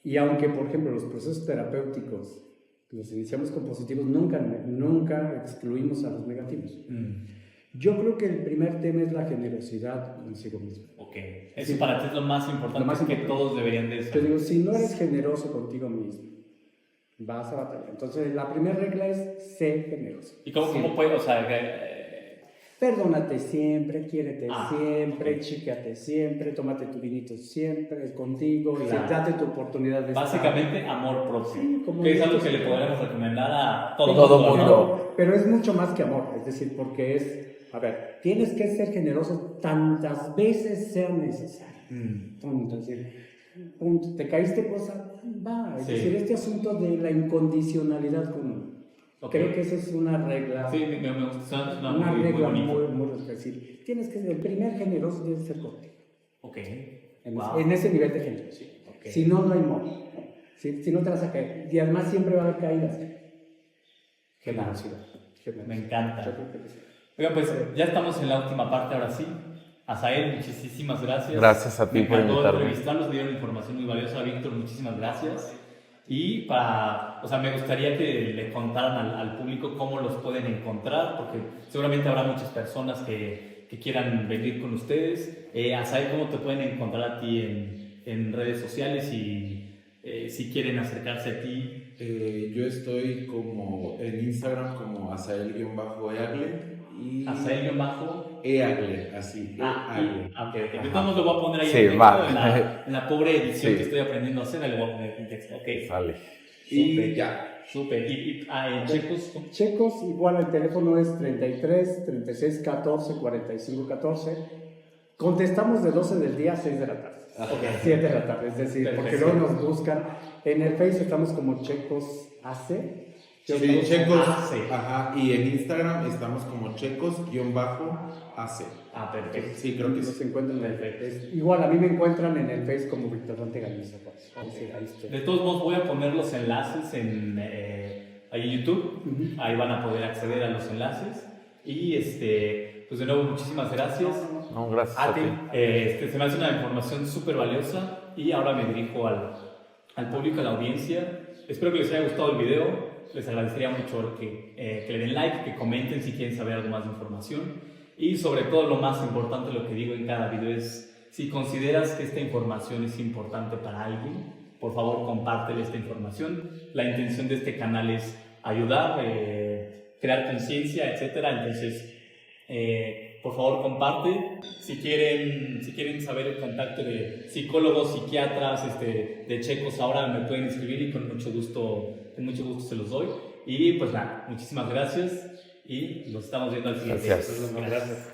Y aunque, por ejemplo, los procesos terapéuticos los iniciamos con positivos, nunca excluimos a los negativos. Yo creo que el primer tema es la generosidad consigo mismo. Ok, eso para ti es lo más importante que todos deberían de saber. Te digo, si no eres generoso contigo mismo, vas a batallar. Entonces, la primera regla es ser generoso. ¿Y cómo puedo, o sea, perdónate siempre, quiérete siempre, okay. Chícate siempre, tómate tu vinito siempre, contigo, claro. Date tu oportunidad de básicamente estar. Amor propio, sí, que es algo que le podemos recomendar a todo mundo. Pero es mucho más que amor, es decir, porque a ver, tienes que ser generoso tantas veces sea necesario. Punto, es decir, punto, te caíste cosa, va, es decir, este asunto de la incondicionalidad común. Okay. Creo que esa es una regla. Sí, me gusta. Una regla muy decir, tienes que ser el primer generoso, debe ser contigo. Ok. En ese nivel de generosidad. Okay. Si no, no hay modo. Si no te vas a caer. Y además siempre va a haber caídas. Generosidad. Me encanta. Oiga, pues ya estamos en la última parte ahora sí. Azael, muchísimas gracias. Gracias a ti por invitarme. Me entrevistarnos, dieron información muy valiosa. Víctor, muchísimas gracias. Y me gustaría que le contaran al público cómo los pueden encontrar, porque seguramente habrá muchas personas que quieran venir con ustedes. Azael, ¿cómo te pueden encontrar a ti en redes sociales y si quieren acercarse a ti? Yo estoy en Instagram como Azael-Eagle y Azael-Eagle, así. Okay. Entonces lo voy a poner ahí en la pobre edición que estoy aprendiendo a hacer, le voy a poner en texto. Okay. Vale. Y ya. Súper. ¿Y Checos? Checos, igual el teléfono es 33 36 14 45 14. Contestamos de 12 del día a 6 de la tarde. Okay. 7 de la tarde, es decir, porque luego nos buscan. En el Facebook estamos como Checos AC. Sí, Checos AC. Ajá, y en Instagram estamos como Checos-AC. Perfecto. Sí, creo que nos encuentran en el Facebook. Igual a mí me encuentran en el Facebook como Víctor Dante Galicia. Okay. De todos modos voy a poner los enlaces ahí en YouTube. Ahí van a poder acceder a los enlaces. Y pues de nuevo muchísimas gracias. No, gracias a ti. Se me hace una información súper valiosa y ahora me dirijo al público, a la audiencia. Espero que les haya gustado el video. Les agradecería mucho que le den like, que comenten si quieren saber algo más de información. Y sobre todo, lo más importante, lo que digo en cada video es, si consideras que esta información es importante para alguien, por favor, compártele esta información. La intención de este canal es ayudar, crear conciencia, etc. Entonces, por favor, comparte. Si quieren saber el contacto de psicólogos, psiquiatras, de Checos, ahora me pueden escribir y con mucho gusto se los doy. Y pues nada, muchísimas gracias y nos estamos viendo al siguiente. Gracias. Gracias.